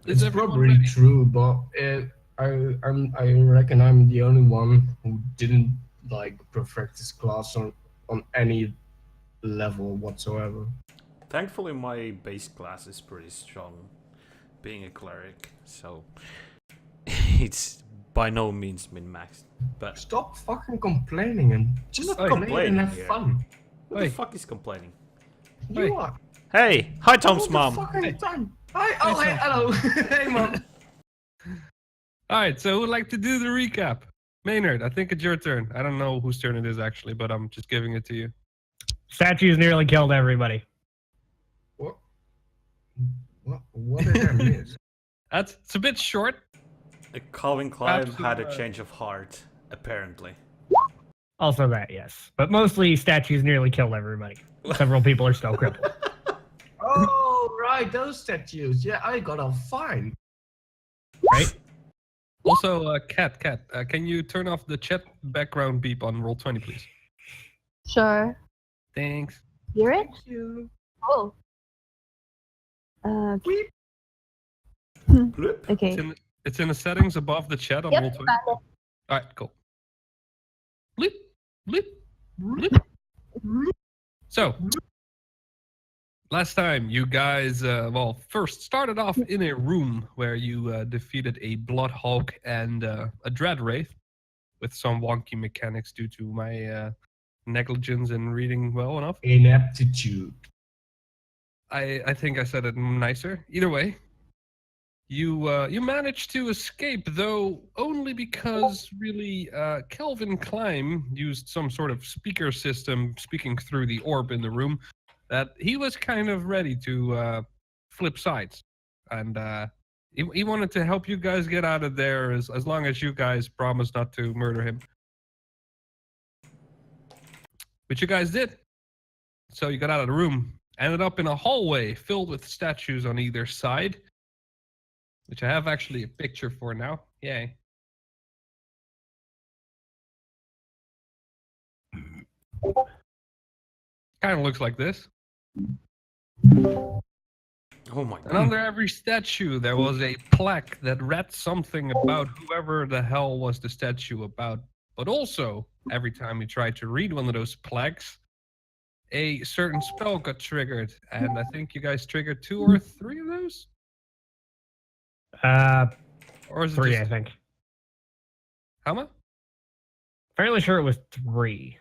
It's probably true, but I reckon I'm the only one who didn't like perfect this class on any level whatsoever. Thankfully, my base class is pretty strong, being a cleric, so it's by no means min-maxed. But Stop fucking complaining and just play and have fun. Who the fuck is complaining? You are. Hey! Hi, Tom's All the mom! fucking time. Hi! Oh, hey, hello! Hey, mom! Alright, so who'd like to do the recap? Maynard, I think it's your turn. I don't know whose turn it is actually, but I'm just giving it to you. Statues nearly killed everybody. What? What did I miss? It's a bit short. Calvin Klein had a change of heart, apparently. Also that, yes. But mostly statues nearly killed everybody. Several people are still crippled. Oh, right, those statues. Yeah, I got off fine. Right? Also, Cat, can you turn off the chat background beep on Roll20, please? Sure. Thanks. Hear it? Thank you. Oh. Beep. Okay. It's in the settings above the chat on Yep, Roll20. found it. Alright, cool. Bleep, bleep, bleep. So, last time you guys, first started off in a room where you defeated a Bloodhawk and a Dread Wraith with some wonky mechanics due to my negligence in reading well enough. Ineptitude. I think I said it nicer. Either way, you managed to escape, though only because really Calvin Klein used some sort of speaker system speaking through the orb in the room that he was kind of ready to flip sides, and he wanted to help you guys get out of there as long as you guys promised not to murder him. Which you guys did. So you got out of the room, ended up in a hallway filled with statues on either side, which I have actually a picture for now. Yay. Kind of looks like this. Oh my god. And under every statue, there was a plaque that read something about whoever the hell was the statue about. But also, every time you tried to read one of those plaques, a certain spell got triggered. And I think you guys triggered 2 or 3 of those? Or is it 3, just... I think. How much? Fairly sure it was 3.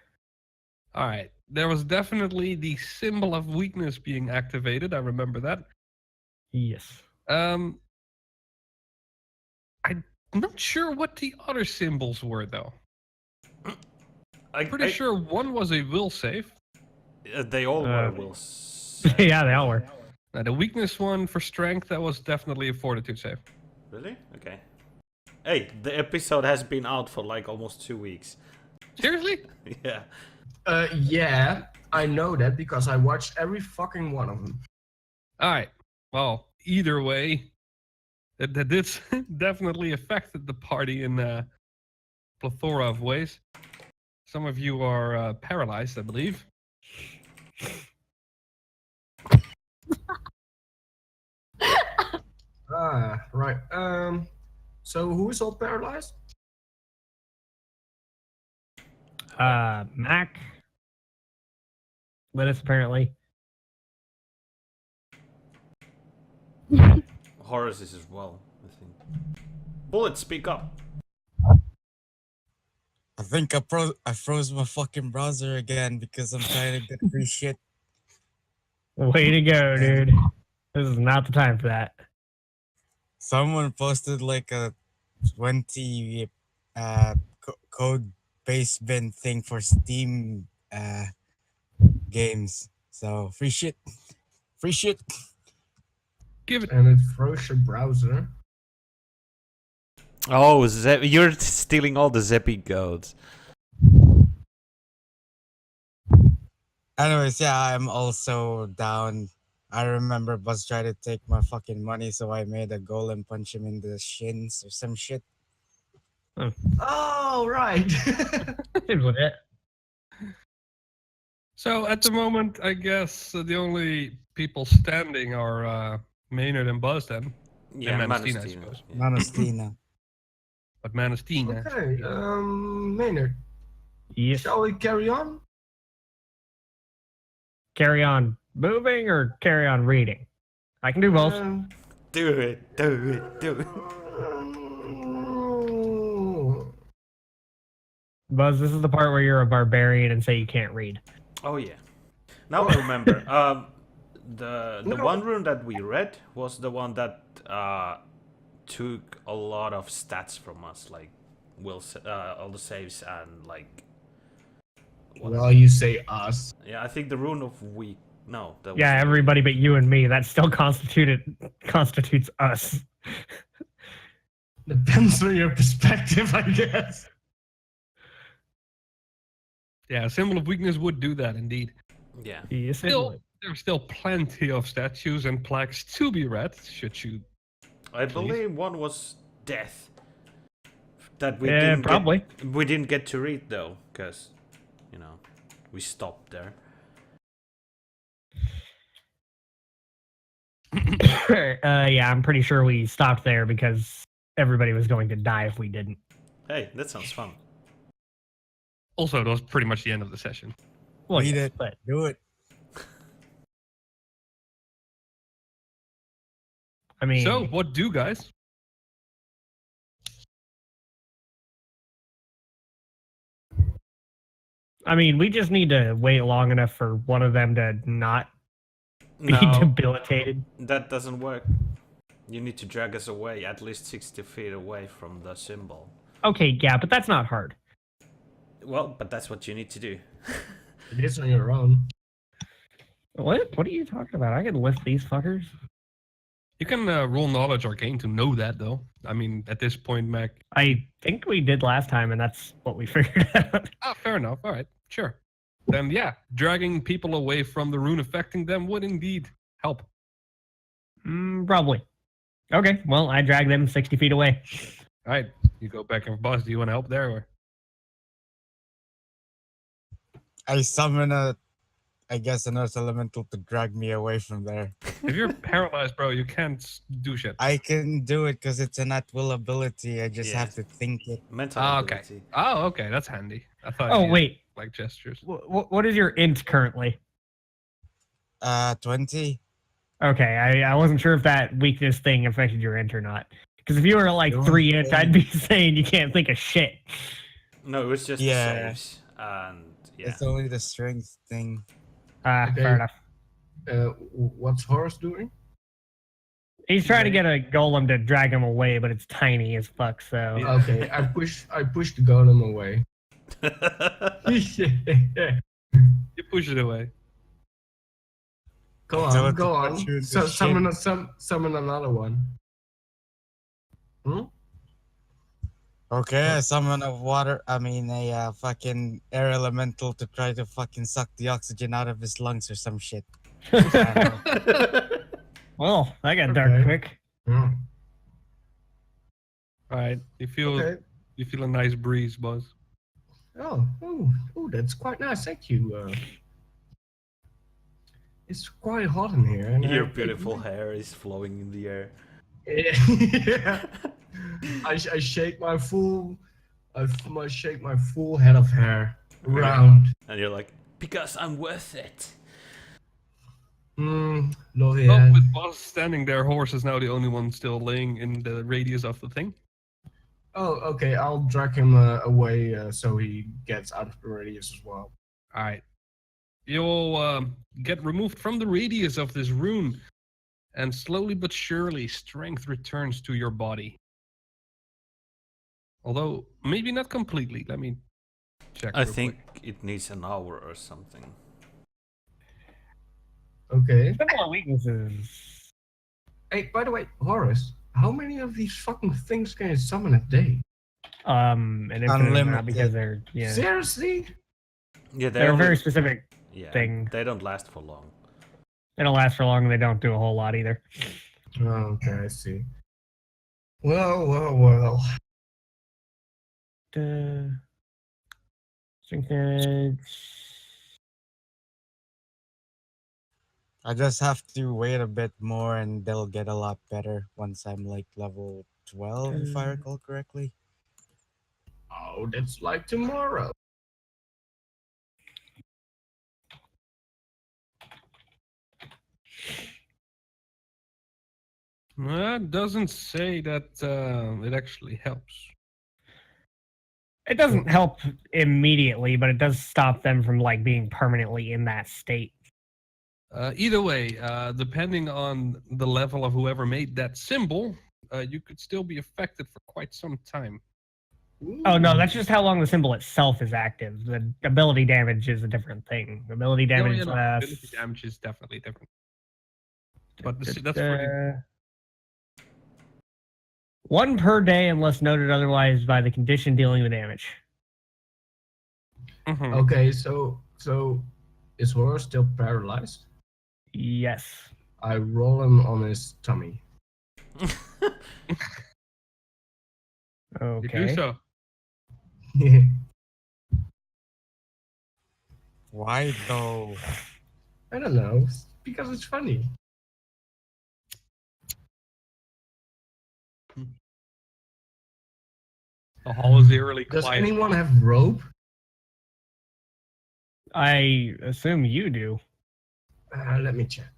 Alright. There was definitely the symbol of weakness being activated. I remember that. Yes. I'm not sure what the other symbols were, though. I'm pretty sure one was a will save. They all were will Yeah, they all were. Now, the weakness one for strength, that was definitely a fortitude save. Really? Okay. Hey, the episode has been out for like almost 2 weeks. Seriously? Yeah. Yeah, I know that because I watched every fucking one of them. Alright. Well, either way, this definitely affected the party in a plethora of ways. Some of you are paralyzed, I believe. Right. So who's all paralyzed? Mac. Lydith, apparently. Horace is as well, I think. Bullet, speak up. I think I froze my fucking browser again because I'm trying to get free shit. Way to go, dude. This is not the time for that. Someone posted like a 20 code base bin thing for Steam games. So free shit. Free shit. Give it. And it froze your browser. Oh, you're stealing all the Zeppy codes. Anyways, yeah, I'm also down. I remember Buzz tried to take my fucking money, so I made a golem punch him in the shins or some shit. Oh, right. Seems legit. So at the moment, I guess the only people standing are Maynard and Buzz then. Yeah, Manastina, I Manastina. suppose. Yeah. Manastina. But Manastina. Okay, Maynard, Yes. shall we carry on? Carry on moving or carry on reading? I can do both. Do it, do it, do it. Buzz, this is the part where you're a barbarian and say you can't read. Oh yeah. Now I remember. The No. one rune that we read was the one that took a lot of stats from us, like all the saves and like. Well, you say us. Yeah, I think the rune of weak. No, that Yeah, was everybody but you and me. That still constitutes us. Depends on your perspective, I guess. Yeah, a symbol of weakness would do that indeed. Yeah. Yes, it Still, would. there's still plenty of statues and plaques to be read, should you. I believe one was death. That we Yeah, didn't probably. we didn't get to read though, because we stopped there. Yeah, I'm pretty sure we stopped there because everybody was going to die if we didn't. Hey, that sounds fun. Also, that was pretty much the end of the session. Well, Read yes, it. but Do it. I mean, So, what do, guys? we just need to wait long enough for one of them to not be No, debilitated. that doesn't work. You need to drag us away, at least 60 feet away from the symbol. Okay, yeah, but that's not hard. Well, but that's what you need to do. It is on your own. What? What are you talking about? I can lift these fuckers. You can roll knowledge arcane to know that, though. I mean, at this point, Mac. I think we did last time, and that's what we figured out. Ah, fair enough. All right, sure. Then, yeah, dragging people away from the rune affecting them would indeed help. Probably. Okay, well, I drag them 60 feet away. All right, you go back and boss. Do you want to help there, or? I summon I guess an earth elemental to drag me away from there. If you're paralyzed, bro, you can't do shit. I can do it because it's an at-will ability. I just Yeah. have to think it. Mental Okay. ability. Oh, okay, that's handy. I thought. Oh, you wait. like gestures. What is your int currently? 20. Okay, I wasn't sure if that weakness thing affected your int or not. Because if you were at like No, 3 int, yeah. I'd be saying you can't think of shit. No, it was just Yeah. the saves. And yeah. It's only the strength thing. Fair Okay. enough. What's Horace doing? He's trying to get a golem to drag him away, but it's tiny as fuck, so... Yeah. Okay, I push the golem away. You push it away. Go So on, it's go a on. bunch of So shit. summon another one. Okay, I summon a fucking air elemental to try to fucking suck the oxygen out of his lungs or some shit. Well, that got dark Okay. quick. Hmm. All right, you feel Okay. you feel a nice breeze, Buzz. Oh, that's quite nice. Thank you. It's quite hot in here. And Your beautiful hair is flowing in the air. Yeah. I shake my full head of hair around. And you're like, because I'm worth it. Love Oh, it. with Buzz standing there, Horace is now the only one still laying in the radius of the thing. Oh, okay. I'll drag him away so he gets out of the radius as well. All right. You'll get removed from the radius of this rune, and slowly but surely, strength returns to your body. Although, maybe not completely. Let me check. I real think quick. it needs an hour or something. Okay. Similar weaknesses. Hey, by the way, Horace, how many of these fucking things can you summon a day? An infinite amount Unlimited. because they're Seriously? Yeah, they're a only- very specific yeah, thing. They don't last for long. They don't last for long and they don't do a whole lot either. Oh, okay, I see. Well. Strength damage. I just have to wait a bit more and they'll get a lot better once I'm like level 12, if I recall correctly. Oh, that's like tomorrow. That doesn't say that it actually helps. It doesn't help immediately, but it does stop them from like being permanently in that state. Either way, depending on the level of whoever made that symbol, you could still be affected for quite some time. Oh no, that's just how long the symbol itself is active. The ability damage is a different thing. Ability damage Ability damage is definitely different. But that's pretty. 1 per day unless noted otherwise by the condition dealing the damage. Mhm. Okay, so is Horace still paralyzed? Yes. I roll him on his tummy. You do Okay. so. Why though? I don't know, because it's funny. The hall is eerily Does quiet. anyone have rope? I assume you do. Let me check.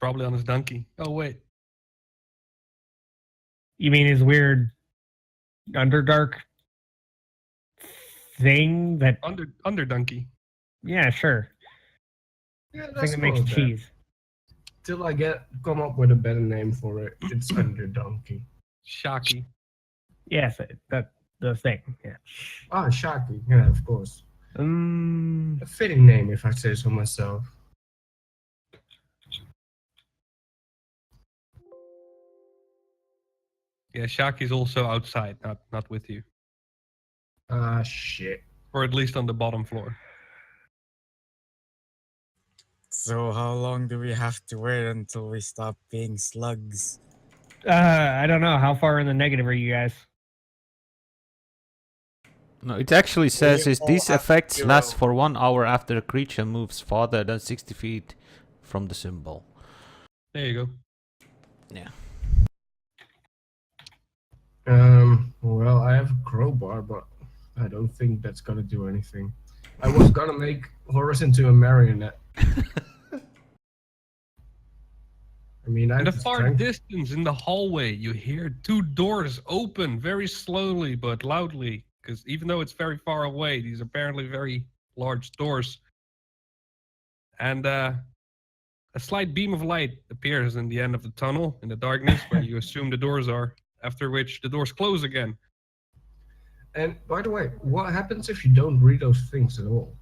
Probably on his donkey. Oh wait. You mean his weird Underdark thing that? Under donkey. Yeah, sure. Yeah, I let's think it go makes with that. cheese. Till I come up with a better name for it. It's under donkey. Shaki. Yes, that the thing. Yeah. Ah, Shaki. Yeah, of course. Um. A fitting name, if I say so myself. Yeah, Shaki's also outside, not with you. Ah, shit. Or at least on the bottom floor. So how long do we have to wait until we stop being slugs? I don't know. How far in the negative are you guys? No, it actually says We is all these have effects zero. last for 1 hour after a creature moves farther than 60 feet from the symbol. There you go. Yeah. Well, I have a crowbar, but I don't think that's gonna do anything. I was gonna make Horace into a marionette. I mean, I In the have the far strength. distance, in the hallway, you hear 2 doors open very slowly but loudly. Because even though it's very far away, these are apparently very large doors. And a slight beam of light appears in the end of the tunnel, in the darkness, where you assume the doors are. After which the doors close again. And by the way, what happens if you don't read those things at all?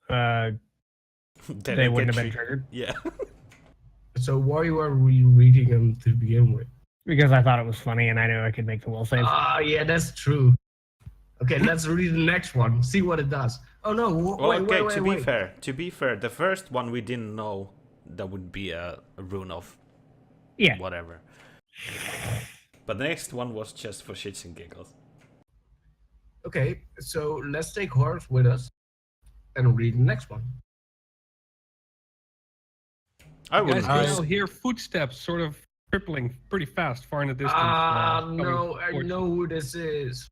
They wouldn't have been triggered Yeah. So why are we reading them to begin with? because I thought it was funny and I knew I could make the will save. Ah, yeah, that's true. Okay, let's read the next one. See what it does. Oh no! Well, Wait, okay. wait. To be fair, the first one we didn't know that would be a rune of Yeah. whatever. But the next one was just for shits and giggles. Okay, so let's take Horace with us and read the next one. I You guys wouldn't. can I- now hear footsteps sort of tripling pretty fast, far in the distance. Ah, coming no, I towards you. know who this is.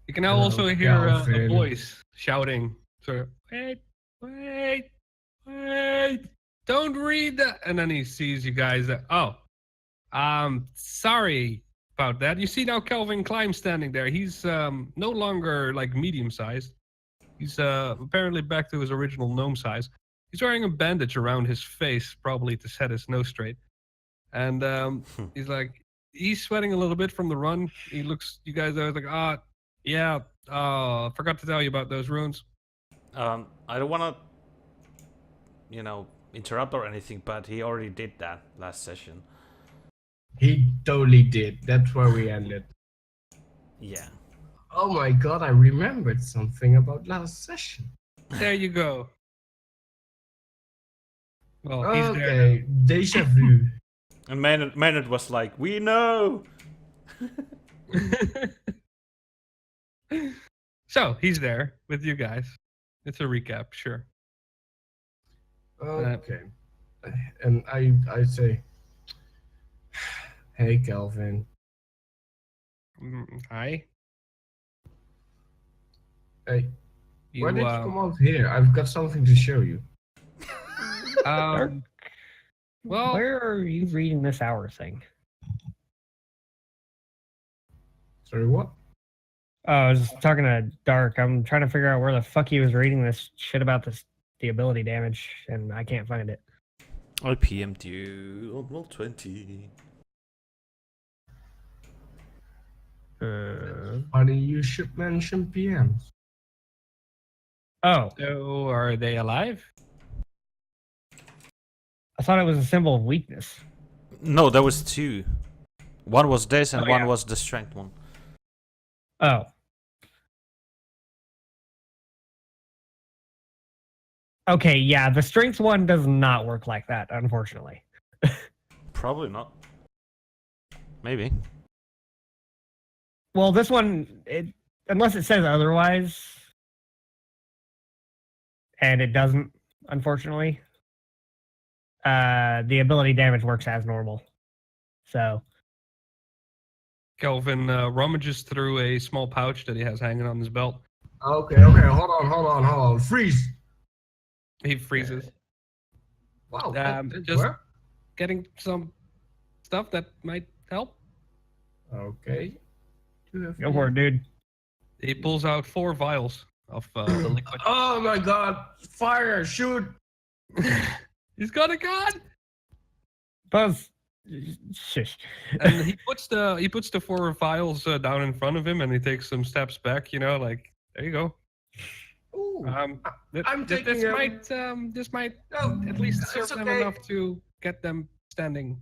You can now Hello, also hear a Calvin. voice shouting, sort of, wait, don't read that. And then he sees you guys. Sorry about that. You see now Calvin Klein standing there. He's no longer like medium sized. He's apparently back to his original gnome size. He's wearing a bandage around his face, probably to set his nose straight. And he's sweating a little bit from the run. He looks, you guys are like, yeah, forgot to tell you about those runes. I don't want to, interrupt or anything, but he already did that last session. He totally did. That's where we ended. Yeah. Oh my god, I remembered something about last session. There you go. Well, he's there. Okay, deja vu. And Maynard was like, "We know." So he's there with you guys. It's a recap, sure. Okay. And I say, hey, Kelvin. Hi. Hey, You, why did you come out here? I've got something to show you. well, Where are you reading this hour thing? Sorry, what? Oh, I was talking to Dark. I'm trying to figure out where the fuck he was reading this shit about the ability damage, and I can't find it. I PM'd you on roll 20. Funny you should mention PMs. Oh, so are they alive? I thought it was a symbol of weakness. No, there was 2. One was this and Oh, one yeah. was the strength one. Oh. Okay, yeah, the strength one does not work like that, unfortunately. Probably not. Maybe. Well, this one, unless it says otherwise, and it doesn't, unfortunately, the ability damage works as normal. So, Kelvin rummages through a small pouch that he has hanging on his belt. Okay, hold on. Freeze! He freezes. Wow, Just worked. getting some stuff that might help. Okay. go for it, dude. He pulls out 4 vials of the liquid. Oh my god! Fire! Shoot! He's got a gun, Buzz. Shush. and he puts the 4 vials down in front of him, and he takes some steps back. You know, like there you go. Ooh. I'm taking this a- might No, at least it's serve them okay. enough to get them standing.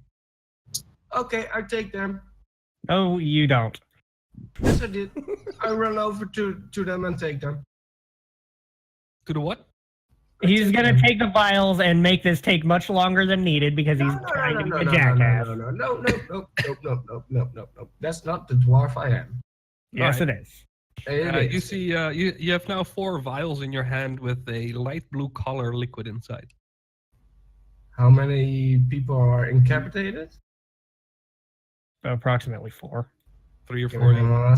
Okay, I take them. No, you don't. Yes, I did. I run over to them and take them. To the what? He's gonna take the vials and make this take much longer than needed because he's trying to be a jackass. No. That's not the dwarf I am. Yes, Alright. it is. It You is. see, you have now 4 vials in your hand with a light blue color liquid inside. How many people are incapitated? Approximately 4. 3 or 4. yeah.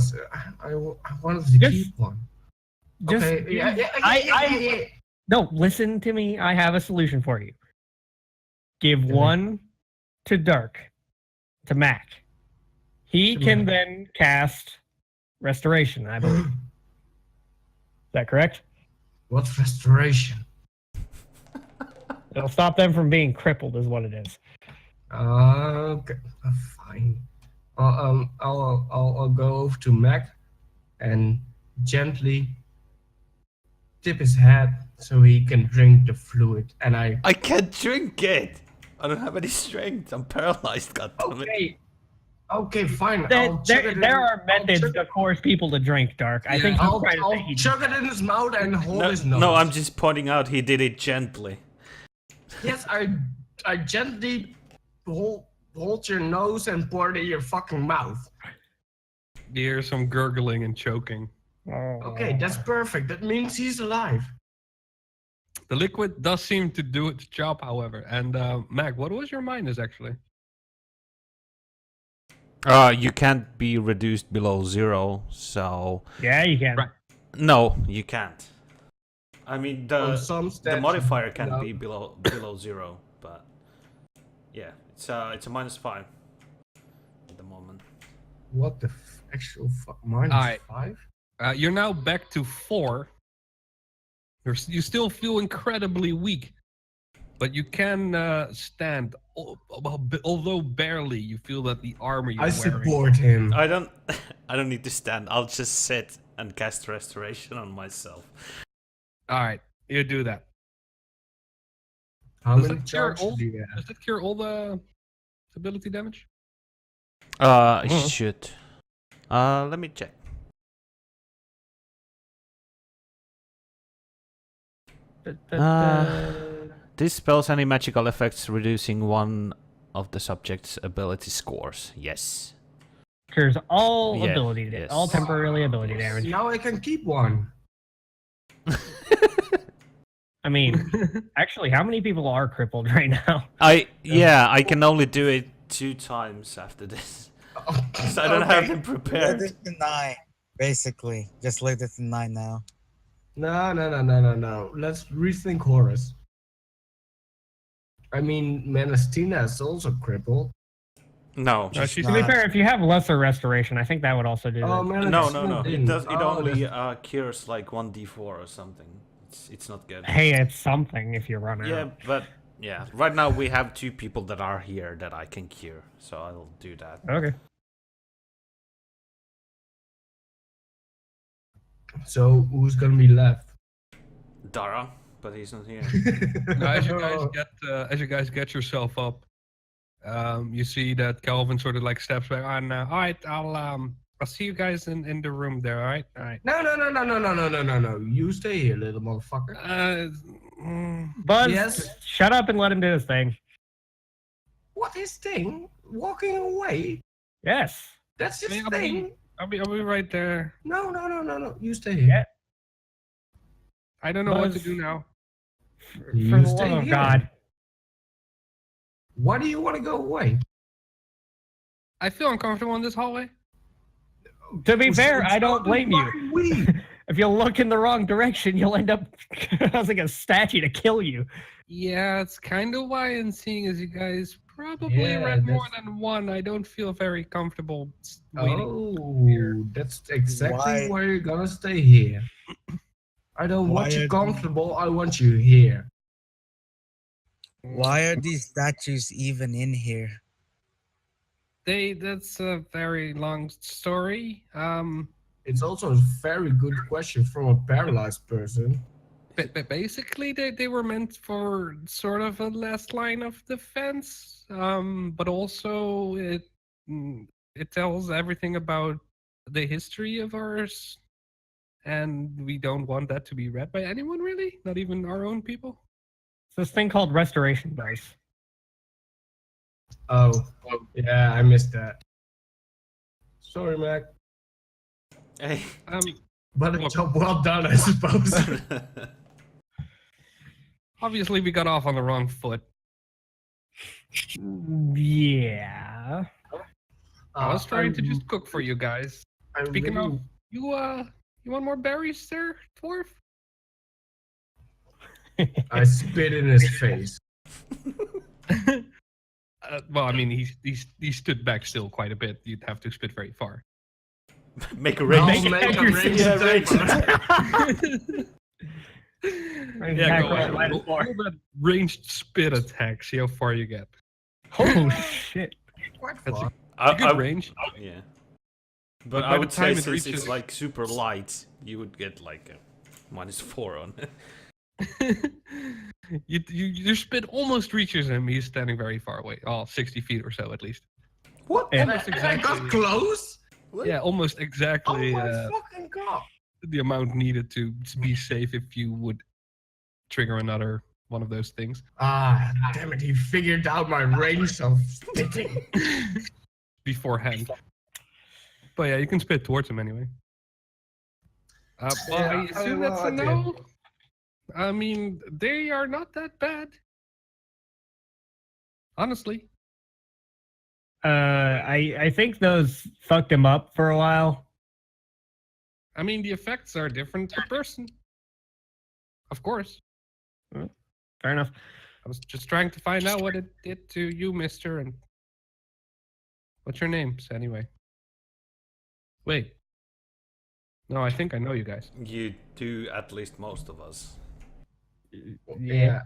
I wanted to Just- keep one. Just Okay, yeah. I no, listen to me. I have a solution for you. Give Okay. one to Dark, to Mac. He To can Mac. then cast Restoration, I believe. Is that correct? What's restoration? It'll stop them from being crippled, is what it is. Okay, fine. I'll go over to Mac and gently tip his head so he can drink the fluid. And I can't drink it! I don't have any strength. I'm paralyzed, goddammit. okay, fine. I'll chug it in- There are I'll methods chug- to force people to drink, Dark. I Yeah, think he's I'll, trying to say I'll he chug it in his mouth and hold No, his nose. no, I'm just pointing out he did it gently. Yes, I gently hold your nose and pour it in your fucking mouth. You hear some gurgling and choking. Okay, that's perfect. That means he's alive. The liquid does seem to do its job, however. And Mac, what was your minus actually? You can't be reduced below 0, so... Yeah, you can. Right. No, you can't. I mean, On some the stats, modifier can no. be below 0, but... Yeah, it's a -5 at the moment. What the actual fuck? Minus Alright. 5? You're now back to 4. You still feel incredibly weak, but you can stand. Although barely, you feel that the armor you're I wearing. support him. I don't need to stand. I'll just sit and cast restoration on myself. All right, you do that. How Does many it cure charges all- do you have? Does it cure all the ability damage? It should. Let me check. This spells any magical effects reducing one of the subject's ability scores. Yes. Cures all Yeah, ability, yes. all temporarily ability damage. Now I can keep one. I mean, actually, how many people are crippled right now? I can only do it 2 times after this. So I don't have them prepared. Lydith to 9, basically. Just Lydith to 9 now. No. Let's rethink Horace. I mean, Manastina is also crippled. No. No, she's To be not. fair, if you have lesser restoration, I think that would also do Oh, it. man, No. It does. It Oh, only cures like 1d4 or something. It's not good. Hey, it's something if you run out. Yeah, but yeah. Right now we have 2 people that are here that I can cure, so I'll do that. Okay. So who's gonna be left? Dara, but he's not here. Now, as you guys get yourself up, you see that Calvin sort of like steps back on. All right, I'll see you guys in the room there. All right. No. You stay here, little motherfucker. Buzz, Yes? shut up and let him do his thing. What is thing? Walking away? Yes. That's his Hey, thing. I'll be right there. No. You stay here. Yeah. I don't know what to Buzz. do now. You For the stay love of here. God. Why do you want to go away? I feel uncomfortable in this hallway. To be fair, It's I don't blame you. fucking weak. If you look in the wrong direction, you'll end up causing a statue to kill you. Yeah, it's kind of why, and seeing as you guys probably Yeah, read more that's- than one, I don't feel very comfortable waiting. here. Oh, that's exactly Why- why you're gonna stay here. I don't Why want you are comfortable, I want you here. Why are these statues even in here? That's a very long story. It's also a very good question from a paralyzed person. Basically, they were meant for sort of a last line of defense. But also it tells everything about the history of ours, and we don't want that to be read by anyone, really, not even our own people. It's this thing called restoration dice. Oh, yeah, I missed that. Sorry, Mac. Hey. But a Look. job well done, I suppose. Obviously, we got off on the wrong foot. Yeah. I was trying to I'm- just cook for you guys. I'm Speaking really- of, you want more berries, sir, dwarf? I spit in his face. Well, I mean, he stood back still quite a bit. You'd have to spit very far. Make a I'll range. make a Accuracy. range Yeah, attack. Yeah, go Exactly. ahead. Roll that ranged spit attack. See how far you get. Oh shit. Quite That's far. a good range. Yeah. But But by I the would say time it since it's reaches- like super light, you would get like a -4 on it. Your spit almost reaches him. He's standing very far away. 60 feet or so at least. What? Yeah. I got close? Yeah, almost Oh exactly my fucking god. the amount needed to be safe if you would trigger another one of those things. Ah, damn it, he figured out my range of spitting. Beforehand. But yeah, you can spit towards him anyway. Well, Yeah, I assume I that's a like no. I mean, they are not that bad. Honestly. I think those fucked him up for a while. I mean, the effects are different per person. Of course. Fair enough. I was just trying to find out what it did to you, mister, and what's your names anyway? Wait. No, I think I know you guys. You do at least most of us. Yeah.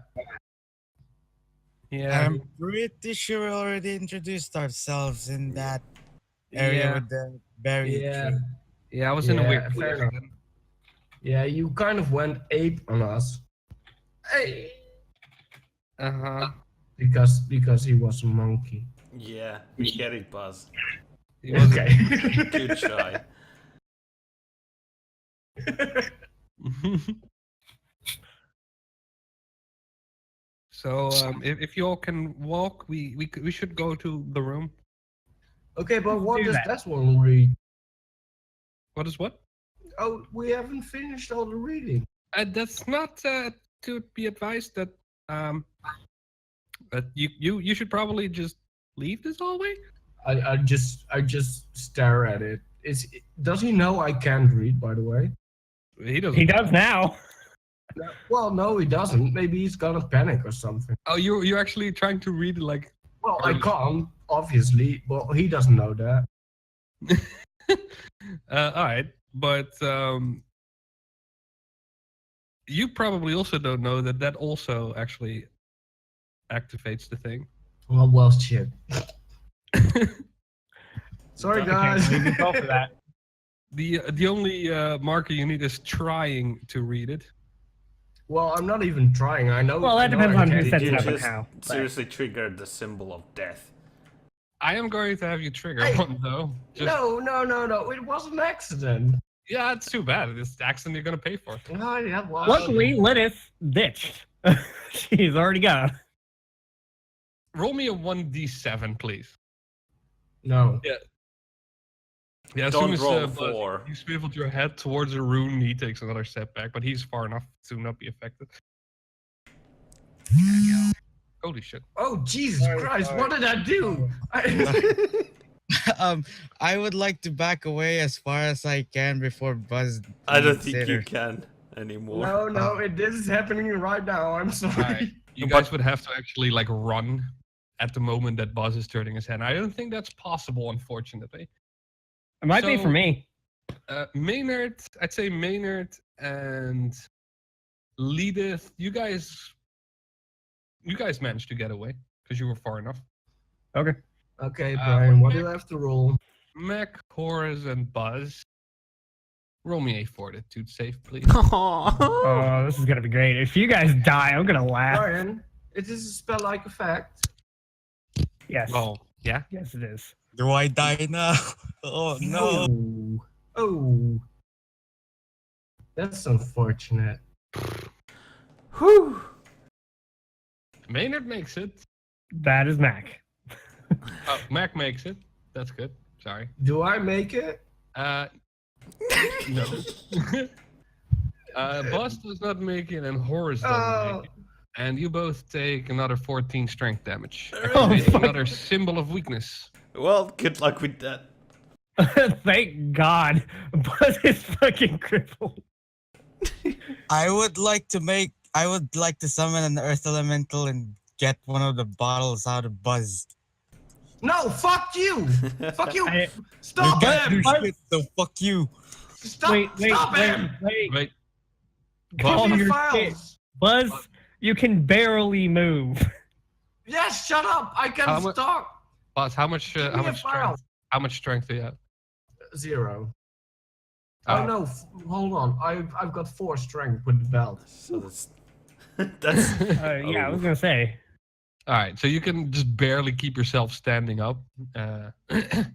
Yeah. I'm pretty sure we already introduced ourselves in that area Yeah. with the berry Yeah. tree. Yeah, I was in a Yeah, weird fair place. enough. then. Yeah, you kind of went ape on us. Hey. Uh-huh. Because he was a monkey. Yeah, we get it, Buzz. He wasn't- Okay. Good try. So, if you all can walk, we should go to the room. Okay, but what Do does that. that one read? What is what? Oh, we haven't finished all the reading. That's not to be advised that that you should probably just leave this hallway? I just stare at it. Does he know I can't read, by the way? He doesn't. He does now. Well, no, he doesn't. Maybe he's gonna panic or something. Oh, you're actually trying to read like. Well, I can't, obviously, but he doesn't know that. All right, but you probably also don't know that also actually activates the thing. Well, shit. Sorry, Okay, guys. leave yourself for that. The only marker you need is trying to read it. Well, I'm not even trying. I know. Well, that I know depends I on who can't sets Did it you up and just how. but- seriously trigger the symbol of death? I am going to have you trigger Hey, one though. Just, No. It was an accident. Yeah, it's too bad. It's the accident you're gonna pay for. Oh, yeah, well, Luckily, Lydith ditched. She's already gone. Roll me a 1d7, please. No. Yeah, as Don't soon as roll Buzz, 4. you swiveled your head towards a rune, he takes another step back, but he's far enough to not be affected. Holy shit. Oh, Jesus Sorry, Christ! sorry. What did I do? I would like to back away as far as I can before Buzz. I don't leads think later. you can anymore. No, this is happening right now. I'm sorry. Alright, you guys would have to actually like run at the moment that Buzz is turning his head. I don't think that's possible, unfortunately. It might be So- for me. Maynard, I'd say Maynard and Lydith, you guys managed to get away because you were far enough. Okay. Okay, Brian, what do I have to roll? Mac, Horace, and Buzz. Roll me a fortitude save, please. Oh, this is gonna be great. If you guys die, I'm gonna laugh. Brian, it is a spell-like effect. Yes. Oh, yeah. Yes, it is. Do I die now? Oh no! Oh, that's unfortunate. Whew. Maynard makes it. That is Mac. Oh, Mac makes it. That's good. Sorry. Do I make it? No. Buzz does not make it, and Horace doesn't Oh, make it. And you both take another 14 strength damage. Oh, Activating fuck. another symbol of weakness. Well, good luck with that. Thank God. Buzz is fucking crippled. I would like to summon an earth elemental and get one of the bottles out of Buzz. no! Fuck you! Fuck you! I- Stop You can't him! do shit, so fuck you. Stop! wait, Stop him! Wait, Give Calm me the your files. shit. Buzz, you can barely move. Yes, shut up! I How can't mu- talk. Buzz, how much Give me a file. strength do you have? 0. Oh. Oh no! Hold on. I've got 4 strength with the belt. So that's that's Yeah, I was Oh. gonna say. All right, so you can just barely keep yourself standing up. The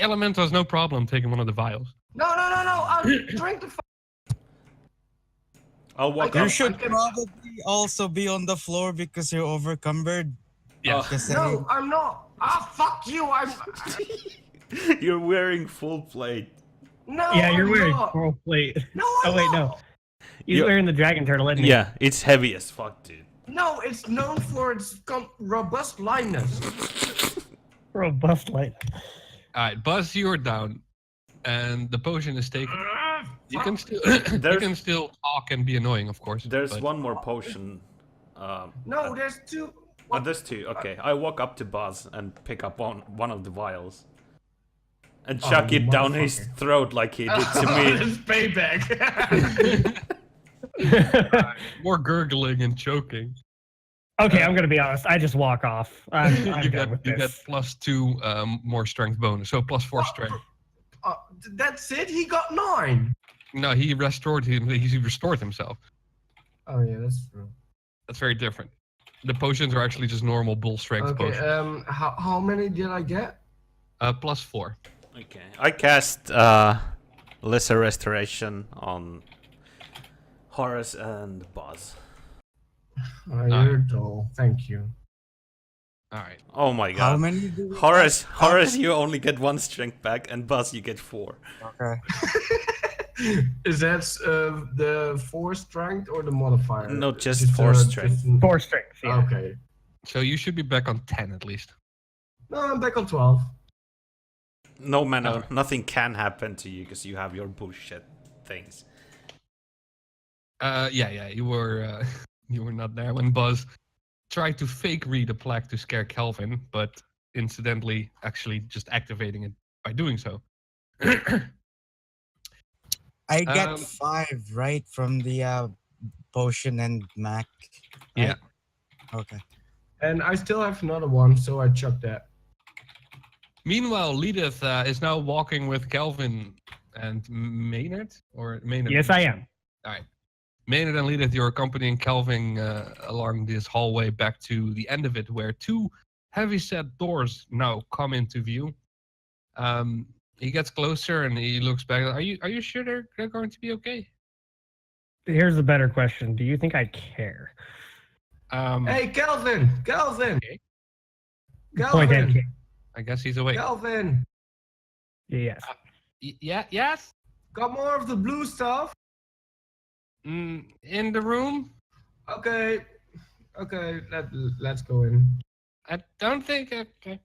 elemental has no problem taking one of the vials. No! I'll drink the. I'll walk I You up. should can- probably also be on the floor because you're overcumbered. Yeah. Just No, saying. I'm not. Ah, fuck you! You're wearing full plate. No. Yeah, you're I'm wearing not. coral plate. No, Oh I'm wait, not. no. He's You- wearing the dragon turtle, isn't he? Yeah, it's heavy as fuck, dude. No, it's known for its robust lightness. Robust light. All right, Buzz, you're down, and the potion is taken. You can still There's- talk and be annoying, of course. There's but- one more potion. No, there's 2. Oh, there's 2. Okay, I walk up to Buzz and pick up one of the vials. And Oh, chuck you it down his motherfucker. throat like he did to me. It's payback. More gurgling and choking. Okay, I'm gonna be honest. I just walk off. I'm you done with get this. +2 more strength bonus, so +4 strength. That's it. He got 9. No, he restored himself. Oh yeah, that's true. That's very different. The potions are actually just normal bull strength Okay. potions. How many did I get? +4. Okay, I cast Lesser Restoration on Horace and Buzz. Oh, you're dull. Thank you. All right. Oh my How god. many do we Horace, How Horace, many? you only get 1 strength back, and Buzz, you get 4. Okay. Is that the 4 strength or the modifier? No, just 4 strength. 4 strength. Yeah. Okay. So you should be back on 10 at least. No, I'm back on 12. No, man, nothing can happen to you because you have your bullshit things. Yeah, you were you were not there when Buzz tried to fake read a plaque to scare Kelvin, but incidentally actually just activating it by doing so. I get Um, 5 right from the potion and Mac. Yeah. Okay. And I still have another one, so I chucked that. Meanwhile, Lydith is now walking with Kelvin and Maynard, or Maynard. Yes, I am. All right. Maynard and Lydith, you're accompanying Kelvin along this hallway back to the end of it, where 2 heavy-set doors now come into view. He gets closer and he looks back. Are you sure they're going to be okay? Here's a better question. Do you think I care? Hey, Kelvin! Kelvin! Okay. Point at Kelvin! King. I guess he's awake. Kelvin! Yes. Yes. Got more of the blue stuff? In the room. Okay. Okay, let's go in. I don't think. Okay.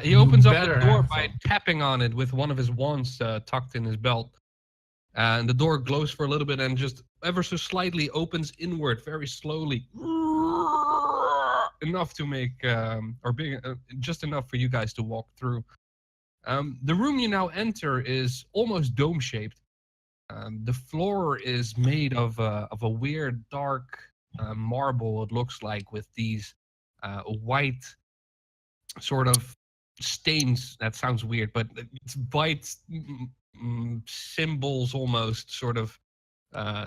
He opens up the better door have by some. tapping on it with one of his wands tucked in his belt. And the door glows for a little bit and just ever so slightly opens inward, very slowly. Enough to make, or big, just enough for you guys to walk through. The room you now enter is almost dome-shaped. The floor is made of a weird, dark marble, it looks like, with these white sort of stains. That sounds weird, but it's white symbols almost sort of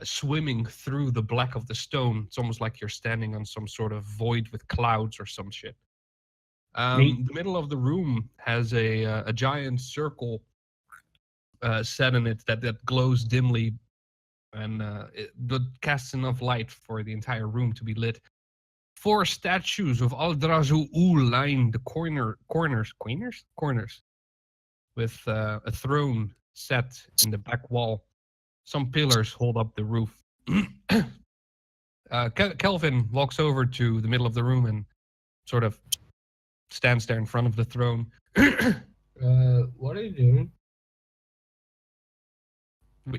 swimming through the black of the stone. It's almost like you're standing on some sort of void with clouds or some shit. The middle of the room has a giant circle set in it that glows dimly, and it casts enough light for the entire room to be lit. 4 statues of Aldrazu line the corners, with a throne set in the back wall. Some pillars hold up the roof. Kelvin walks over to the middle of the room and sort of stands there in front of the throne. What are you doing?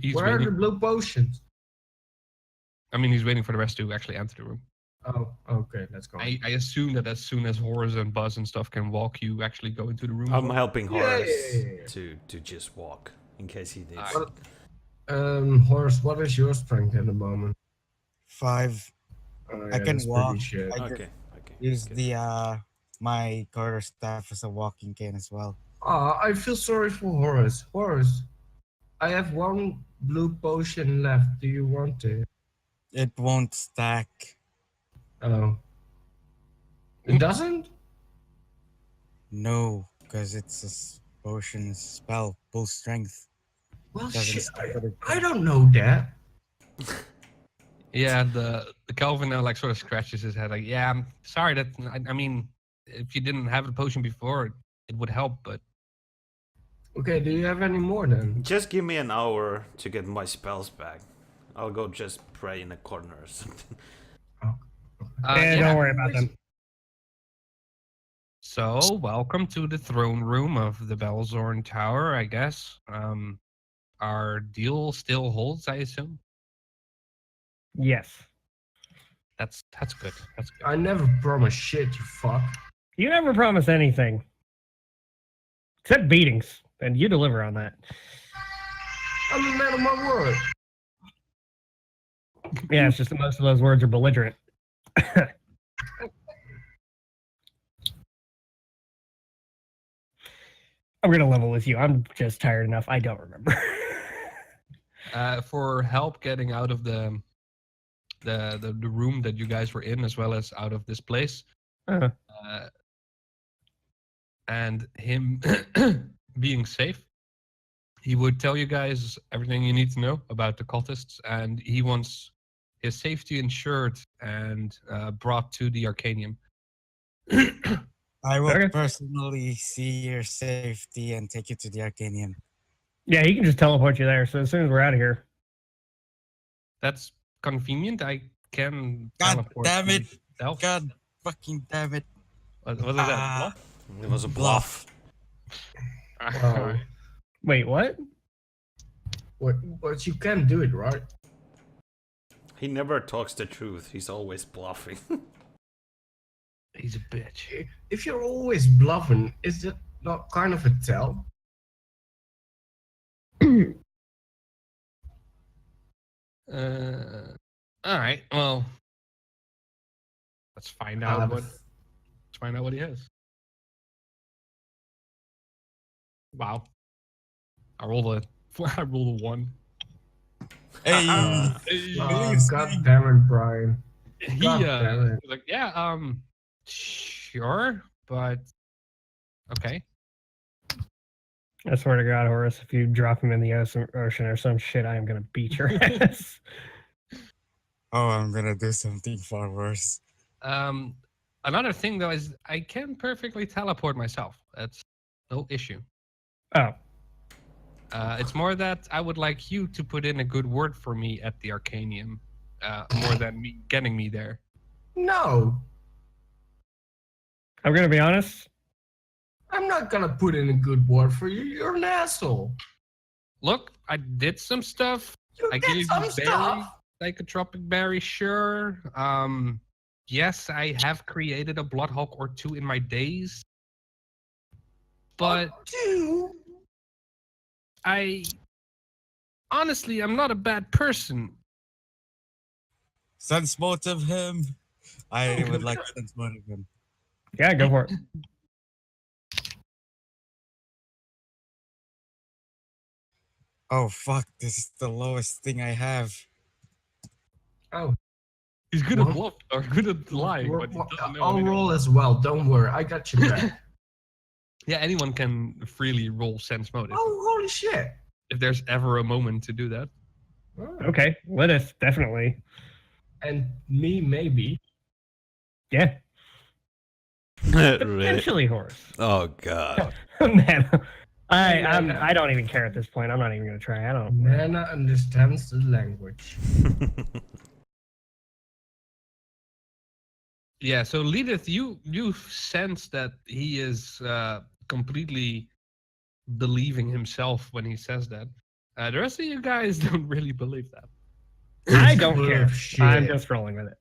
He's Where are waiting. the blue potions? I mean, he's waiting for the rest to actually enter the room. Oh, okay, let's go. I assume that as soon as Horace and Buzz and stuff can walk, you actually go into the room. as I'm well. helping Horace Yeah. to just walk in case he needs. Horace, what is your strength at the moment? 5. Oh, I can that's pretty walk. shit. I Okay. use good. the my quarter staff as a walking cane as well. I feel sorry for Horace. Horace, I have 1 blue potion left. Do you want it? It won't stack. Oh. It doesn't? No, because it's a potion spell, full strength. Well, Doesn't shit, stack with it. I don't know that. Yeah, the Kelvin now like sort of scratches his head like, yeah, I'm sorry that I mean, if you didn't have the potion before, it would help, but Okay, do you have any more then? Just give me an hour to get my spells back. I'll go just pray in a corner or something. Don't worry about them. So, welcome to the throne room of the Belzorn Tower, I guess. Our deal still holds, I assume. Yes. That's good. That's good. I never promised shit, you fuck. You never promise anything. Except beatings. And you deliver on that. I'm a man of my word. Yeah, it's just that most of those words are belligerent. I'm gonna level with you. I'm just tired enough. I don't remember. For help getting out of the room that you guys were in, as well as out of this place, Uh-huh. and him being safe, he would tell you guys everything you need to know about the cultists, and he wants his safety ensured and brought to the Arcanium. I will Okay. personally see your safety and take you to the Arcanium. Yeah, he can just teleport you there. So as soon as we're out of here, That's convenient. I can God teleport damn it. myself. God fucking damn it. Was it that? Ah, It was a bluff. Wow. wait, what? But you can do it, right? He never talks the truth. He's always bluffing. He's a bitch. If you're always bluffing, is that not kind of a tell? All right. Well, let's find out what. Let's find out what he has. Wow. I rolled a 1. Hey, Oh, God damn it, Brian. He God damn it. was like, yeah, sure, but okay. I swear to God, Horace, if you drop him in the ocean or some shit, I am gonna beat your ass. oh, I'm gonna do something far worse. Another thing though is I can perfectly teleport myself. That's no issue. Oh, It's more that I would like you to put in a good word for me at the Arcanium, more than me getting me there. No, I'm gonna be honest. I'm not gonna put in a good word for you. You're an asshole. Look, I did some stuff. You I did gave some you berry, stuff. psychotropic berry, sure. Yes, I have created a bloodhawk or 2 in my days. But Dude. honestly, I'm not a bad person. Sense motive him. I would like to sense motive him. Yeah, go for it. Oh fuck, this is the lowest thing I have. Oh, He's good at What? bluff or good at lying, but he doesn't know I'll anything. roll as well. Don't worry, I got you back. Yeah, anyone can freely roll sense motive Oh, holy shit. if there's ever a moment to do that. Oh. Okay, Lydith, definitely. And me, maybe. Yeah, really? potentially Horace. Oh god. Man, I don't even care at this point. I'm not even gonna try. I don't. Nana understands the language. Yeah, so Lydith, you sense that he is completely believing himself when he says that. The rest of you guys don't really believe that. I don't Full care. of shit. I'm just rolling with it.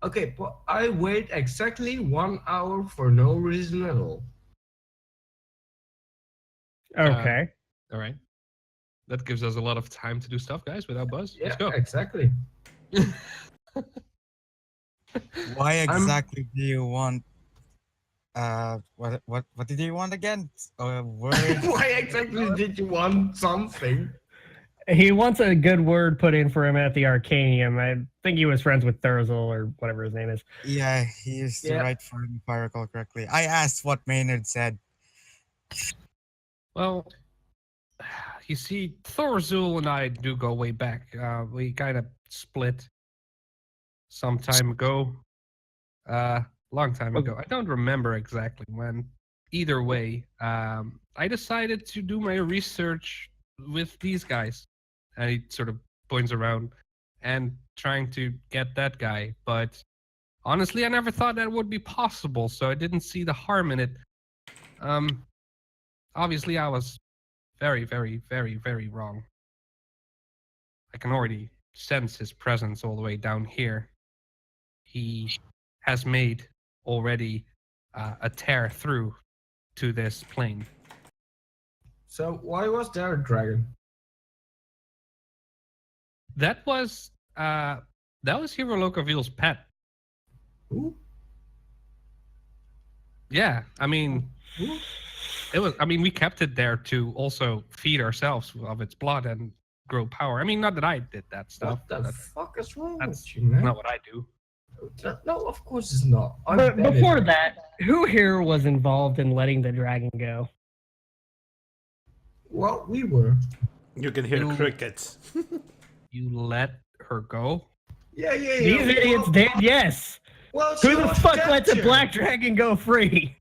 Okay, but I wait exactly 1 hour for no reason at all. Okay. All right. That gives us a lot of time to do stuff, guys, without Buzz. Yeah, Let's go. exactly. Why exactly do you want? What did you want again? A word? Why exactly did you want something? He wants a good word put in for him at the Arcanium. I think he was friends with Thurzel or whatever his name is. Yeah, he used to Yeah. write for him, if I recall correctly. I asked what Maynard said. Well, you see, Thorzel and I do go way back. We kind of split some time ago. Long time ago. I don't remember exactly when. Either way, I decided to do my research with these guys. And he sort of points around and trying to get that guy. But honestly, I never thought that would be possible, so I didn't see the harm in it. Obviously, I was very, very, very, very wrong. I can already sense his presence all the way down here. He has made already a tear through to this plane. So why was there a dragon? That was Hero Locavil's pet. Who? Yeah, I mean, Who? it was. I mean, we kept it there to also feed ourselves of its blood and grow power. I mean, not that I did that stuff. What the That's fuck is wrong that's with you, man? not what I do. No, of course it's not. I But bet before it- that, who here was involved in letting the dragon go? Well, we were. You can hear You- crickets. You let her go? Yeah. These idiots well, did, yes. Well, she Who the was fuck lets a captured. black dragon go free?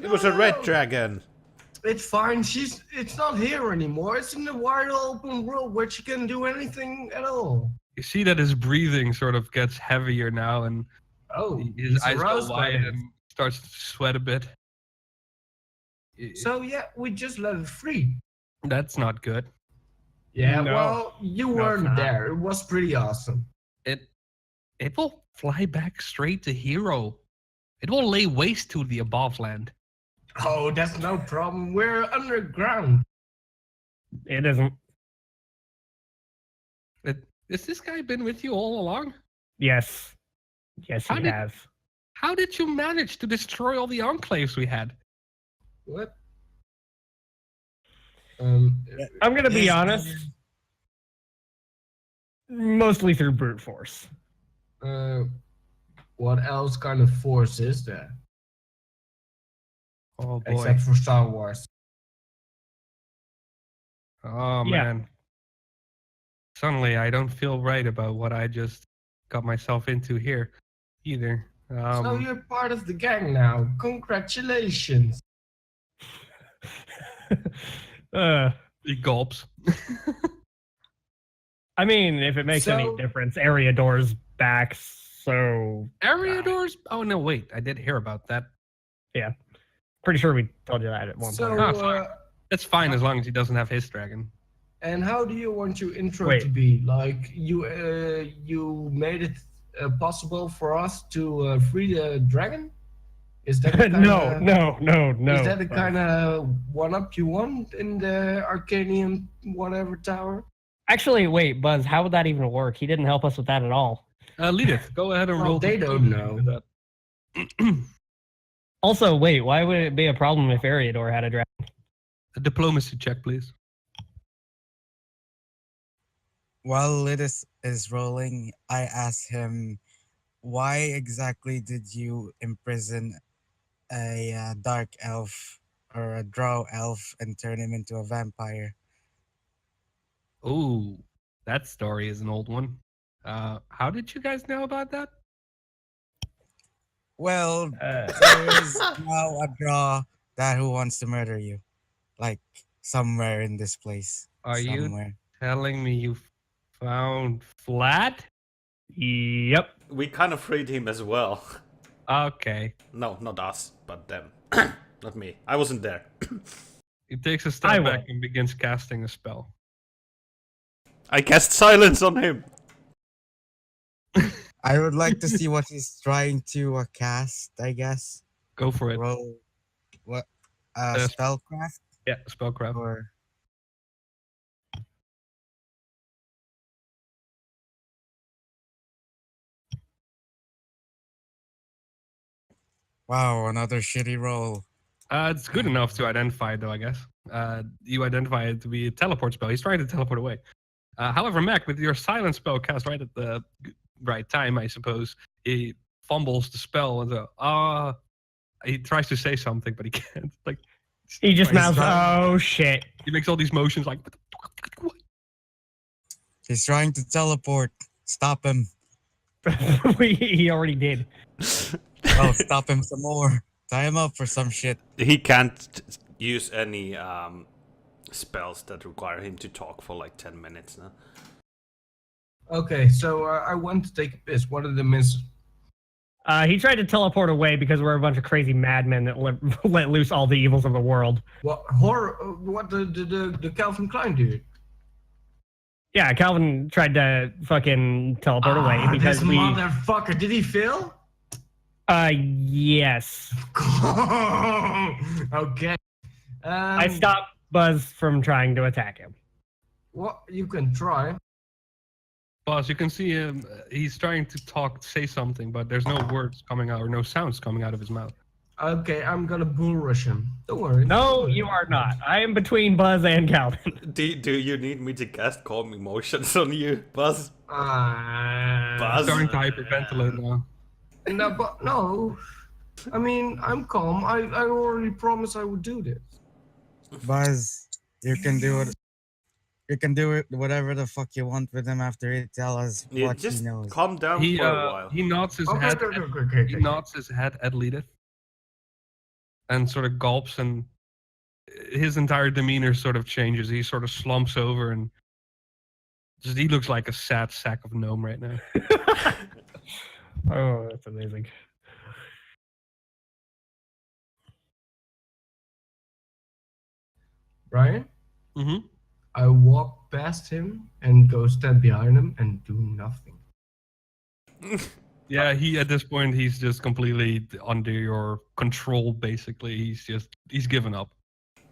It was a red dragon. It's fine. It's not here anymore. It's in the wide open world where she can do anything at all. You see that his breathing sort of gets heavier now, and Oh, his he's eyes go aroused by wide it. and starts to sweat a bit. So yeah, we just let it free. That's not good. Yeah, No. well, you No, it's weren't not. there. It was pretty awesome. It will fly back straight to Hero. It will lay waste to the above land. Oh, that's no problem. We're underground. It isn't. Has this guy been with you all along? Yes. Yes, How he did- has. How did you manage to destroy all the enclaves we had? What? I'm gonna be Yes, honest. Mostly through brute force. What else kind of force is there? Oh boy. Except for Star Wars. Oh Yeah. man. Suddenly I don't feel right about what I just got myself into here either. So you're part of the gang now. Congratulations. He gulps. I mean, if it makes any So- difference, area doors back. So Area doors? Oh no, wait. I did hear about that. pretty sure we told you that at one So, point. That's fine as long as he doesn't have his dragon. and how do you want your intro Wait. to be? Like you made it possible for us to free the dragon? Is that the kinda, no. Is that the but- kind of one up you want in the Arcanium whatever tower? Actually, wait, Buzz. How would that even work? He didn't help us with that at all. Lydith, go ahead and Well, roll. they don't know. that. Also, wait. Why would it be a problem if Ariador had a dragon? A diplomacy check, please. While Lydith is rolling, I ask him, why exactly did you imprison a dark elf or a drow elf and turn him into a vampire? Ooh, that story is an old one. How did you guys know about that? Well, there is now a drow that who wants to murder you. Like, somewhere in this place. Are you somewhere. telling me you found Flat? Yep. We kind of freed him as well. Okay. No, not us, but them. Not me. I wasn't there. He takes a I step will. back and begins casting a spell. I cast silence on him. I would like to see what he's trying to cast, I guess. Go for it. Roll. What? Yes. Spellcraft? Yeah, spellcraft. Or. Wow, another shitty roll. It's good enough to identify it, though, I guess. You identify it to be a teleport spell. He's trying to teleport away. However, Mac, with your silence spell cast right at the right time, I suppose, he fumbles the spell and he tries to say something, but he can't. Like He just He's mouths, trying- "Oh shit!" he makes all these motions, like. He's trying to teleport. Stop him. He already did. Oh, stop him some more. Tie him up for some shit. He can't use any spells that require him to talk for like 10 minutes now. Okay, so I want to take a piss. What are the misses? He tried to teleport away because we're a bunch of crazy madmen that let loose all the evils of the world. What what the Calvin Klein dude? Yeah, Calvin tried to fucking teleport away because this we. motherfucker. Did he fail? Yes. Okay. I stopped Buzz from trying to attack him. Well, you can try. Boss, you can see him. He's trying to say something, but there's no words coming out or no sounds coming out of his mouth. Okay, I'm gonna bull rush him. Don't worry. No, you are not. I am between Buzz and Calvin. Do you need me to cast calm emotions on you, Buzz? Buzz. Buzz. Starting to hyperventilate now. No, but no. I mean, I'm calm. I already promised I would do this. Buzz, you can do it. You can do it whatever the fuck you want with him after he tells us Yeah, what just he knows. calm down He for a while. he nods his Okay, head. okay. He nods his head at Lydith and sort of gulps and his entire demeanor sort of changes. He sort of slumps over and he looks like a sad sack of gnome right now. Oh, that's amazing. Brian, Mm-hmm. I walk past him and go stand behind him and do nothing. Yeah, he at this point he's just completely under your control. Basically, he's given up.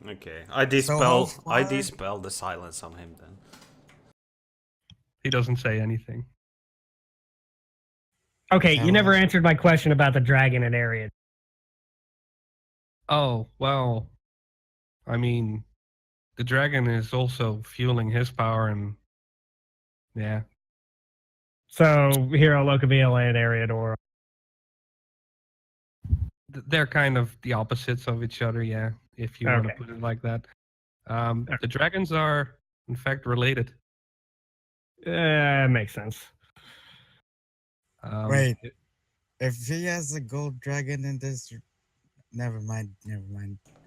Okay, So I how far- dispel the silence on him then. He doesn't say anything. Okay, So, you never answered my question about the dragon in area. Oh well, I mean, the dragon is also fueling his power, and yeah, So, Hero, Locaville, and Ariador. they're kind of the opposites of each other. Yeah, if you want to Okay. put it like that. The dragons are in fact related. Makes sense. Wait. If he has a gold dragon in this, never mind. I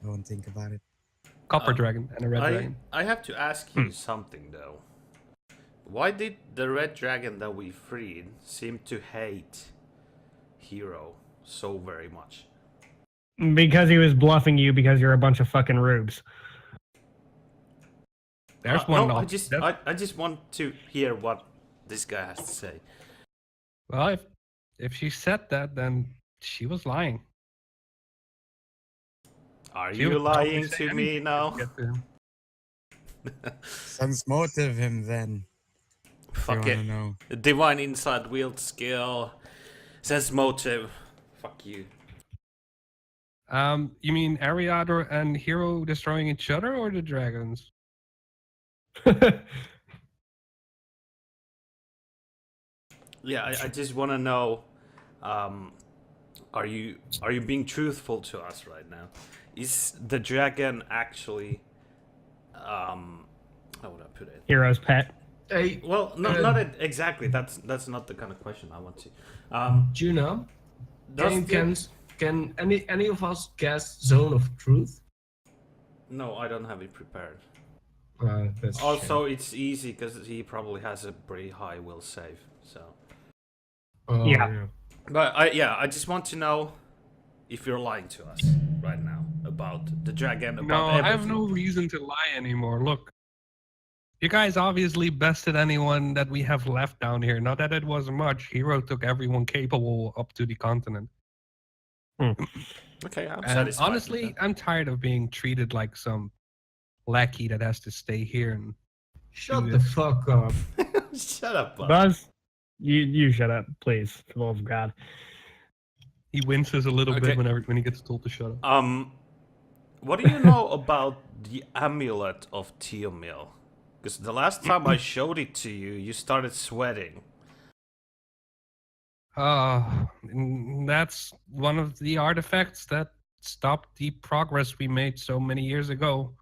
won't think about it. Copper dragon and a red dragon. I have to ask you something though. Why did the red dragon that we freed seem to hate Hero so very much? Because he was bluffing you because you're a bunch of fucking rubes. There's one. No, off- I just want to hear what this guy has to say. Well, if she said that, then she was lying. Are She you would probably lying say to me anything now? get to him. Sense motive him then. If Fuck you it. wanna know. Divine insight, wield skill, sense motive. Fuck you. You mean Ariador and Hero destroying each other, or the dragons? Yeah, I just want to know. Are you being truthful to us right now? Is the dragon actually? How would I put it? Hero's pet. Hey, Well, not exactly. That's not the kind of question I want to. Juna, Does can any of us guess zone of truth? No, I don't have it prepared. That's a Also, it's easy because he probably has a pretty high will save. So, shame. Yeah. but I just want to know if you're lying to us right now about the dragon. About No, I have everything. no reason to lie anymore. Look, you guys obviously bested anyone that we have left down here. Not that it wasn't much. Hero took everyone capable up to the continent. Okay, I'm And satisfied. honestly, I'm tired of being treated like some lackey that has to stay here and Shut do the this. fuck up. Shut up, bud. Buzz, you shut up, please, for the love of God. he winces a little Okay. bit when he gets told to shut up. What do you know about the amulet of Teomil? Because the last time I showed it to you, you started sweating. That's one of the artifacts that stopped the progress we made so many years ago.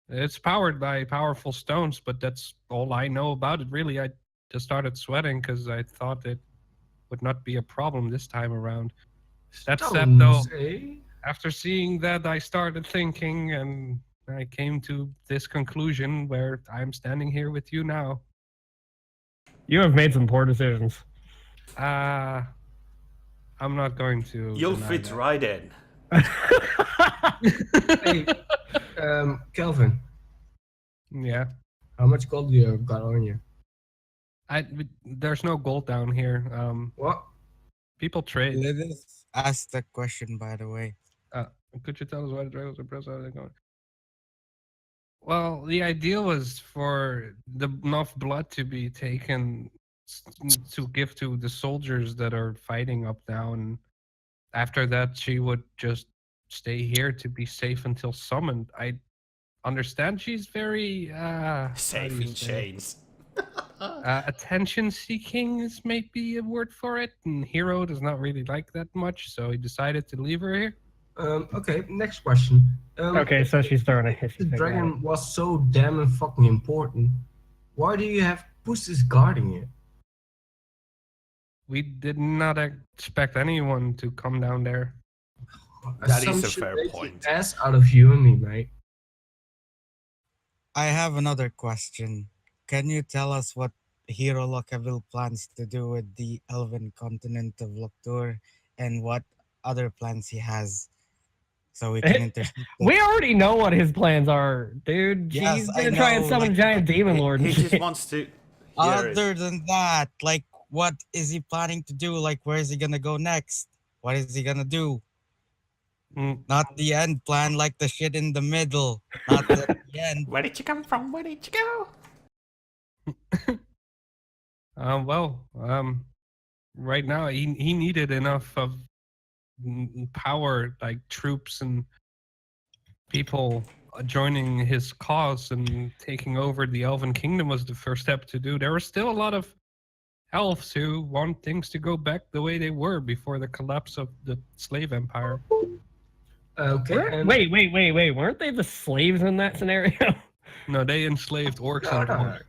It's powered by powerful stones, but that's all I know about it, really. I just started sweating because I thought it would not be a problem this time around. That said, though, Stones, eh? after seeing that, I started thinking, and I came to this conclusion where I'm standing here with you now. You have made some poor decisions. I'm not going to. You'll deny fit that. right in. Hey, Kelvin, Yeah. how much gold do you got on you? There's no gold down here. What? People trade. Lydith asked the question, by the way. Could you tell us why the dragons are pressed? How are they going? Well, the idea was for enough blood to be taken to give to the soldiers that are fighting up now, and after that, she would just stay here to be safe until summoned. I understand she's very Safe in chains. attention seeking is maybe a word for it, and Hero does not really like that much, so he decided to leave her here. Okay, next question. Okay, so she's throwing a hissy The fit. dragon was so damn fucking important. Why do you have pussies guarding it? We did not expect anyone to come down there. That is a Assumption fair makes point. an ass out of you and me, mate. I have another question. Can you tell us what Hero Locaville plans to do with the elven continent of Loktur and what other plans he has so we can intercept it? We already know what his plans are, dude. Yes, He's I gonna try and know, summon like, a giant demon lord. He and just shit. wants to hear it. Other than that, like, what is he planning to do? Like, where is he gonna go next? What is he gonna do? Mm, Not the end plan, like the shit in the middle. Not the end. Where did you come from? Where did you go? well, right now he needed enough of power, like troops and people joining his cause and taking over the Elven Kingdom was the first step to do. There were still a lot of elves who want things to go back the way they were before the collapse of the slave empire. Okay. And Wait. Weren't they the slaves in that scenario? No, they enslaved orcs and dwarves.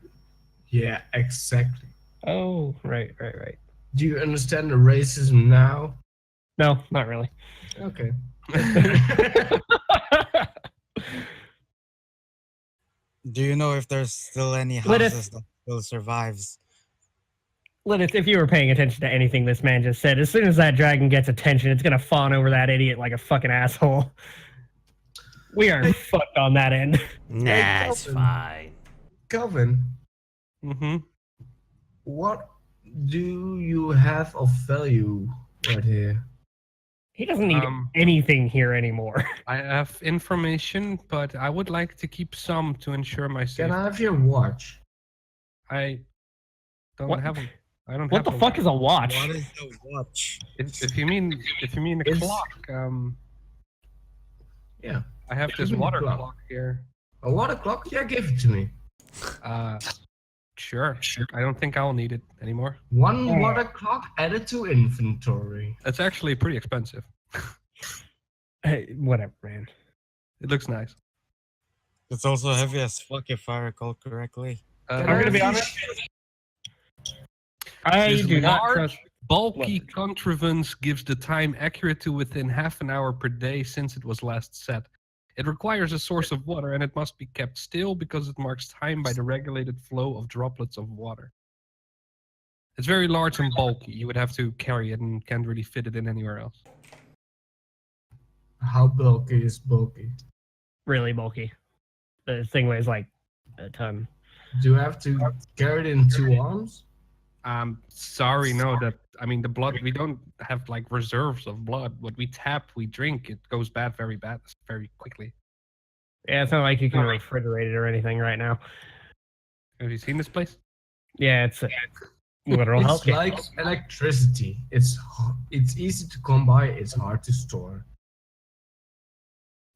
yeah, exactly. Oh, right. Do you understand the racism now? No, not really. Okay. Do you know if there's still any Lydith. houses that still survives? Lydith, if you were paying attention to anything this man just said, as soon as that dragon gets attention, it's gonna fawn over that idiot like a fucking asshole. We are fucked on that end. Nah, it's Calvin. fine. Calvin, Mm-hmm. what do you have of value right here? He doesn't need Um, anything here anymore. I have information, but I would like to keep some to ensure my Can safety. I have your watch? I don't What? have. I don't What have. the fuck is a watch? What is the watch? If you mean a It's- clock, Yeah. I have Give this me the water clock. clock here. A water clock? Yeah, give it to me. Sure. I don't think I'll need it anymore. One Yeah. water clock added to inventory. It's actually pretty expensive. Hey, whatever, man. It looks nice. It's also heavy as fuck if I recall correctly. Can I'm I gonna be have honest. your- I This do not large, trust. bulky What? contrivance gives the time accurate to within half an hour per day since it was last set. It requires a source of water and it must be kept still because it marks time by the regulated flow of droplets of water. It's very large and bulky. You would have to carry it and can't really fit it in anywhere else. How bulky is bulky? Really bulky. The thing weighs like a ton. Do you have to carry it in two arms? Sorry, no, the blood, we don't have like reserves of blood. What we tap, we drink. It goes bad very quickly. Yeah, it's not like you can refrigerate it or anything right now. Have you seen this place? Yeah, it's a literal It's healthcare. like electricity. It's easy to come by. It's hard to store.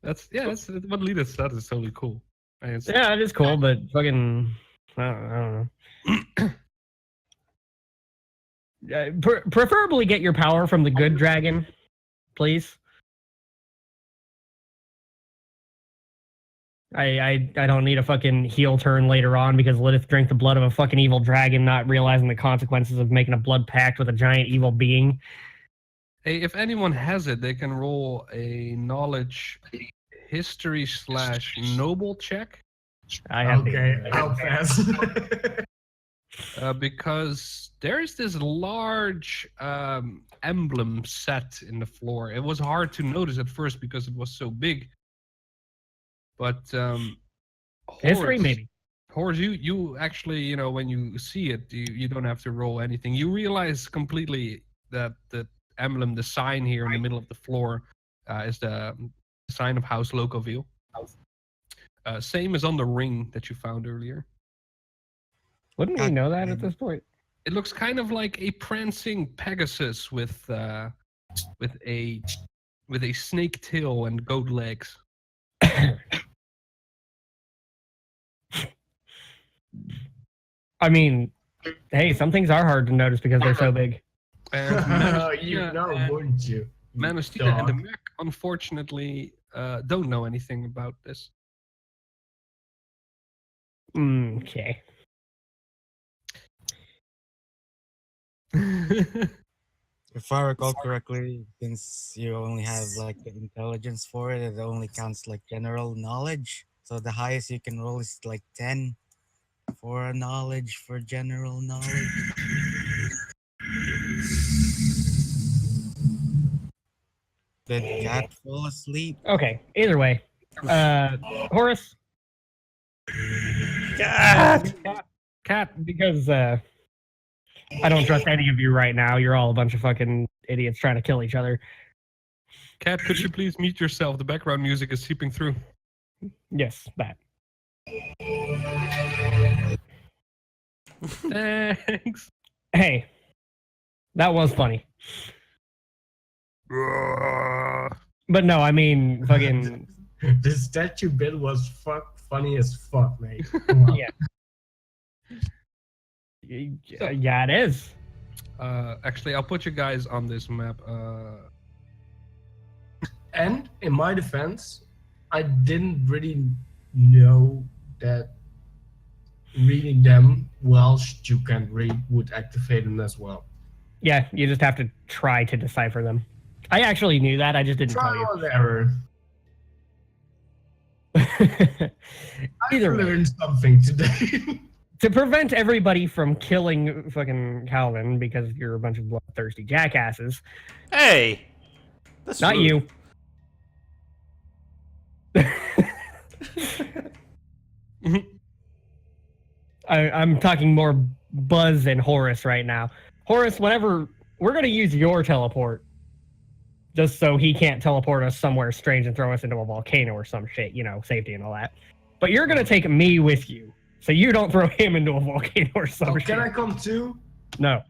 That's what Lydith said is totally cool. And it's- Yeah, it is cool, but fucking, I don't know. Preferably get your power from the good dragon, please. I don't need a fucking heel turn later on because Lydith drank the blood of a fucking evil dragon, not realizing the consequences of making a blood pact with a giant evil being. Hey, if anyone has it, they can roll a knowledge history / noble check. I have Okay, the, I'll pass. Because there's this large emblem set in the floor. It was hard to notice at first because it was so big. But history, Horace, maybe. Horace, you actually, when you see it, you don't have to roll anything. You realize completely that the emblem, the sign here in the middle of the floor, is the sign of House Locaville. Same as on the ring that you found earlier. Wouldn't we know that at this point? It looks kind of like a prancing Pegasus with a snake tail and goat legs. I mean, hey, some things are hard to notice because they're so big. And You know, wouldn't you? You Manastina and the dog. mech, unfortunately, don't know anything about this. Okay. If I recall correctly, since you only have like the intelligence for it, it only counts like general knowledge. So the highest you can roll is like 10 for a knowledge for general knowledge. Did Cat fall asleep? Okay. Either way, Horace, God! Cat, because I don't trust any of you right now. You're all a bunch of fucking idiots trying to kill each other. Cat, could you please mute yourself? The background music is seeping through. Yes, that. Thanks. Hey, that was funny. But no, I mean, fucking. The statue bit was funny as fuck, mate. Come on. Yeah, it is. Actually, I'll put you guys on this map. And in my defense, I didn't really know that reading them whilst you can read would activate them as well. Yeah, you just have to try to decipher them. I actually knew that. I just didn't tell you. Trial and error. Either I way, learned something today. to prevent everybody from killing fucking Calvin because you're a bunch of bloodthirsty jackasses. Hey! That's Not rude. you. I'm talking more Buzz and Horace right now. Horace, whenever we're gonna use your teleport, just so he can't teleport us somewhere strange and throw us into a volcano or some shit, you know, safety and all that. But you're gonna take me with you, so you don't throw him into a volcano or some shit. Can I come too? No.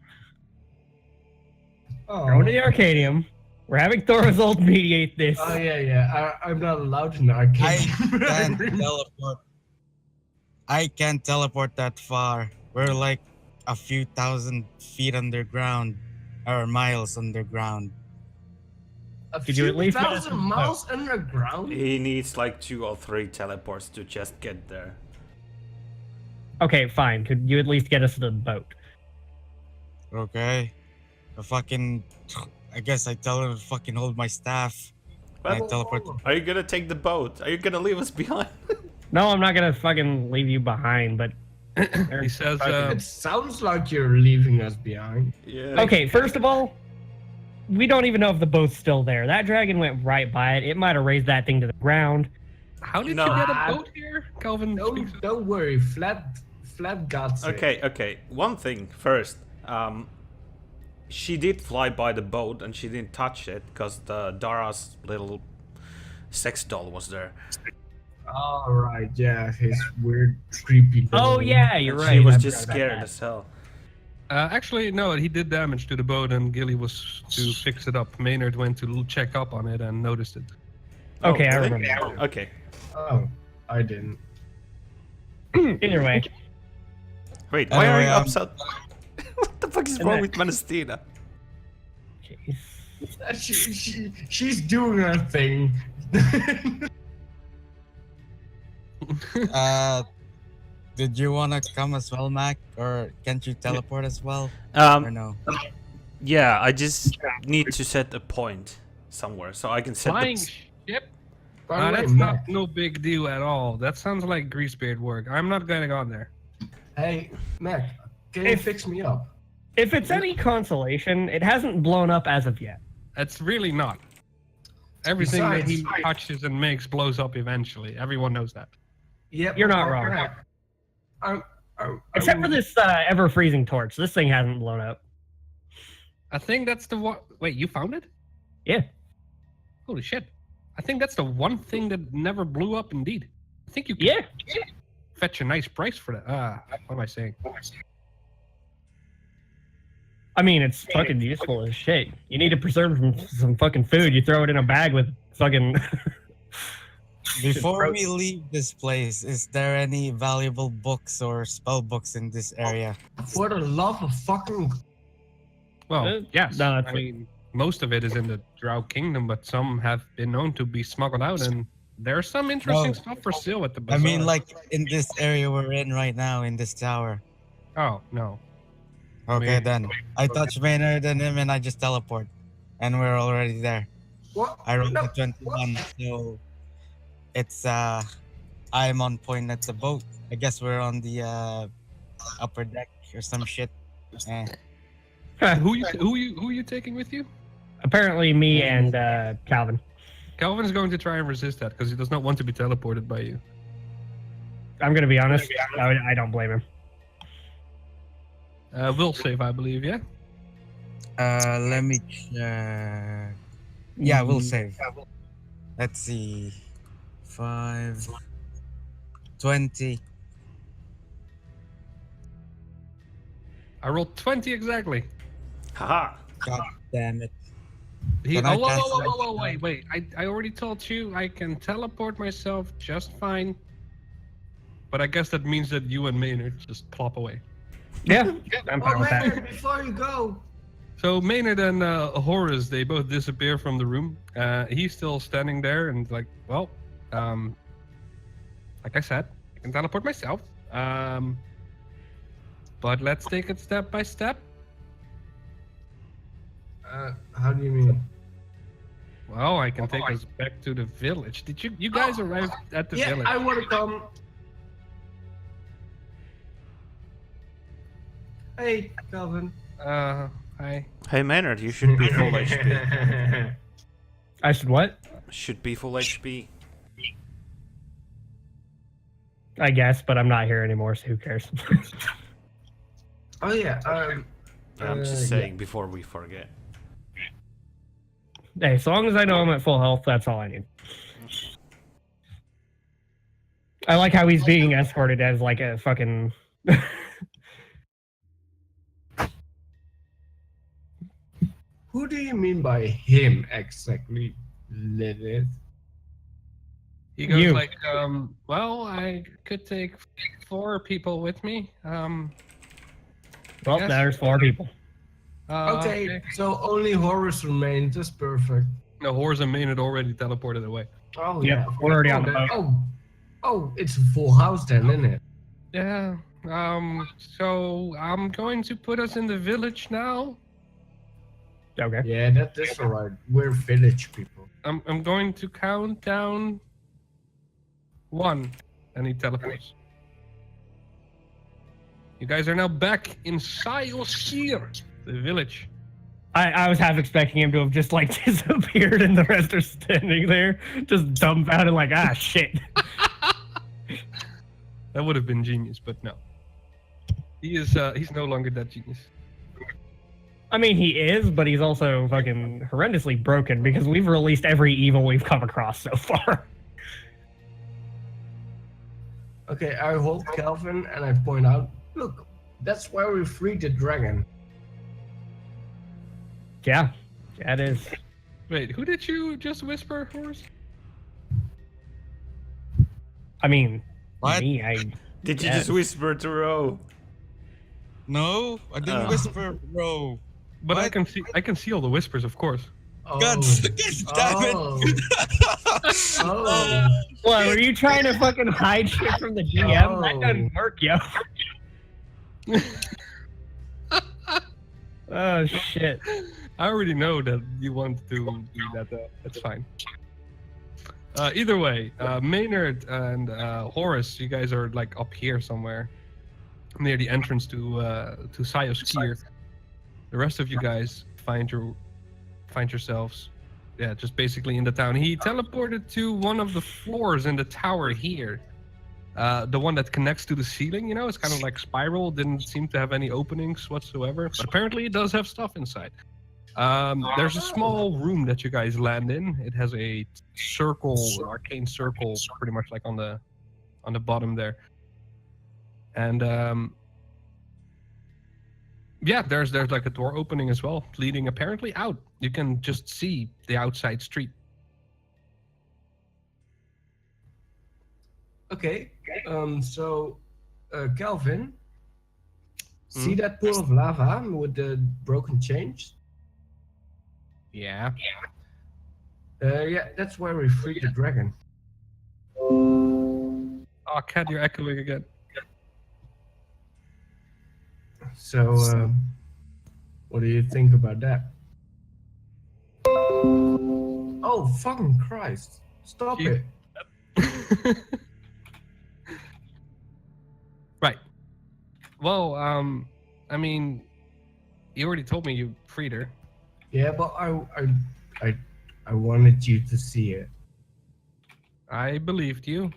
Oh. Going to the Arcadium. We're having Thorvald mediate this. Oh yeah. I'm not allowed in the arcade. I can't teleport. I can't teleport that far. We're like a few thousand feet underground, or miles underground. Could you at least get us 1,000 a miles underground? He needs like 2 or 3 teleports to just get there. Okay, fine. Could you at least get us to the boat? Okay. I guess I tell her to fucking hold my staff. And I But teleport. are you gonna take the boat? Are you gonna leave us behind? No, I'm not gonna fucking leave you behind, but He says, It sounds like you're leaving us behind. Yeah. okay, first of all, we don't even know if the boat's still there. That dragon went right by it. It might have raised that thing to the ground. how did No. you get a boat here? Calvin speaks. Don't worry, flat got it. Okay. One thing first. She did fly by the boat and she didn't touch it because the Dara's little sex doll was there. All right, yeah, his weird, creepy. Oh doll. yeah, you're And right. She was I just forgot about scared that. as hell. Actually, no, he did damage to the boat and Gilly was to fix it up. Maynard went to check up on it and noticed it. Okay, I really? remember. now. Okay. Oh, I didn't. Either way, Wait, why are Anyway, you upset? What the fuck is And wrong that- with Manastina? jeez. She's doing her thing. Did you want to come as well, Mac? Or can't you teleport as well? Or no? Yeah, I just need to set a point somewhere so I can set Flying the... ship? By the way, That's Mac, not no big deal at all. That sounds like greasebeard work. I'm not going on there. hey, Mac, can you fix me up? If it's any consolation, it hasn't blown up as of yet. That's really not. Everything that he Besides- touches and makes blows up eventually. Everyone knows that. Yep, You're not wrong. Mac, Except for this ever-freezing torch. This thing hasn't blown up. I think that's the one. Wait, you found it? Yeah. Holy shit. I think that's the one thing that never blew up indeed. I think you can Yeah. fetch a nice price for that. What am I saying? I mean, it's fucking useful as shit. You need to preserve some fucking food. You throw it in a bag with fucking... Before we leave this place, is there any valuable books or spell books in this area? For the love of fucking... Well, yes. no, that's I mean, most of it is in the Drow Kingdom, but some have been known to be smuggled out, and there's some interesting No. stuff for sale at the I bazaar. mean, like in this area we're in right now, in this tower. Oh, no. Okay, then. I touch Maynard and him and I just teleport. And we're already there. What? I rolled No, a 21, so it's I'm on point at the boat. I guess we're on the upper deck or some shit. Eh. Who you taking with you? Apparently, me and Calvin. Calvin is going to try and resist that because he does not want to be teleported by you. I'm gonna be honest. I don't blame him. Will save, I believe. Yeah. Let me check. Yeah, we'll save. Let's see. 5, 20. I rolled 20 exactly. Haha. God damn it. He, Can I whoa, cast whoa, whoa, whoa, that? wait. I already told you I can teleport myself just fine. But I guess that means that you and Maynard just plop away. Yeah, I'm Oh, fine with that. Maynard, before you go. So Maynard and Horace, they both disappear from the room. He's still standing there and like, well, like I said, I can teleport myself. But let's take it step by step. How do you mean? Well, I can take us back to the village. Did you guys arrive at the Yeah, village? I want to come. Hey, Calvin. Hi. Hey Maynard, you should be full HP. I should what? Should be full HP. I guess, but I'm not here anymore, so who cares? Oh yeah. I'm just saying before we forget. Hey, as long as I know I'm at full health, that's all I need. I like how he's being escorted as like a fucking. Who do you mean by him exactly, Lydith? He goes You. like, well, I could take 4 people with me. Well, Yes. there's 4 people. Okay, so only Horace remains. That's perfect. No, Horace and Maynard already teleported away. Oh Yep, yeah. we're already on Oh, the boat. oh, it's a full house then, isn't it? Yeah. So I'm going to put us in the village now. Okay. Yeah, that's alright. We're village people. I'm going to count down 1, and he teleports. You guys are now back in Sayosir, the village. I was half expecting him to have just like disappeared and the rest are standing there, just dumbfounded, like, ah, shit. That would have been genius, but no. He's no longer that genius. I mean, he is, but he's also fucking horrendously broken because we've released every evil we've come across so far. Okay, I hold Calvin and I point out, look, that's why we freed the dragon. Yeah, it is. Wait, who did you just whisper, Horace? I mean, What? me, Did you Yes. just whisper to Ro? No, I didn't whisper, bro. But I What? can see all the whispers, of course. Oh. God damn it. Oh. What, were you trying to fucking hide shit from the GM? That Oh. doesn't work, yo. Oh, shit. I already know that you want to do that. That's fine. Either way, Maynard and Horace, you guys are like up here somewhere, near the entrance to Sayosir. The rest of you guys find yourselves, yeah, just basically in the town. He teleported to one of the floors in the tower here. The one that connects to the ceiling, you know, it's kind of like spiral, didn't seem to have any openings whatsoever, but apparently it does have stuff inside. There's a small room that you guys land in. It has a circle, arcane circle, pretty much like on the bottom there. And yeah, there's like a door opening as well, leading apparently out. You can just see the outside street. Okay. So, Calvin, see that pool of lava with the broken chains? Yeah. Yeah, that's where we freed the dragon. Oh, Cat, you're echoing again. So, what do you think about that? Oh, fucking Christ. Stop You- it. Right. Well, I mean, you already told me you freed her. Yeah, but I wanted you to see it. I believed you.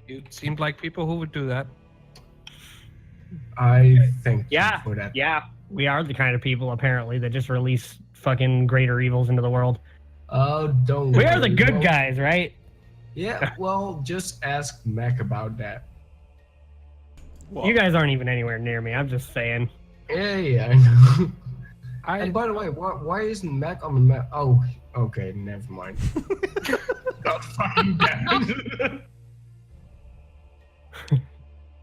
You seemed like people who would do that. I thank Yeah, you for that. yeah. We are the kind of people, apparently, that just release fucking greater evils into the world. Oh, don't We worry. are the good Well, guys, right? Yeah, well, just ask Mac about that. Well, You guys aren't even anywhere near me. I'm just saying. Yeah, I know. I And by the way, why isn't Mac on the map? Oh, okay, never mind. Not fucking bad.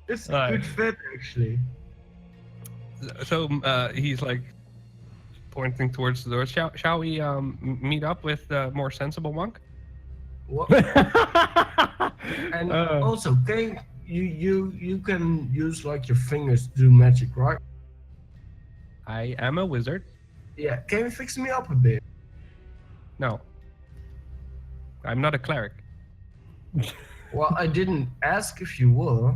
It's a good fit, actually. so he's like pointing towards the door. Shall we meet up with a more sensible monk? What? And Uh, also, can you can use like your fingers to do magic, right? I am a wizard. Yeah. Can you fix me up a bit? No. I'm not a cleric. Well, I didn't ask if you were.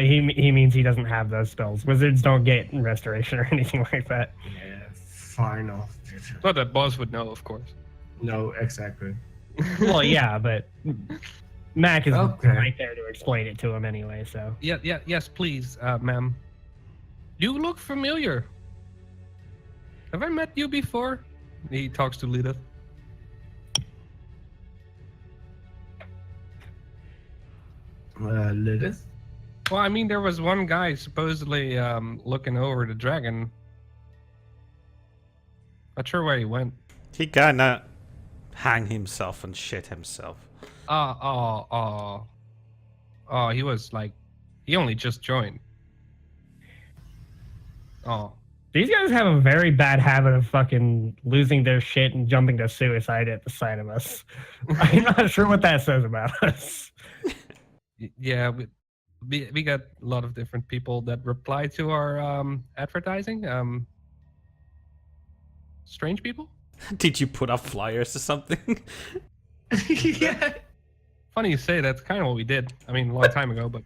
he means he doesn't have those spells. Wizards don't get restoration or anything like that. Yeah, fine off. Not that boss would know, of course. No, exactly. Well, yeah, but Mac is Okay. right there to explain it to him anyway. So Yes, please, ma'am. You look familiar. Have I met you before? He talks to Lydith. Lydith? Well, I mean, there was one guy supposedly looking over the dragon. Not sure where he went. he kinda hang himself and shit himself. Oh, he was like, he only just joined. Oh, these guys have a very bad habit of fucking losing their shit and jumping to suicide at the sight of us. I'm not sure what that says about us. yeah, we got a lot of different people that reply to our advertising. Strange people? Did you put up flyers or something? Yeah. Funny you say, that's kind of what we did. I mean, a long time ago, but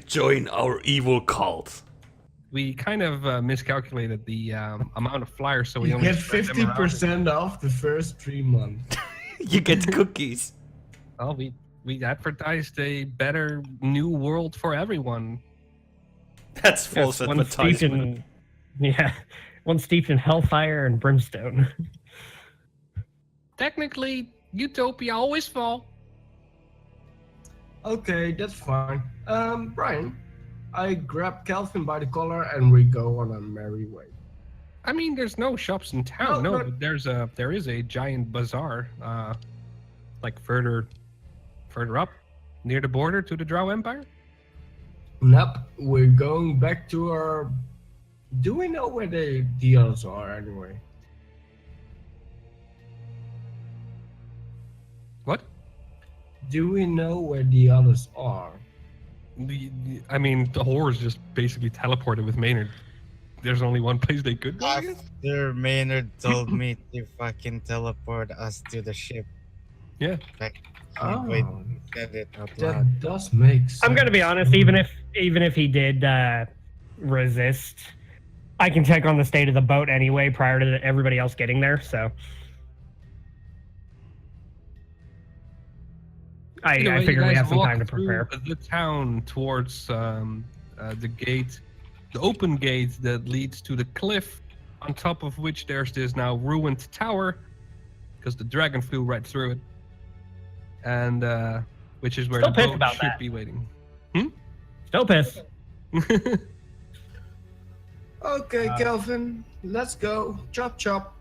Join our evil cult. we kind of miscalculated the amount of flyers, so we You only get spread them around. 50% off the first 3 months. You get cookies. Well, we advertised a better new world for everyone. That's false Yes, one steeped advertisement. one steeped in hellfire and brimstone. Technically, utopia always fall. Okay, that's fine. Brian, I grab Calvin by the collar and we go on a merry way. I mean, there's no shops in town. No, No, but- but there is a giant bazaar, like further up, near the border to the Drow Empire. Nope, we're going back to our... Do we know where the others are anyway? What? Do we know where the others are? I mean, the Horrors just basically teleported with Maynard. There's only one place they could go. I guess? After Maynard told me to fucking teleport us to the ship. Yeah. Like, Oh, wait, said it out that loud. does make sense. I'm gonna be honest. Even if he did resist, I can check on the state of the boat anyway prior to everybody else getting there. So Either way, I you figure we guys have some walk time to through prepare. the town towards the gate, the open gate that leads to the cliff, on top of which there's this now ruined tower, because the dragon flew right through it, and which is where Still the pissed boat about should that. be waiting. Still pissed. Okay, Calvin, let's go. Chop chop.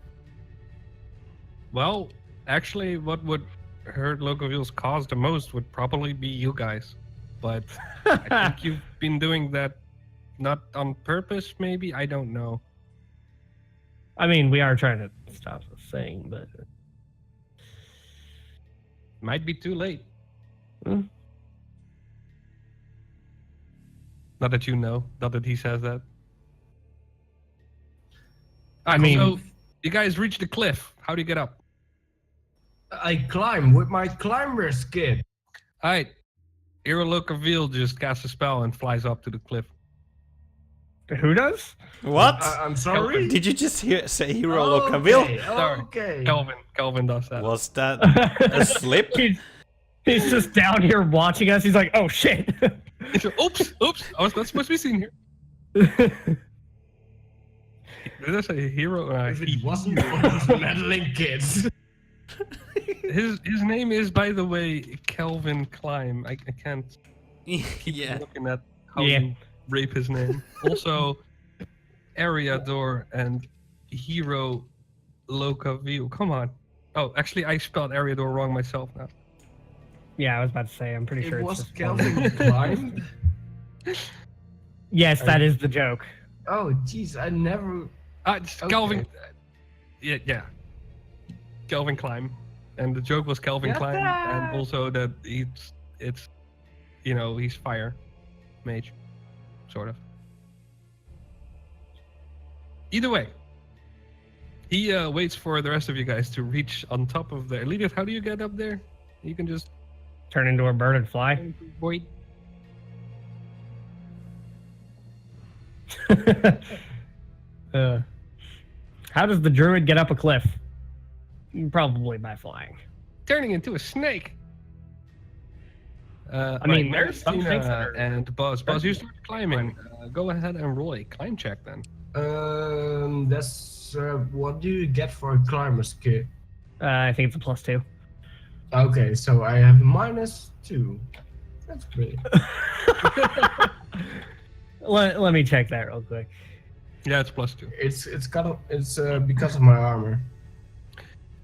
Well, actually, what would hurt Locoville's cause the most would probably be you guys, but I think you've been doing that not on purpose, maybe. I don't know. I mean, we are trying to stop the thing, but Might be too late. Hmm. Not that you know. Not that he says that. I mean- so you guys reach the cliff. How do you get up? I climb with my climber's kit. All right. Hero Locaville just casts a spell and flies up to the cliff. Who does? What? I'm sorry. Did you just say Hero Locaville? Sorry. Okay. Calvin does that. Was that a slip? He's just down here watching us. He's like, oh shit. Oops. I was not supposed to be seen here. Did I say hero? If it wasn't for those meddling kids. His name is, by the way, Calvin Climb. I can't Yeah. looking at how Yeah. you rape his name. Also, Ariador and Hero Locaville. Come on. Oh, actually, I spelled Ariador wrong myself now. Yeah, I was about to say. I'm pretty sure It it's was just Calvin Klein. Yes, that is the joke. Oh, jeez, I never. It's Calvin. Yeah. Calvin Climb, and the joke was Calvin Climb, and also that it's he's fire mage, sort of. Either way, he waits for the rest of you guys to reach on top of there. Lydith, how do you get up there? You can just Turn into a bird and fly. wait. How does the druid get up a cliff? Probably by flying. Turning into a snake. I mean, there's some Martina things that are- and Buzz. Buzz, you start climbing. Go ahead and roll a climb check then. That's what do you get for a climber's kit? I think it's a +2. Okay, so I have -2. That's great. Let me check that real quick. Yeah, it's +2. It's because of my armor.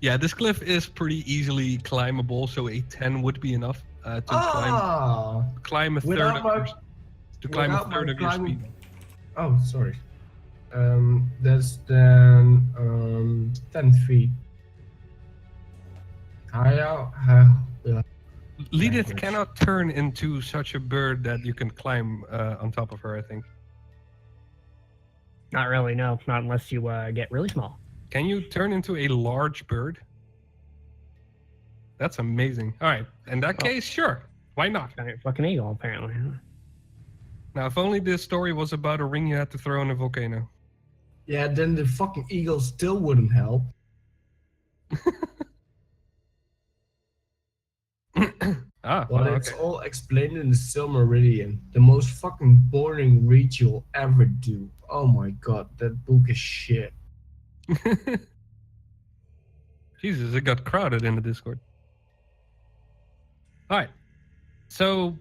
Yeah, this cliff is pretty easily climbable, so a 10 would be enough to climb a third Without of my- your, to climb a without my third of your climbing- speed. Oh, sorry. That's then 10 feet. Lydith Language. cannot turn into such a bird that you can climb on top of her, I think. Not really, no. Not unless you get really small. Can you turn into a large bird? That's amazing. All right, in that case, sure. Why not? Giant fucking eagle, apparently. Now, if only this story was about a ring you had to throw in a volcano. Yeah, then the fucking eagle still wouldn't help. Well, it's okay. all explained in the Silmarillion. The most fucking boring read you'll ever do. Oh my god, that book is shit. Jesus, it got crowded in the Discord. All right. So,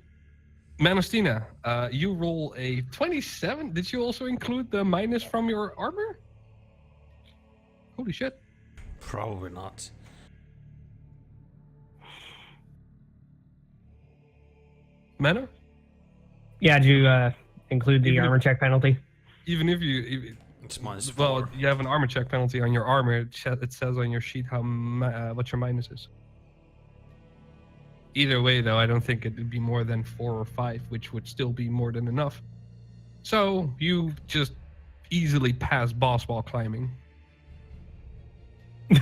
Manastina, you roll a 27. Did you also include the minus from your armor? Holy shit. Probably not. Mana? Yeah, did you include the Even if- armor check penalty? Even if you... It's -4. Well, you have an armor check penalty on your armor. It says on your sheet how what your minus is. Either way, though, I don't think it would be more than 4 or 5, which would still be more than enough. So you just easily pass boss while climbing. All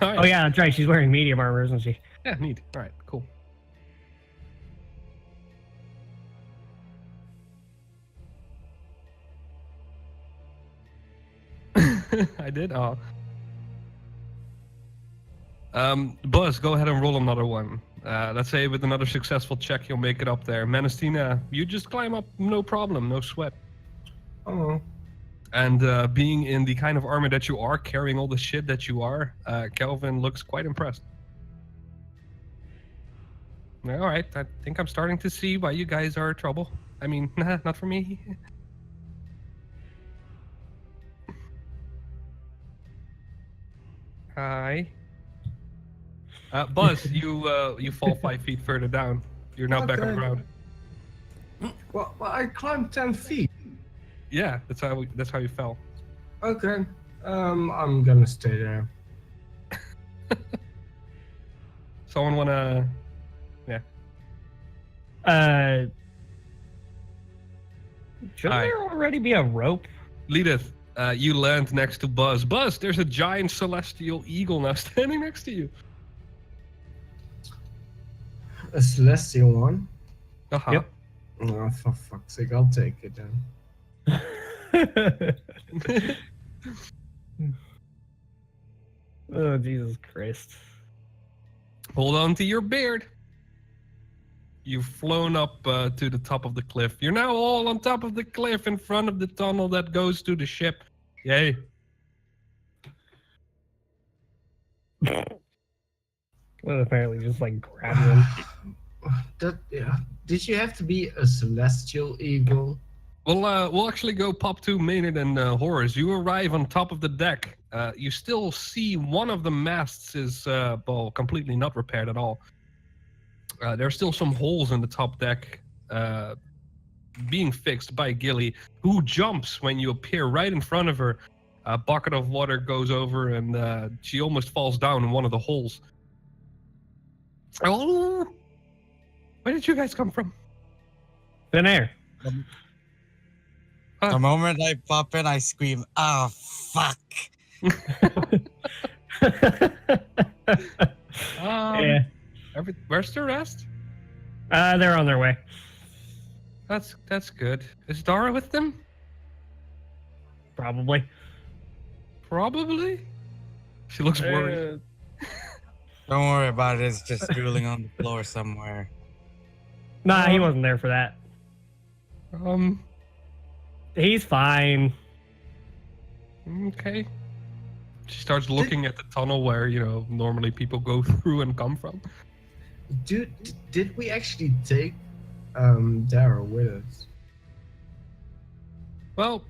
right. Oh yeah, that's right. She's wearing medium armor, isn't she? Yeah, neat. All right, cool. I did? Oh. Buzz, go ahead and roll another one. Let's say with another successful check, you'll make it up there. Manastina, you just climb up, no problem, no sweat. Oh. And being in the kind of armor that you are, carrying all the shit that you are, Kelvin looks quite impressed. All right, I think I'm starting to see why you guys are trouble. I mean, not for me. Hi. Buzz, you fall 5 feet further down. You're now back on the Okay. ground. Well, I climbed 10 feet. Yeah, that's how you fell. Okay. I'm gonna stay there. Someone wanna? Shouldn't Alright. there already be a rope? Lydith, you land next to Buzz. Buzz, there's a giant celestial eagle now standing next to you. A celestial one? Uh-huh. Yep. Oh, for fuck's sake, I'll take it then. Oh, Jesus Christ. Hold on to your beard. You've flown up to the top of the cliff. You're now all on top of the cliff in front of the tunnel that goes to the ship. Yay. Well, apparently just like grab him. Did you have to be a celestial eagle? We'll actually go pop to Maynard and Horace. You arrive on top of the deck. You still see one of the masts is completely not repaired at all. There are still some holes in the top deck being fixed by Gilly, who jumps when you appear right in front of her. A bucket of water goes over and she almost falls down in one of the holes. Oh, where did you guys come from? Thin air. The moment I pop in, I scream, "Ah, fuck!" Yeah. Where's the rest? They're on their way. That's good. Is Dara with them? Probably. Probably. She looks worried. Don't worry about it. It's just drooling on the floor somewhere. Nah, he wasn't there for that. He's fine. Okay. She starts looking at the tunnel where, normally people go through and come from. Dude, did we actually take Dara with us? Well,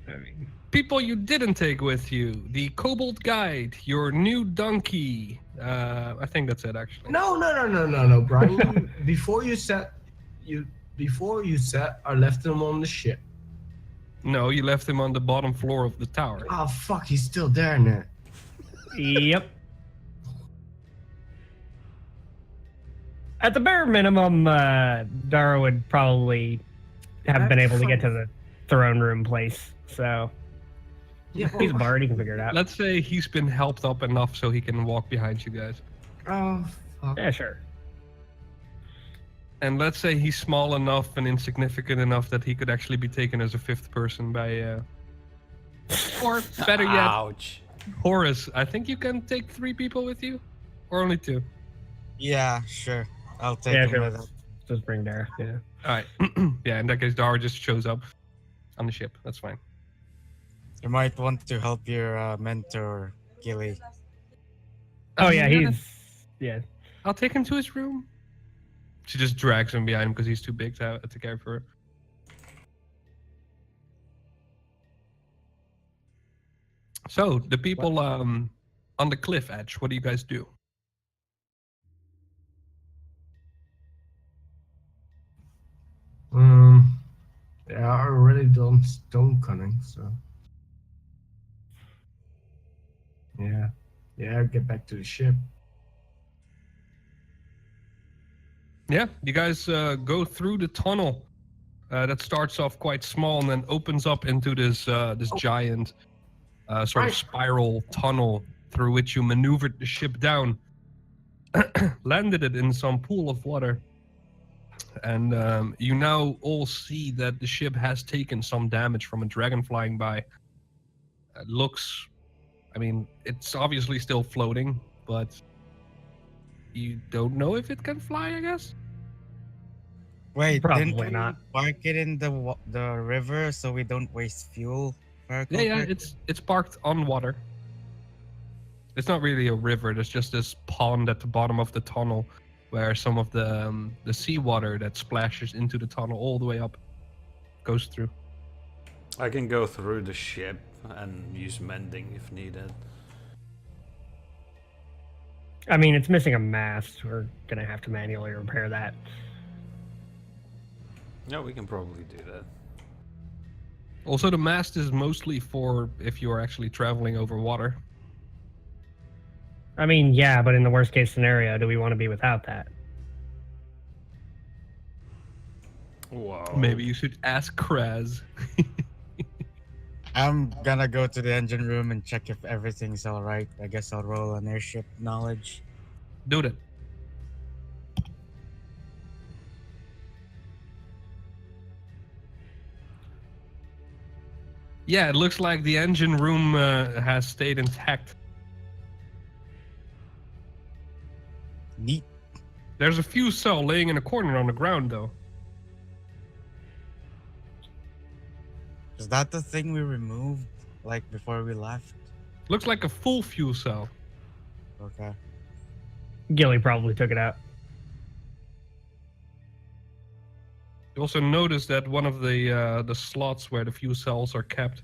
people you didn't take with you. The Kobold Guide, your new donkey. I think that's it, actually. No, Brian. before you said I left him on the ship. No, you left him on the bottom floor of the tower. Oh fuck, he's still there now. Yep. At the bare minimum, Dara would probably have been able to get to the throne room place. So Yeah, he's a bard; he can figure it out. Let's say he's been helped up enough so he can walk behind you guys. Oh fuck. Yeah, sure. And let's say he's small enough and insignificant enough that he could actually be taken as a fifth person by, or better yet, Ouch. Horace. I think you can take 3 people with you, or only 2. Yeah, sure. I'll take Yeah, him sure. with us. Just bring Dara. Yeah. All right. Yeah, in that case, Dara just shows up on the ship. That's fine. You might want to help your mentor, Gilly. Oh yeah, yeah. I'll take him to his room. She just drags him behind him because he's too big to care for her. So, the people on the cliff edge, what do you guys do? Yeah, I already done stone cutting, so yeah, get back to the ship. Yeah, you guys go through the tunnel that starts off quite small and then opens up into this giant sort of spiral tunnel through which you maneuvered the ship down, landed it in some pool of water, and you now all see that the ship has taken some damage from a dragon flying by. It looks, I mean, it's obviously still floating, but you don't know if it can fly, I guess. Wait, Probably didn't we not. park it in the river so we don't waste fuel? Yeah, it's parked on water. It's not really a river. There's just this pond at the bottom of the tunnel where some of the seawater that splashes into the tunnel all the way up goes through. I can go through the ship and use mending if needed. I mean, it's missing a mast. We're gonna have to manually repair that. Yeah, we can probably do that. Also, the mast is mostly for if you are actually traveling over water. I mean, yeah, but in the worst case scenario, do we want to be without that? Whoa. Maybe you should ask Kraz. I'm gonna go to the engine room and check if everything's alright. I guess I'll roll an airship knowledge. Do that. Yeah, it looks like the engine room has stayed intact. Neat. There's a fuel cell laying in a corner on the ground, though. Is that the thing we removed, like, before we left? Looks like a full fuel cell. Okay. Gilly probably took it out. You also notice that one of the slots where the fuel cells are kept,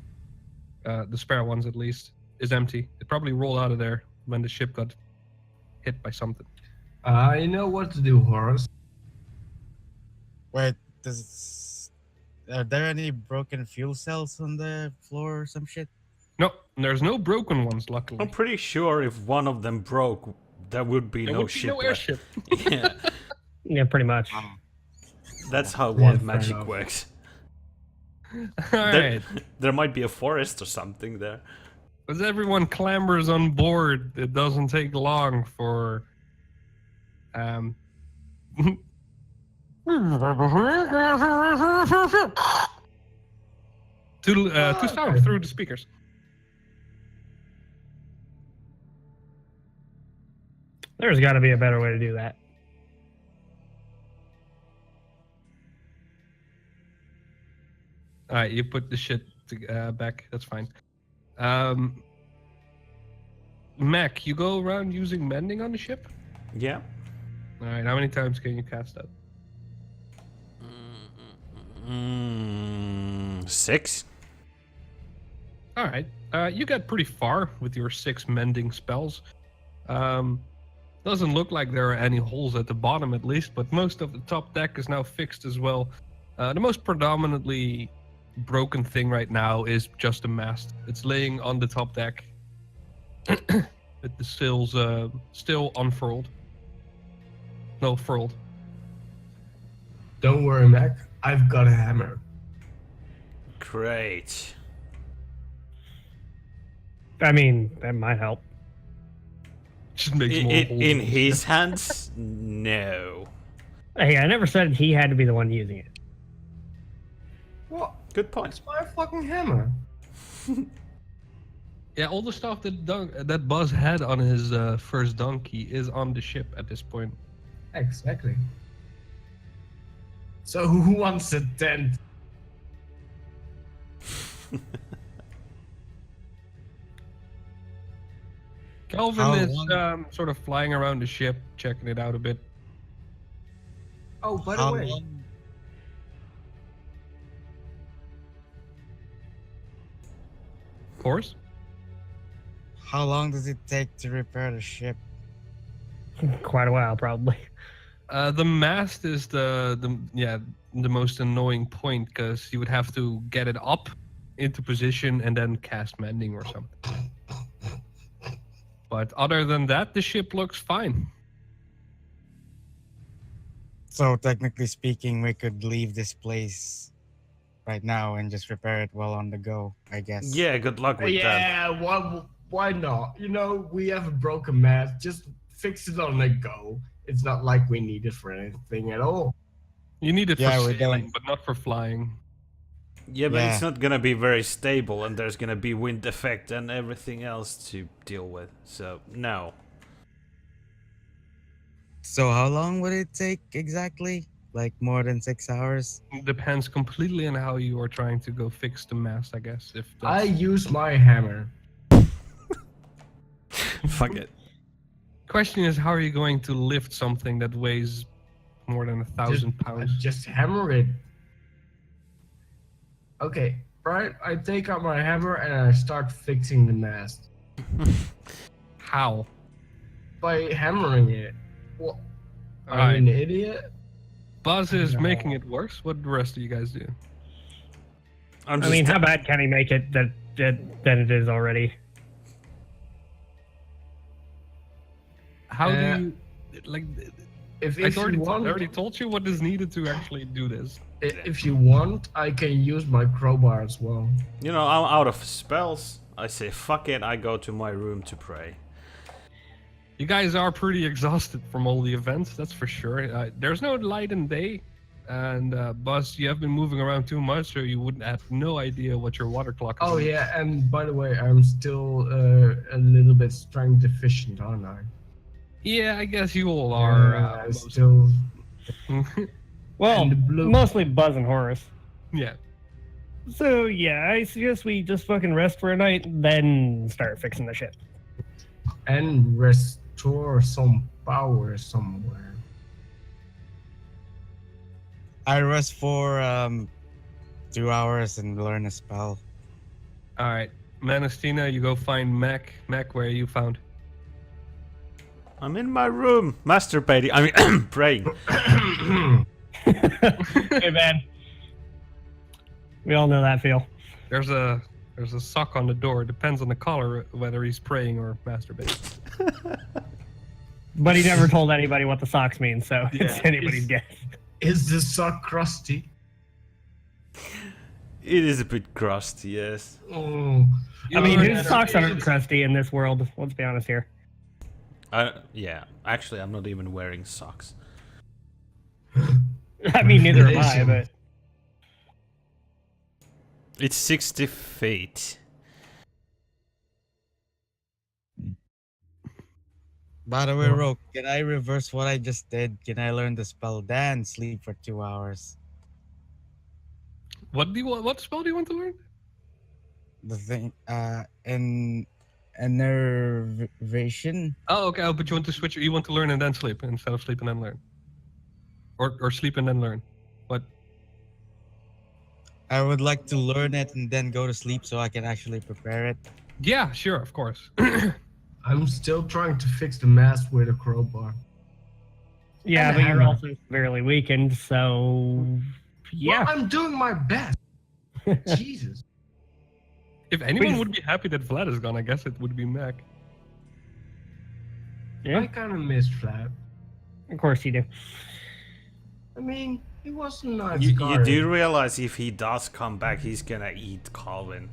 the spare ones at least, is empty. It probably rolled out of there when the ship got hit by something. I know what to do, Horace. Wait, are there any broken fuel cells on the floor or some shit? No, there's no broken ones, luckily. I'm pretty sure if one of them broke, there would be There no would be ship no left. airship. Yeah, Yeah, pretty much. that's how Yeah, wild fair magic enough. works. Alright. There might be a forest or something there. As everyone clambers on board, it doesn't take long for to sound through the speakers. There's got to be a better way to do that. All right, you put the shit back. That's fine. Mac, you go around using mending on the ship? Yeah. All right, how many times can you cast that? 6. All right, you got pretty far with your 6 mending spells. Doesn't look like there are any holes at the bottom, at least, but most of the top deck is now fixed as well. The most predominantly broken thing right now is just the mast. It's laying on the top deck with the sails still unfurled. No, furled. Don't worry, Mac. I've got a hammer. Great. I mean, that might help. Just makes more holes. In his hands, no. Hey, I never said he had to be the one using it. What? Good point. It's my fucking hammer. Yeah, all the stuff that Buzz had on his first donkey is on the ship at this point. Exactly. So who wants a tent? Calvin How is long- sort of flying around the ship, checking it out a bit. Oh, by the How way, long? Of course. How long does it take to repair the ship? Quite a while, probably. The mast is the most annoying point because you would have to get it up into position and then cast mending or something. But other than that, the ship looks fine. So technically speaking, we could leave this place right now and just repair it while on the go, I guess. Yeah, good luck with that. yeah, why not? You know, we have a broken mast. Just fix it on the go. It's not like we need it for anything at all. You need it Yeah, for we sailing, don't. but not for flying. Yeah, but it's Yeah. not gonna be very stable, and there's gonna be wind effect and everything else to deal with. So no. So how long would it take exactly? Like more than 6 hours? Depends completely on how you are trying to go fix the mast, I guess. If I that's... use my hammer. Fuck it. Question is, how are you going to lift something that weighs more than 1,000 pounds? Just hammer it. Okay, right. I take out my hammer and I start fixing the mast How? by hammering it. What? Are Alright. you an idiot? Buzz is No. making it worse. What do the rest of you guys do? I'm I just mean, how bad can he make it that it is already? How Uh, do you like? if I you want, already told you what is needed to actually do this. if you want, I can use my crowbar as well. You know, I'm out of spells. I say, fuck it, I go to my room to pray. You guys are pretty exhausted from all the events, that's for sure. There's no light in day, and Buzz, you have been moving around too much, so you wouldn't have no idea what your water clock is. Oh yeah, and by the way, I'm still a little bit strength deficient, aren't I? Yeah, I guess you all are. Still. Well, And the blue- mostly Buzz and Horace. Yeah. So yeah, I suggest we just fucking rest for a night, then start fixing the ship. And restore some power somewhere. I rest for 2 hours and learn a spell. All right, Manastina, you go find Mac. Mac, where are you found? I'm in my room, masturbating. I mean, praying. Hey man, we all know that feel. There's a sock on the door. It depends on the caller whether he's praying or masturbating. But he never told anybody what the socks mean, so it's anybody's guess. Is the sock crusty? It is a bit crusty, yes. Oh. I mean, learn his socks aren't crusty in this world. Let's be honest here. Yeah, actually, I'm not even wearing socks. I mean, neither am I, but It's 60 feet. By the way, Rogue, can I reverse what I just did? Can I learn the spell then sleep for 2 hours? What spell do you want to learn? The thing, enervation. Oh, okay. But you want to switch. You want to learn and then sleep instead of sleep and then learn, or sleep and then learn. What? I would like to learn it and then go to sleep so I can actually prepare it. Yeah, sure, of course. I'm still trying to fix the mast with a crowbar. yeah, And but you're hammer. also severely weakened, so yeah. Well, I'm doing my best. Jesus. If anyone Please. would be happy that Vlad is gone, I guess it would be Mac. I Yeah, kind of miss Flat. of course you do. I mean, he was a nice You guy. do realize if he does come back, he's gonna eat Calvin.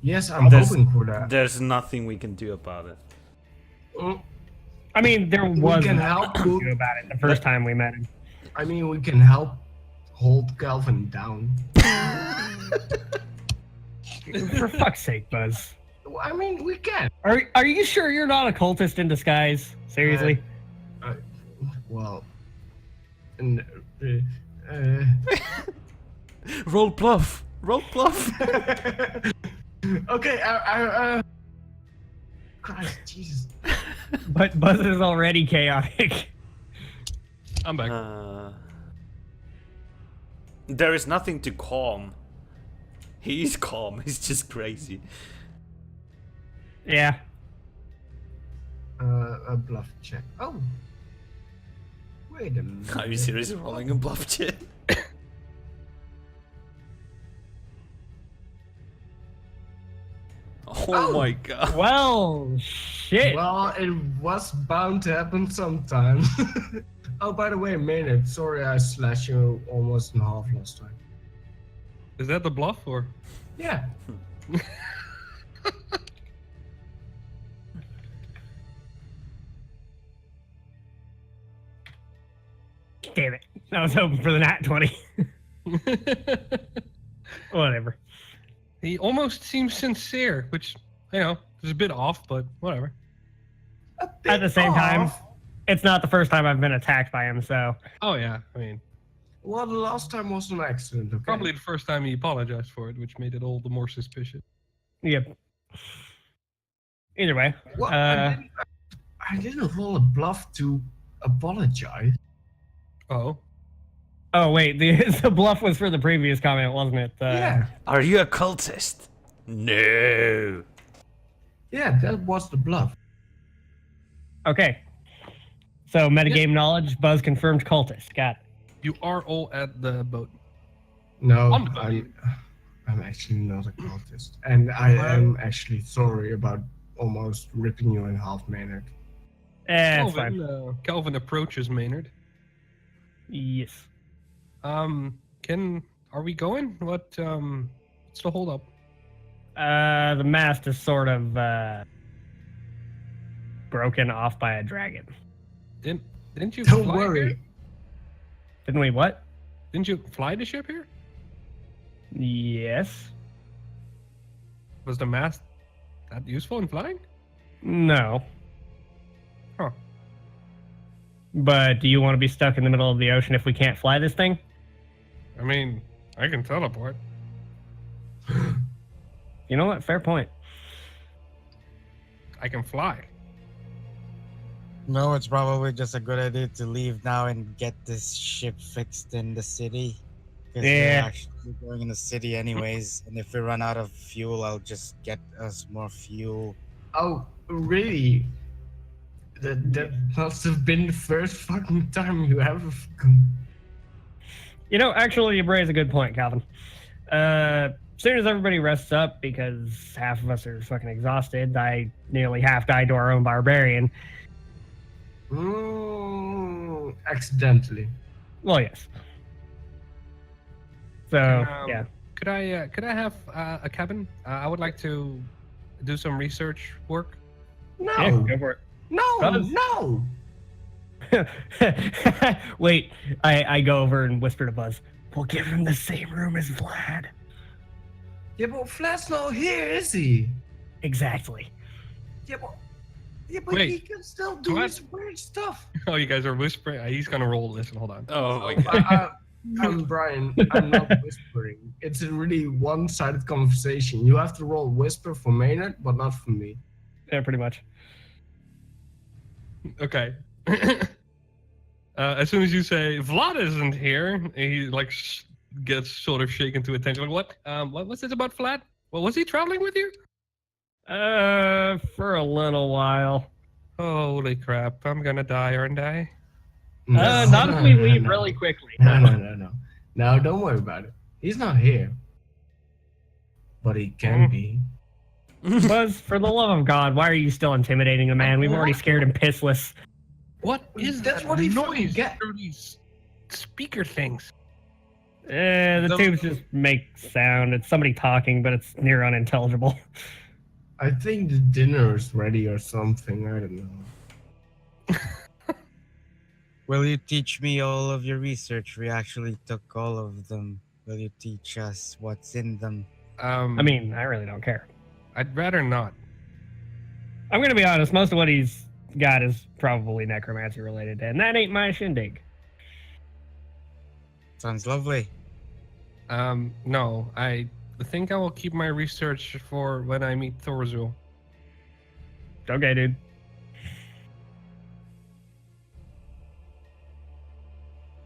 Yes, I'm There's- hoping for that. There's nothing we can do about it. Mm, I mean, there We was can nothing help to do about it the first time we met him. I mean, we can help hold Calvin down. For fuck's sake, Buzz. I mean, we can. Are you sure you're not a cultist in disguise? Seriously? Well, and, Roll bluff. Roll bluff. okay, Christ, Jesus. But Buzz is already chaotic. I'm back. There is nothing to calm. He's calm. He's just crazy. Yeah. A bluff check. Oh. Wait a minute. Are you seriously rolling a bluff check? Oh my god. Well, shit. Well, it was bound to happen sometime. Oh, by the way, Maynard, sorry I slashed you almost in half last time. Is that the bluff or? Yeah. Damn it. I was hoping for the nat 20. Whatever. He almost seems sincere, which, you know, is a bit off, but whatever. At the same time, it's not the first time I've been attacked by him, so. Oh yeah, I mean, Well, the last time was an accident, okay? probably the first time he apologized for it, which made it all the more suspicious. Yep. Either way. Well, I didn't roll a bluff to apologize. Oh. Oh, wait. The bluff was for the previous comment, wasn't it? Yeah. Are you a cultist? No. Yeah, that was the bluff. Okay. So, metagame knowledge, Buzz confirmed cultist. Got it. You are all at the boat. No, On the boat. I'm actually not a cultist. And I am actually sorry about almost ripping you in half, Maynard. It's fine. Kelvin approaches Maynard. Yes. Are we going? What's the hold up? The mast is sort of broken off by a dragon. Didn't you Don't fly worry. here? Didn't we what? Didn't you fly the ship here? Yes. Was the mast that useful in flying? No. Huh. But do you want to be stuck in the middle of the ocean if we can't fly this thing? I mean, I can teleport. You know what? Fair point. I can fly. No, it's probably just a good idea to leave now and get this ship fixed in the city. Because Yeah. we're actually going in the city anyways. And if we run out of fuel, I'll just get us more fuel. Oh, really? That must have been the first fucking time you ever. You know, actually, you raise a good point, Calvin. As soon as everybody rests up, because half of us are fucking exhausted, I nearly half died to our own barbarian. Accidentally. Well, yes. So, yeah. Could I have a cabin? I would like to do some research work. No. Yeah, go for it. No. Buzz. No. Wait, I go over and whisper to Buzz. We'll give him the same room as Vlad. Yeah, but Flat's not here, is he? Exactly. Yeah, but he Wait, can still do Flat- his weird stuff. Oh, you guys are whispering. He's gonna roll. Listen, hold on. Oh my god. I'm Brian. I'm not whispering. It's a really one-sided conversation. You have to roll whisper for Maynard, but not for me. Yeah, pretty much. Okay. As soon as you say Vlad isn't here, he like gets sort of shaken to attention. Like, what's this about Vlad? Well, was he traveling with you? For a little while. Holy crap! I'm gonna die, aren't I? Not if we leave really quickly. No. No, don't worry about it. He's not here. But he can be. Buzz, for the love of God, why are you still intimidating the man? We've already scared him pissless. What is That's that what he noise get. through these speaker things? The tubes just make sound. It's somebody talking, but it's near unintelligible. I think the dinner is ready or something. I don't know. Will you teach me all of your research? We actually took all of them. Will you teach us what's in them? I mean, I really don't care. I'd rather not. I'm gonna be honest, most of what he's got is probably necromancy related, and that ain't my shindig. Sounds lovely. No, I think I will keep my research for when I meet Thorzu. Okay, dude.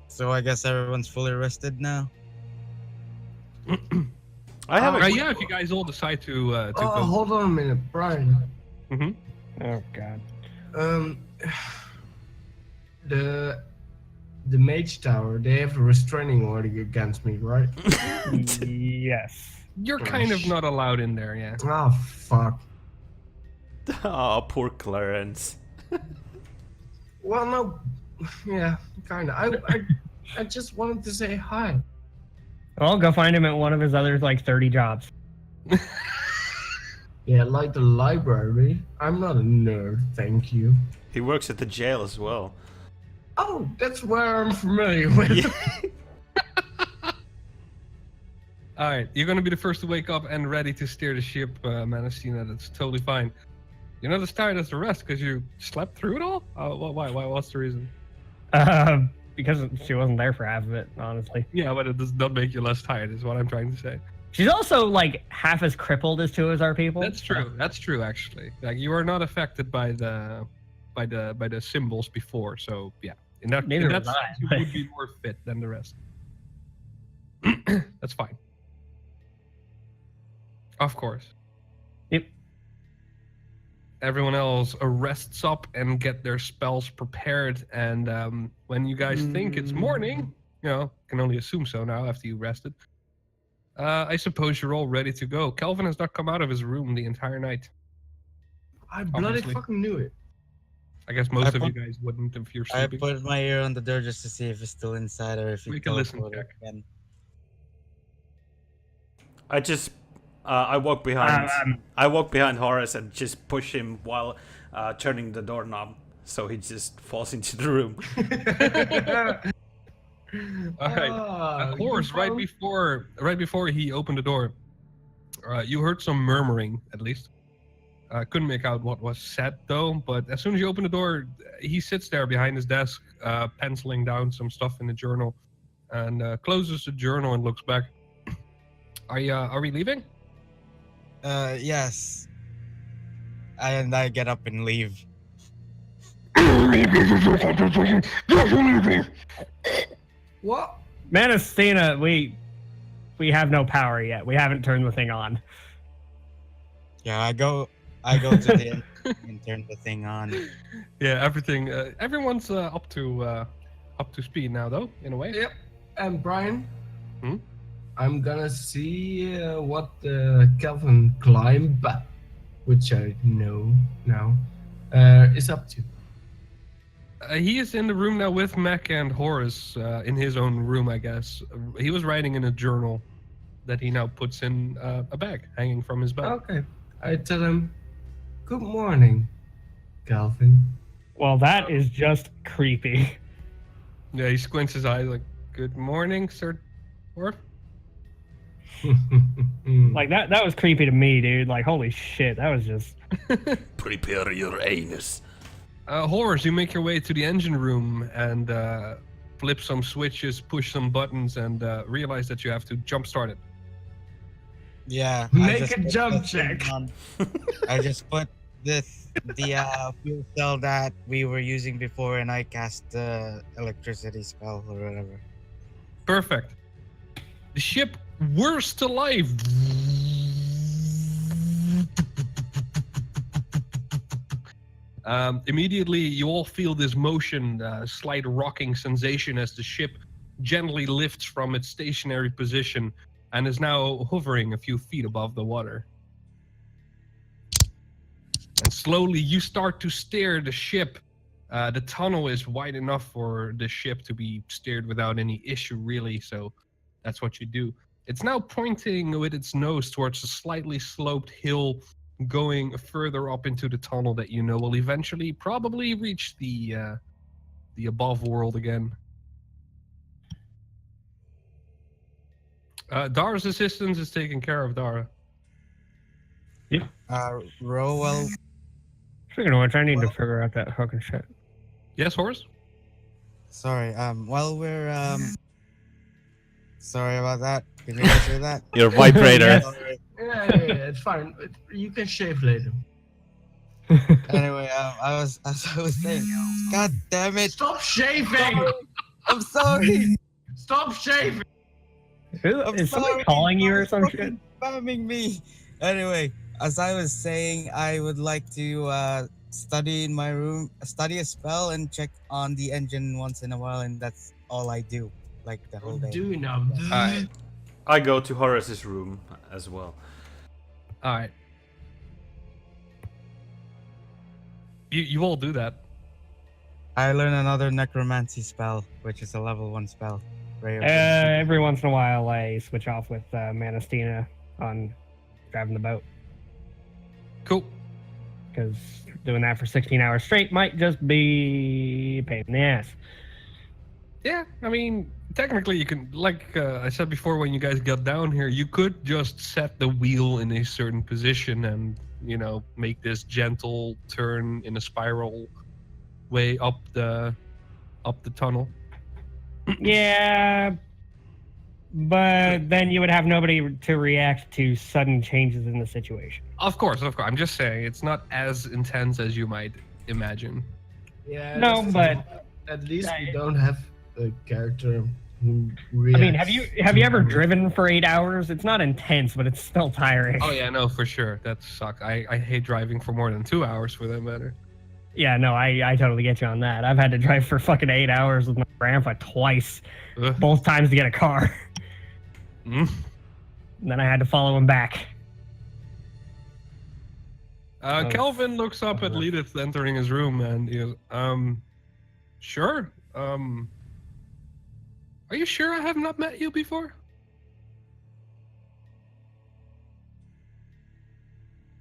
So I guess everyone's fully rested now. I have a Yeah, if you guys all decide to Oh, go. hold on a minute, Brian. Oh God. The mage tower, they have a restraining order against me, right? Yes. You're kind of not allowed in there, yeah. Oh, fuck. Oh, poor Clarence. Well, no. Yeah, kind of. I just wanted to say hi. Well, go find him at one of his other, 30 jobs. Yeah, like the library. I'm not a nerd, thank you. He works at the jail as well. Oh, that's where I'm familiar with. Alright, you're gonna be the first to wake up and ready to steer the ship, Manastina. That's totally fine. You're not as tired as the rest because you slept through it all? Why? What's the reason? Because she wasn't there for half of it, honestly. Yeah, but it does not make you less tired, is what I'm trying to say. She's also half as crippled as two of our people. That's true. That's true, actually. Like you are not affected by the symbols before, so yeah. In that Neither sense, was I, you but- would be more fit than the rest. That's fine. Of course. Yep. Everyone else rests up and get their spells prepared, and when you guys think it's morning, can only assume so now after you rested. I suppose you're all ready to go. Kelvin has not come out of his room the entire night. I bloody Obviously. fucking knew it. I guess most I of you put- guys wouldn't if you're I sleeping. put my ear on the door just to see if it's still inside or if he Make a listen teleported check. again. I just I walk behind. Um, I walk behind Horace and just push him while turning the doorknob, so he just falls into the room. All right. Ah, Of course, you right found- before he opened the door, you heard some murmuring, at least. Couldn't make out what was said though, but as soon as you open the door, he sits there behind his desk, penciling down some stuff in the journal, and closes the journal and looks back. Are we leaving? Yes. And I get up and leave. What? Manastina, we have no power yet. We haven't turned the thing on. Yeah, I go to the end and turn the thing on. Yeah, everything. Everyone's up to speed now, though, in a way. Yep. And Brian? Hmm? I'm gonna see what Calvin Klein, which I know now, is up to. He is in the room now with Mac and Horace in his own room, I guess. He was writing in a journal that he now puts in a bag hanging from his bed. Okay. I tell him, good morning, Calvin. Well, that is just creepy. Yeah, he squints his eyes like, "Good morning, Sir Dwarf." Like that was creepy to me, dude. Like, holy shit, that was just Prepare your anus. Horace, you make your way to the engine room and flip some switches, push some buttons, and realize that you have to jump start it. Yeah. Make a put jump the thing check. on. I just put the fuel cell that we were using before, and I cast the electricity spell or whatever. Perfect. The ship whirs to life. Immediately, you all feel this motion, slight rocking sensation as the ship gently lifts from its stationary position and is now hovering a few feet above the water. And slowly, you start to steer the ship. The tunnel is wide enough for the ship to be steered without any issue, really, so that's what you do. It's now pointing with its nose towards a slightly sloped hill going further up into the tunnel that you know will eventually probably reach the above world again. Dara's assistance is taken care of, Dara. Rowell, Speaking of which, I need to figure out that fucking shit. Yes, Horace? sorry, while we're, sorry about that. Can you answer that? Your vibrator. Yes. Sorry. Yeah, it's fine. You can shave later. Anyway, as I was saying, God damn it! Stop shaving! I'm sorry. Stop shaving! I'm Is somebody sorry, calling you or some fucking shit? Spamming me. Anyway, as I was saying, I would like to study in my room, study a spell, and check on the engine once in a while, and that's all I do, like the whole day. Do now. Alright. I go to Horace's room as well. Alright. You all do that. I learn another necromancy spell, which is a level 1 spell. Ray of Every once in a while, I switch off with Manastina on driving the boat Cool. because doing that for 16 hours straight might just be a pain in the ass. Yeah, I mean, technically you can, like I said before when you guys got down here, you could just set the wheel in a certain position and, you know, make this gentle turn in a spiral way up the tunnel. Yeah, but then you would have nobody to react to sudden changes in the situation. Of course. I'm just saying, it's not as intense as you might imagine. Yeah. No, this is- but at least Yeah, we yeah. don't have a character who I reacts. mean, have you ever driven for 8 hours? It's not intense, but it's still tiring. Oh yeah, no, for sure. That sucks. I hate driving for more than 2 hours for that matter. Yeah, no, I totally get you on that. I've had to drive for fucking 8 hours with my grandpa twice, Ugh. both times to get a car. Mm. And then I had to follow him back. Kelvin looks up at Lydith entering his room and he goes, sure. Are you sure I have not met you before?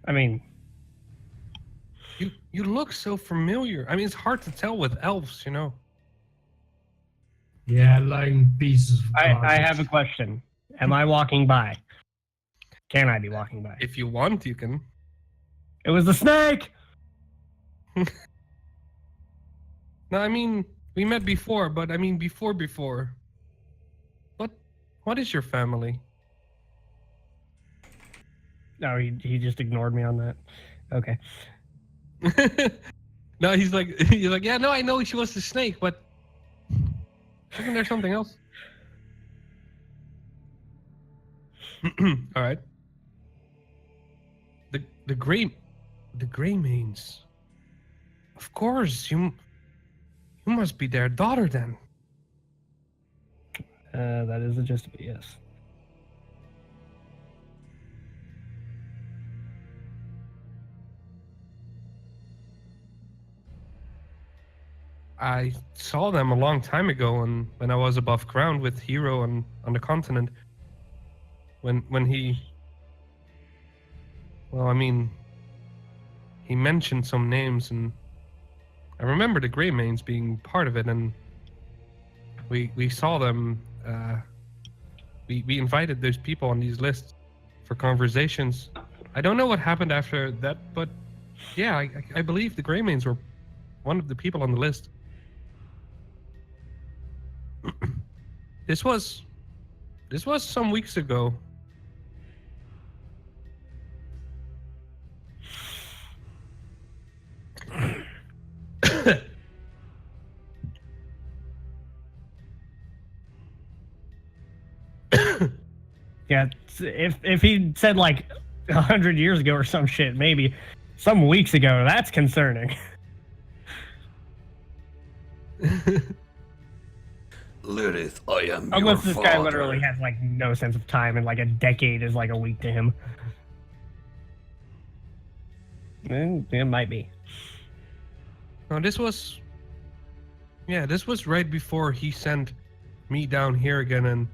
I mean, you look so familiar. I mean, it's hard to tell with elves, you know. Yeah, lying pieces of I garbage. have a question. Am I walking by? Can I be walking by? If you want, you can. It was the snake! No, I mean, we met before, but I mean before. What is your family? No, he just ignored me on that. Okay. No, he's like, yeah, no, I know she was the snake, but isn't there something else? All right. The Greymanes. Of course, you must be their daughter then. That is the gist of it, yes. I saw them a long time ago when I was above ground with Hero on the continent. When he... Well, I mean... He mentioned some names and... I remember the Greymanes being part of it, and... We saw them... We invited those people on these lists for conversations. I don't know what happened after that, but... Yeah, I believe the Greymanes were one of the people on the list. This was some weeks ago. Yeah, if he said like 100 years ago or some shit, maybe some weeks ago, that's concerning. Lydith, I am Unless your this guy father. literally has like no sense of time and like a decade is like a week to him. It might be. No, this was right before he sent me down here again and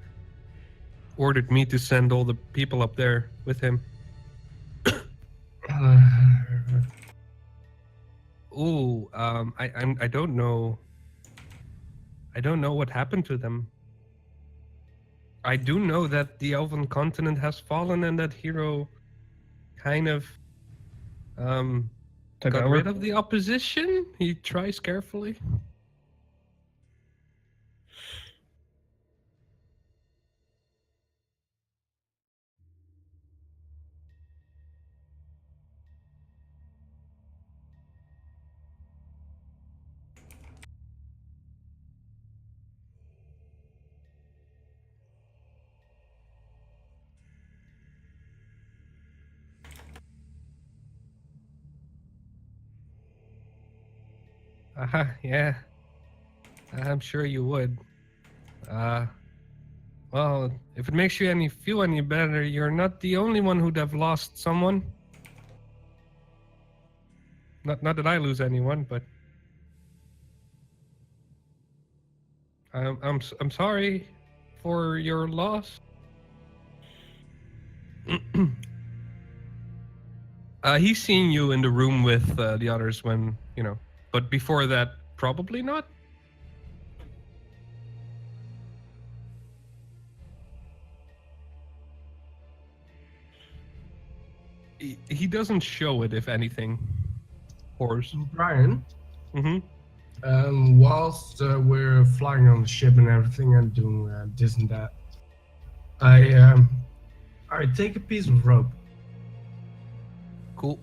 ordered me to send all the people up there with him. Ooh, I don't know. I don't know what happened to them. I do know that the Elven continent has fallen and that Hero kind of Took got over. rid of the opposition. He tries carefully. Yeah. I'm sure you would. Well, if it makes you feel any better, you're not the only one who'd have lost someone. Not that I lose anyone, but I'm sorry for your loss. He's seen you in the room with the others when, you know, but before that, probably not. He doesn't show it, if anything. Horace. Brian, Mm-hmm. whilst we're flying on the ship and everything and doing this and that, I take a piece of rope. Cool.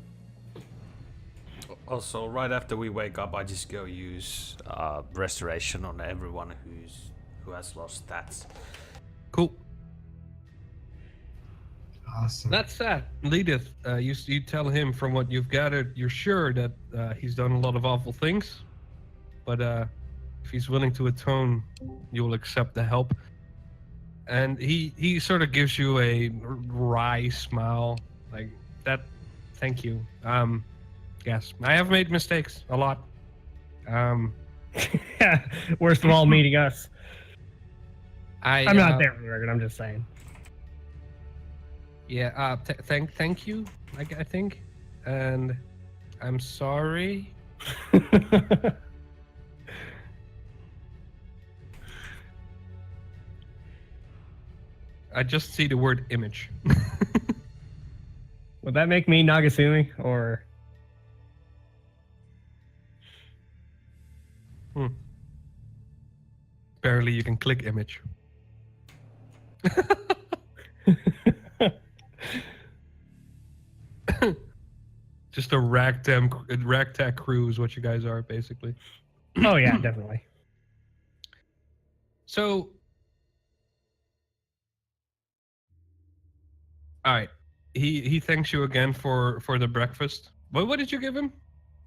Also, right after we wake up, I just go use restoration on everyone who has lost stats. Cool. Awesome. That's that. Lydith, you tell him from what you've gathered, you're sure that he's done a lot of awful things, but if he's willing to atone, you'll accept the help. And he sort of gives you a wry smile, like that. Thank you. Yes, I have made mistakes a lot. Worst of all, meeting us. I'm not uh, there for the record. I'm just saying. Yeah. Thank you. I think, and I'm sorry. I just see the word image. Would that make me Nagasumi or? Apparently, you can click image. Just a ragtag crew is what you guys are, basically. Oh yeah, definitely. So, all right. He thanks you again for the breakfast. What did you give him?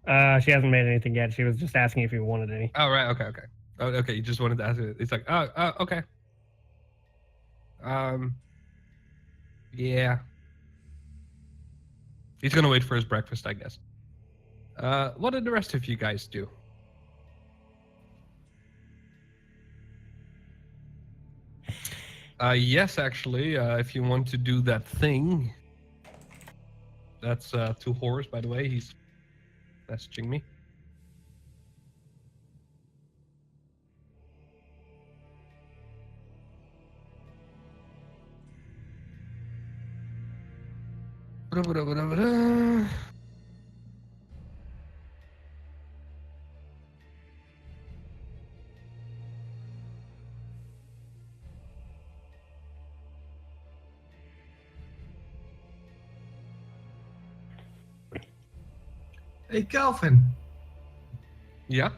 She hasn't made anything yet. She was just asking if you wanted any. Oh right, okay. Oh, okay, you just wanted to ask it. It's like, oh, okay. Yeah. He's gonna wait for his breakfast, I guess. What did the rest of you guys do? Yes, actually, if you want to do that thing. That's to Horace, by the way. He's messaging me. Hey, Calvin. Yeah.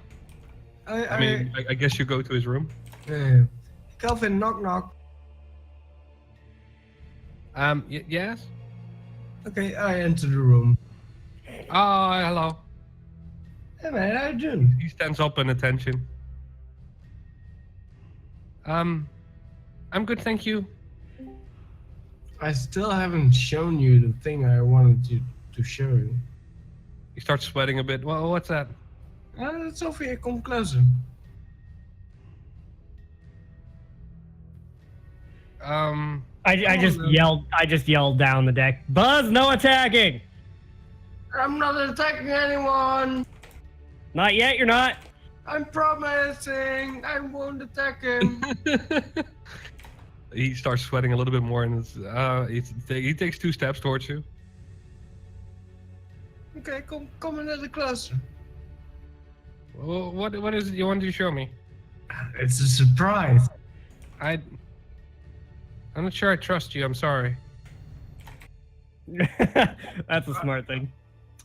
I mean, I guess you go to his room. Calvin, knock knock. Yes. Okay, I enter the room. Oh, hello. Hey man, how you doing? He stands up in attention. I'm good, thank you. I still haven't shown you the thing I wanted to show you. He starts sweating a bit. Well, what's that? It's over here. Come closer. I just yelled down the deck. Buzz, no attacking. I'm not attacking anyone. Not yet. You're not. I'm promising. I won't attack him. He starts sweating a little bit more, and he takes 2 steps towards you. Okay, come a little closer. Well, what is it you want to show me? It's a surprise. I'm not sure I trust you. I'm sorry. That's a smart thing.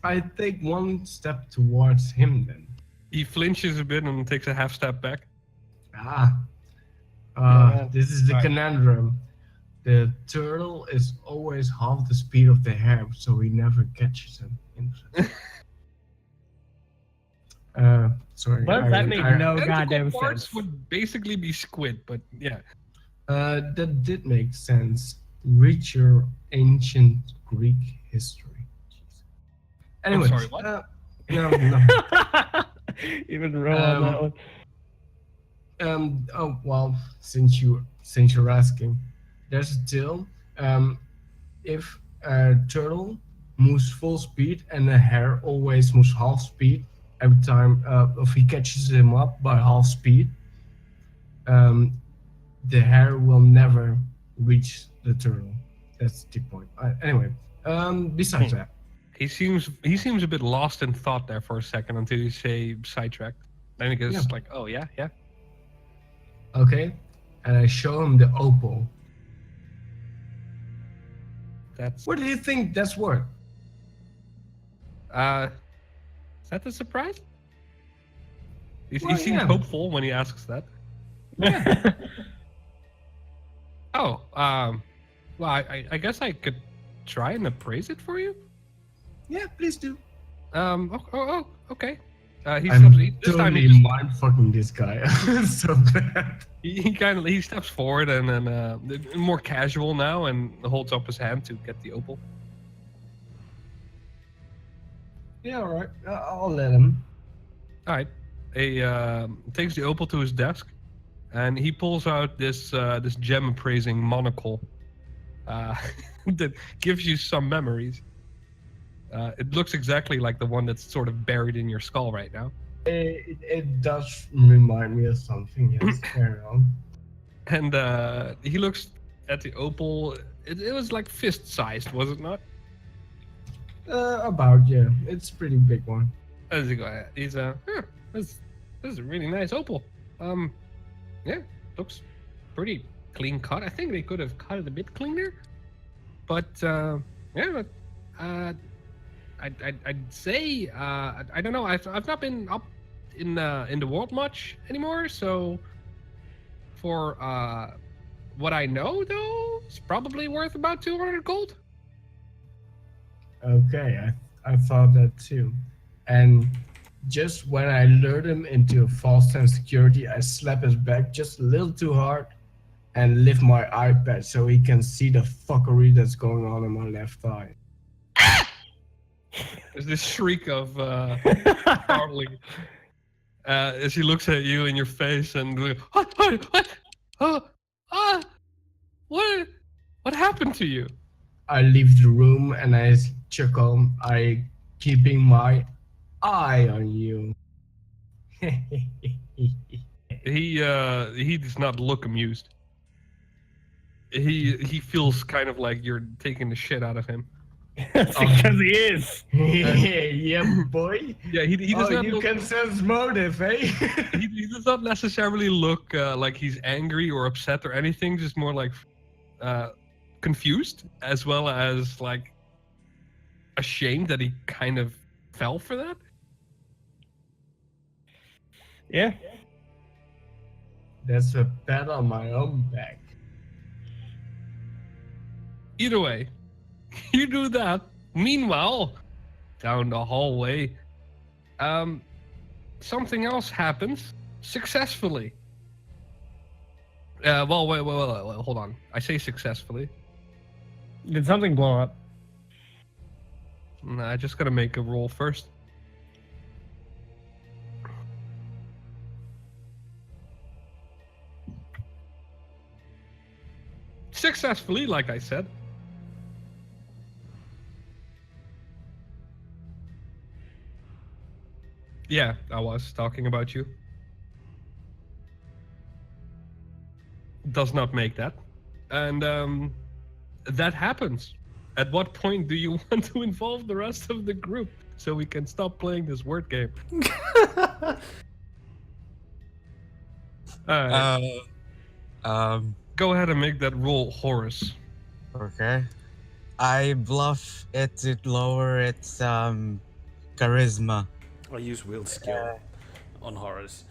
I take 1 step towards him then. He flinches a bit and takes a half step back. This is the conundrum. The turtle is always half the speed of the hare, so he never catches him. Sorry. What? That made no goddamn Tentacle parts sense. would basically be squid, but yeah. That did make sense. Read your ancient Greek history. Jeez. Anyway, sorry, what? No. Even roll on that one. Oh well, since you're asking, there's a tale. If a turtle moves full speed and a hare always moves half speed, every time if he catches him up by half speed, the hare will never reach the turtle. That's the point. Anyway, besides that, he seems a bit lost in thought there for a second until you say sidetracked. Then he goes like, "Oh yeah." Okay, and I show him the opal. What do you think that's worth? Is that a surprise? He seems hopeful when he asks that. Yeah. Oh, well, I guess I could try and appraise it for you. Yeah, please do. Okay. I'm totally mind fucking this guy. So bad. He steps forward and then more casual now and holds up his hand to get the opal. Yeah, all right. I'll let him. All right. He takes the opal to his desk, and he pulls out this this gem appraising monocle that gives you some memories. It looks exactly like the one that's sort of buried in your skull right now. It does remind me of something, yes. Carry on. And he looks at the opal. It was like fist-sized, was it not? About, yeah. It's a pretty big one. As he go, he's this is a really nice opal. Yeah, looks pretty clean cut. I think they could have cut it a bit cleaner, but I'd say I don't know. I've not been up in the world much anymore, so for what I know though, it's probably worth about 200 gold. Okay, I thought that too. And just when I lured him into a false sense of security, I slap his back just a little too hard and lift my iPad so he can see the fuckery that's going on in my left eye. There's this shriek of startling as he looks at you in your face and what happened to you? I leave the room and I chuckle, I keeping my eye on you. He does not look amused. He feels kind of like you're taking the shit out of him. That's because he is. Yeah, boy. Yeah, he does not you look, can sense motive, eh? he does not necessarily look like he's angry or upset or anything. Just more like confused, as well as like ashamed that he kind of fell for that. Yeah. That's a pat on my own back. Either way, you do that. Meanwhile, down the hallway, something else happens successfully. Wait, hold on. I say successfully. Did something blow up? Nah, I just gotta make a roll first. Successfully, like I said. Yeah, I was talking about you. Does not make that. And that happens. At what point do you want to involve the rest of the group so we can stop playing this word game? Alright, go ahead and make that roll, Horace. Okay. I bluff it to lower its charisma. I use wield skill on Horace.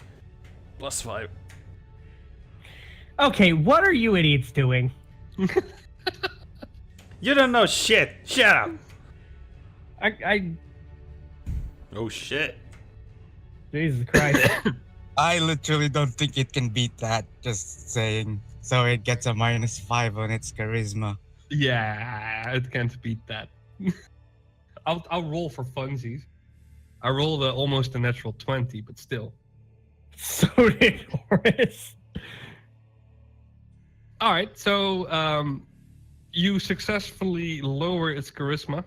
+5. Okay, what are you idiots doing? You don't know shit. Shut up. I Oh shit. Jesus Christ. I literally don't think it can beat that, just saying. So it gets a -5 on its charisma. Yeah, it can't beat that. I'll roll for funsies. I rolled almost a natural 20, but still. So did Horace. All right, so you successfully lower its charisma.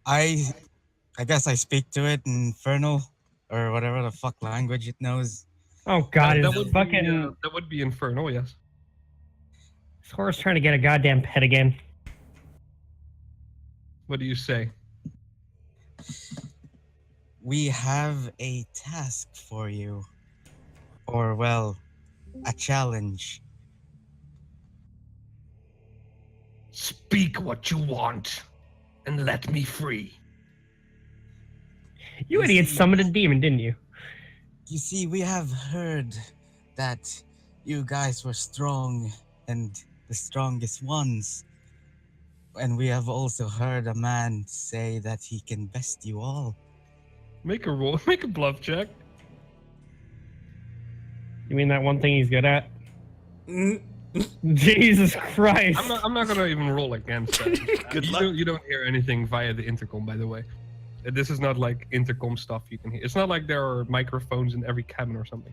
I guess I speak to it in Infernal or whatever the fuck language it knows. Oh God, that is would fucking that would be infernal, yes. is Horace trying to get a goddamn pet again? What do you say? We have a task for you. Or, well, a challenge. Speak what you want, and let me free. You idiots summoned a demon, didn't you? You see, we have heard that you guys were strong and the strongest ones. And we have also heard a man say that he can best you all. Make a roll. Make a bluff check. You mean that one thing he's good at? Jesus Christ. I'm not gonna even roll against that. Good luck. You don't hear anything via the intercom, by the way. This is not like intercom stuff you can hear. It's not like there are microphones in every cabin or something.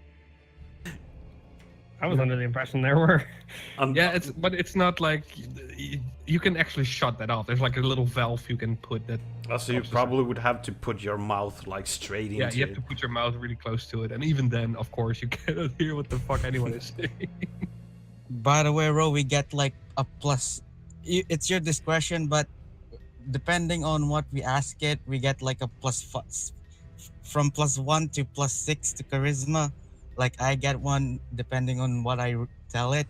I was under the impression there were. Yeah, but it's not like you can actually shut that off. There's like a little valve you can put that. Also, you probably would have to put your mouth like straight into Yeah, you have it. to put your mouth really close to it, and even then, of course, you cannot hear what the fuck anyone is saying. By the way, Ro, we get like a plus. It's your discretion, but depending on what we ask it, we get like a from +1 to +6 to charisma. Like I get one depending on what I tell it.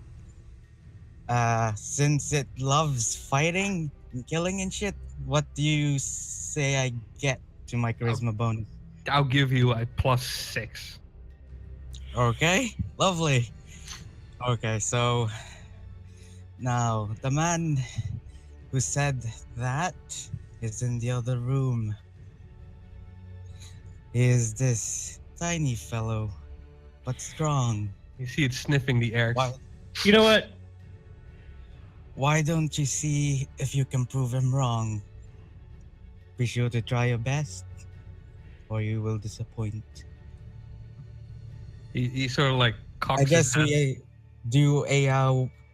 Since it loves fighting and killing and shit, what do you say I get to my charisma bonus? I'll give you a +6. Okay, lovely. Okay, so now the man who said that is in the other room. He is this tiny fellow, but strong. You see it sniffing the air. You know what? Why don't you see if you can prove him wrong? Be sure to try your best, or you will disappoint. He sort of like cocks I guess his head. we do a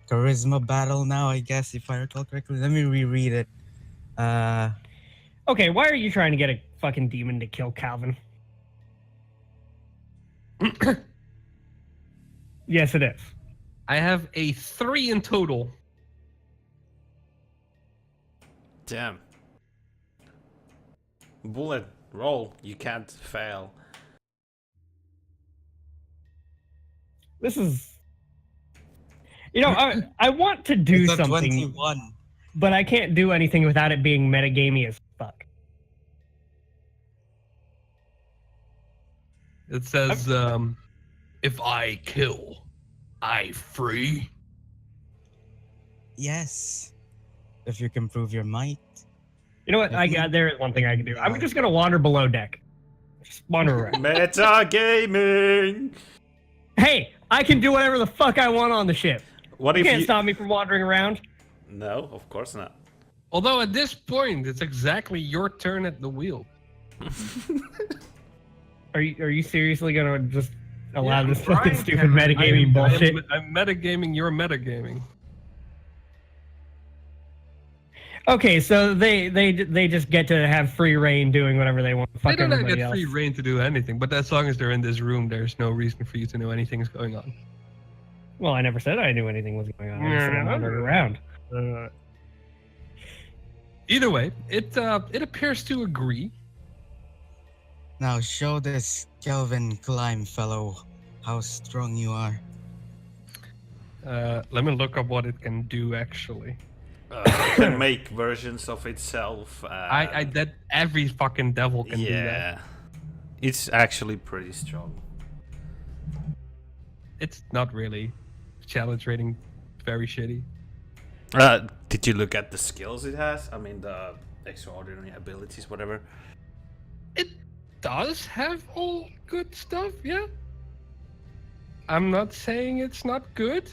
charisma battle now, I guess, if I recall correctly. Let me reread it. Okay, why are you trying to get a fucking demon to kill Calvin? Yes, it is. I have a 3 in total. Damn. Bullet, roll. You can't fail. This is... You know, I want to do It's a something, 21. but I can't do anything without it being metagamey as fuck. It says, if I kill, I free. Yes. If you can prove your might. You know what? There is one thing I can do. I'm just gonna wander below deck. Just wander around. Metagaming! Hey, I can do whatever the fuck I want on the ship. What You if can't you... stop me from wandering around. No, of course not. Although at this point, it's exactly your turn at the wheel. Are you seriously gonna just allow Yeah, this I'm fucking trying, stupid Cameron. metagaming bullshit? I'm metagaming your metagaming. Okay, so they just get to have free reign doing whatever they want. Fuck They don't everybody get else. free reign to do anything, but as long as they're in this room, there's no reason for you to know anything's going on. Well, I never said I knew anything was going on. I just said I wandered around. Either way, it appears to agree. Now show this Kelvin Climb fellow how strong you are. Let me look up what it can do actually. It can make versions of itself. That every fucking devil can do that. Yeah. It's actually pretty strong. It's not really. Challenge rating, very shitty. Did you look at the skills it has? I mean, the extraordinary abilities, whatever. It does have all good stuff, yeah. I'm not saying it's not good.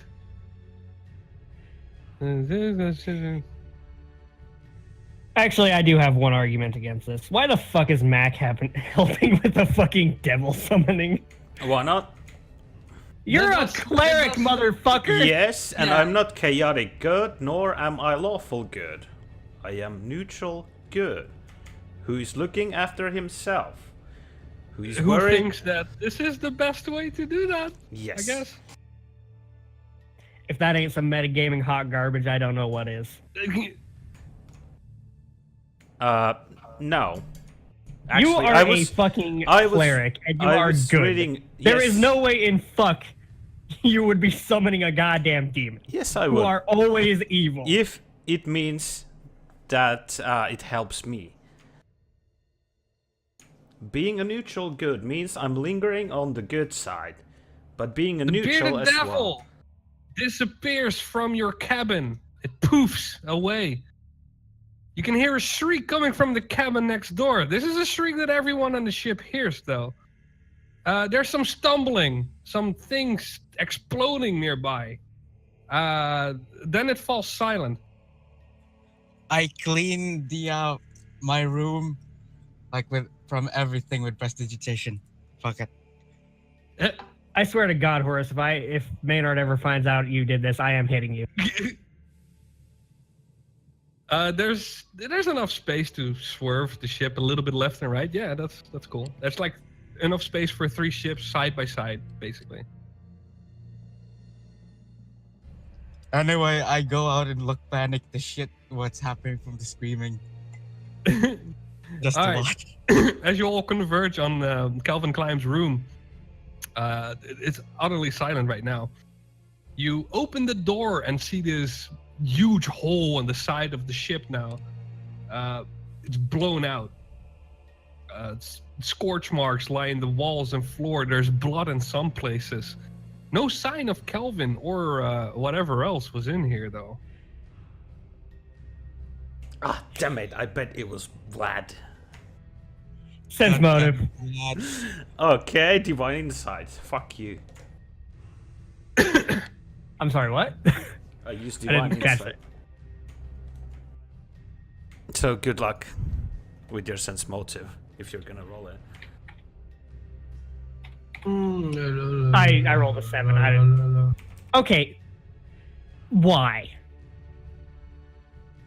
Actually, I do have one argument against this. Why the fuck is Mac helping with the fucking devil summoning? Why not? You're a That's- cleric, that's- motherfucker! Yes, and Yeah. I'm not chaotic good, nor am I lawful good. I am neutral good, who is looking after himself, who is Who worried. thinks that this is the best way to do that? Yes. I guess. If that ain't some metagaming hot garbage, I don't know what is. No. You Actually, are I a was, fucking I was- cleric, and you I are was good. reading- There yes. is no way in fuck you would be summoning a goddamn demon. Yes, I Who would. are always evil. If it means that it helps me. Being a neutral good means I'm lingering on the good side, but being a The neutral bearded as devil well. disappears from your cabin. It poofs away. You can hear a shriek coming from the cabin next door. This is a shriek that everyone on the ship hears, though. There's some stumbling, some things exploding nearby. Then it falls silent. I clean the my room like from everything with prestidigitation. Fuck it. I swear to God, Horace, if Maynard ever finds out you did this, I am hitting you. There's enough space to swerve the ship a little bit left and right. Yeah, that's cool. There's like enough space for 3 ships side by side, basically. Anyway, I go out and look panic the shit what's happening from the screaming. Just to All right. watch. As you all converge on Calvin Climb's room, it's utterly silent right now. You open the door and see this huge hole in the side of the ship now. It's blown out. Scorch marks lie in the walls and floor. There's blood in some places. No sign of Kelvin or whatever else was in here, though. Ah, damn it! I bet it was Vlad. Sense motive. Okay, divine insight. Fuck you. I'm sorry, what? I used I divine didn't catch insight. So good luck with your sense motive if you're gonna roll it. I rolled a 7. I didn't. Okay. Why?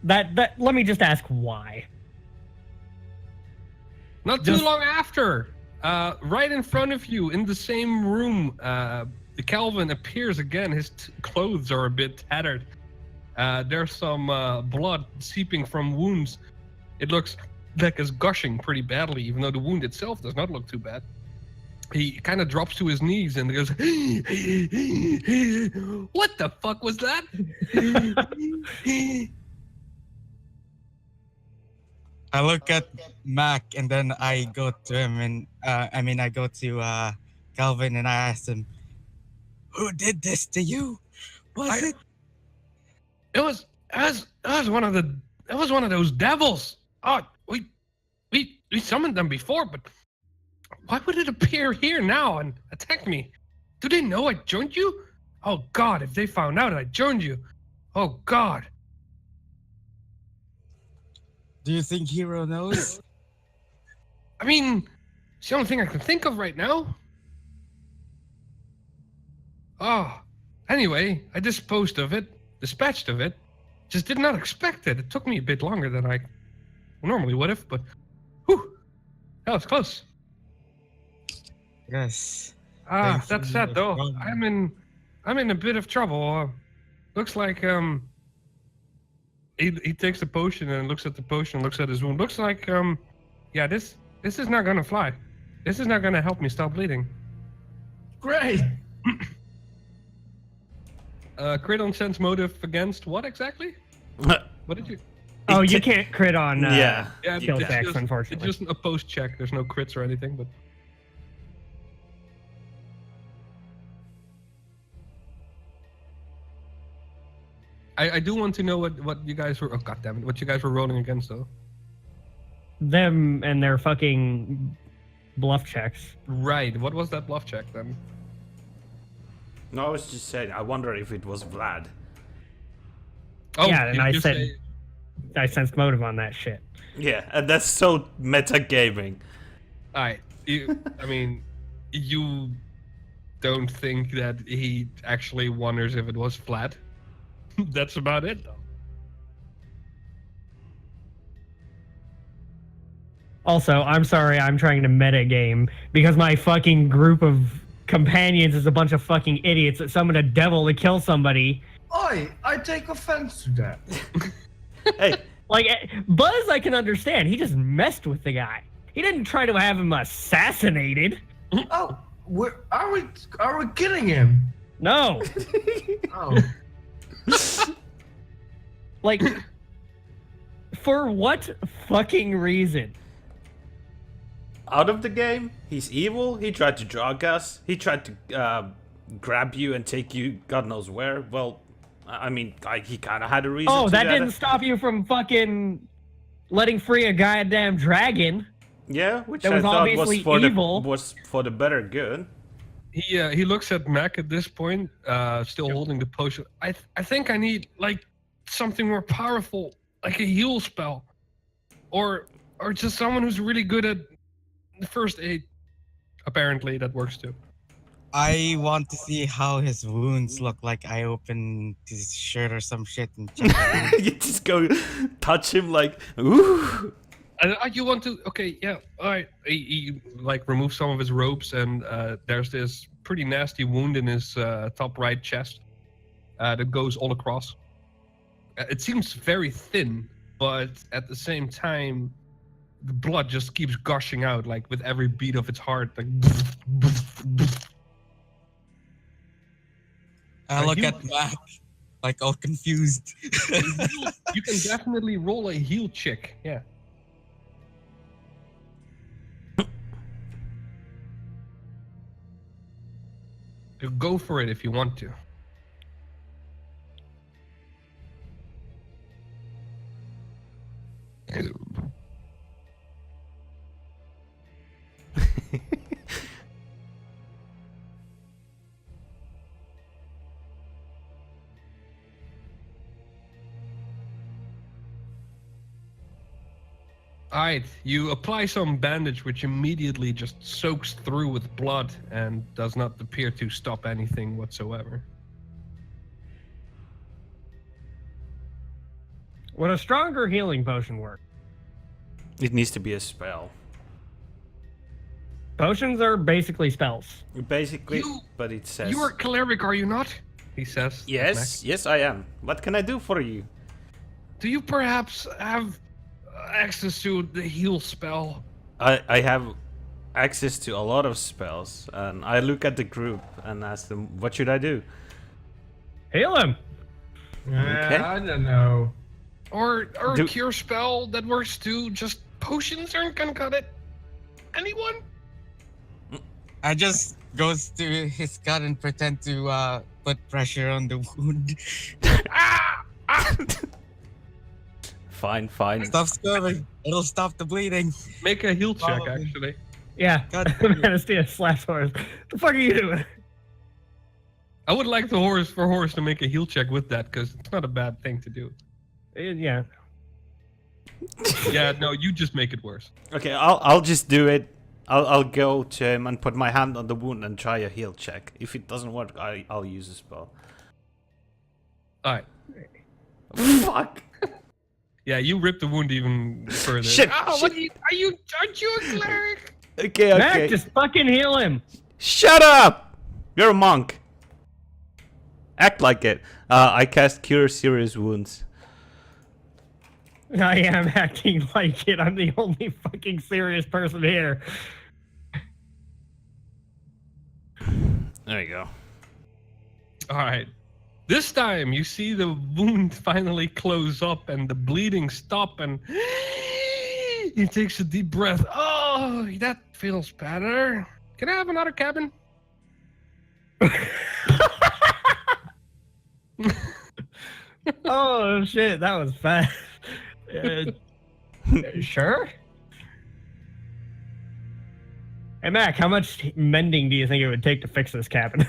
That. Let me just ask why. Not too Just- long after, right in front of you, in the same room, Calvin appears again. His clothes are a bit tattered. There's some blood seeping from wounds. It looks like it's gushing pretty badly, even though the wound itself does not look too bad. He kind of drops to his knees and goes, "What the fuck was that?" I look at Mac and then I go to him and I go to Calvin and I ask him, "Who did this to you? Was it?" It was one of those devils. Oh, we summoned them before, but why would it appear here now and attack me? Do they know I joined you? Oh God, if they found out I joined you, oh God. Do you think Hero knows? I mean, it's the only thing I can think of right now. Oh, anyway, I dispatched of it. Just did not expect it. It took me a bit longer than I normally would have, but whew, that was close. Yes. That's Thankfully, sad it though. was I'm in a bit of trouble. Looks like he takes the potion and looks at the potion, looks at his wound. Looks like yeah, this is not gonna fly. This is not gonna help me stop bleeding. Great. Crit on sense motive against what exactly? What did you? Oh, you can't crit on Yeah. Yeah, skill it's checks, just- unfortunately. It's just a post check. There's no crits or anything, but. I do want to know what you guys were. Oh God damn it! What you guys were rolling against though? Them and their fucking bluff checks. Right. What was that bluff check then? No, I was just saying. I wonder if it was Vlad. Oh, Yeah, and you I just said- say- I sensed motive on that shit. Yeah, and that's so metagaming. All right. I mean, you don't think that he actually wonders if it was flat? That's about it, though. Also, I'm sorry, I'm trying to meta game because my fucking group of companions is a bunch of fucking idiots that summoned a devil to kill somebody. Oi, I take offense to that. Hey, Like, Buzz, I can understand. He just messed with the guy. He didn't try to have him assassinated. Oh, are we killing him? No. Oh, Like, for what fucking reason? out of the game, he's evil. He tried to drug us. He tried to grab you and take you God knows where. Well, I mean, he kind of had a reason Oh, to that do didn't stop you from fucking letting free a goddamn dragon. Yeah, which That I was thought obviously was for evil. was for the better good. He looks at Mac at this point, still holding the potion. I think I need like something more powerful, like a heal spell, or just someone who's really good at first aid. Apparently, that works too. I want to see how his wounds look like. I open his shirt or some shit and check the wounds. You just go touch him like, ooh. You want to? Okay, yeah. All right. He like removes some of his ropes, and there's this pretty nasty wound in his top right chest that goes all across. It seems very thin, but at the same time, the blood just keeps gushing out, like with every beat of its heart. Like. I look at Mac, like all confused. You can definitely roll a heal check. Yeah. You go for it if you want to. Alright, you apply some bandage which immediately just soaks through with blood and does not appear to stop anything whatsoever. Would a stronger healing potion work? It needs to be a spell. Potions are basically spells. Basically, but it says... You are a cleric, are you not? He says. Yes, yes I am. What can I do for you? Do you perhaps have access to the heal spell? I have access to a lot of spells, and I look at the group and ask them, what should I do? Heal him! Okay. I don't know. Or a cure spell that works too. Just potions aren't gonna cut it. Anyone? I just goes to his gun and pretend to put pressure on the wound. Fine, fine. Stop scrubbing. It'll stop the bleeding. Make a heal check, Probably. actually. Yeah. God damn it. Manastia slaps Horace. The fuck are you doing? I would like for Horace to make a heal check with that, because it's not a bad thing to do. Yeah. Yeah, no, you just make it worse. Okay, I'll just do it. I'll go to him and put my hand on the wound and try a heal check. If it doesn't work, I'll use a spell. Alright. Fuck! Yeah, you rip the wound even further. Shit! Oh, shit. what aren't you a cleric? Okay, Mac, okay. just fucking heal him! Shut up! You're a monk. Act like it. I cast Cure Serious Wounds. I am acting like it. I'm the only fucking serious person here. There you go. Alright. This time, you see the wound finally close up and the bleeding stop, and he takes a deep breath. Oh, that feels better. Can I have another cabin? Oh shit, that was fast. Sure. Hey Mac, how much mending do you think it would take to fix this cabin?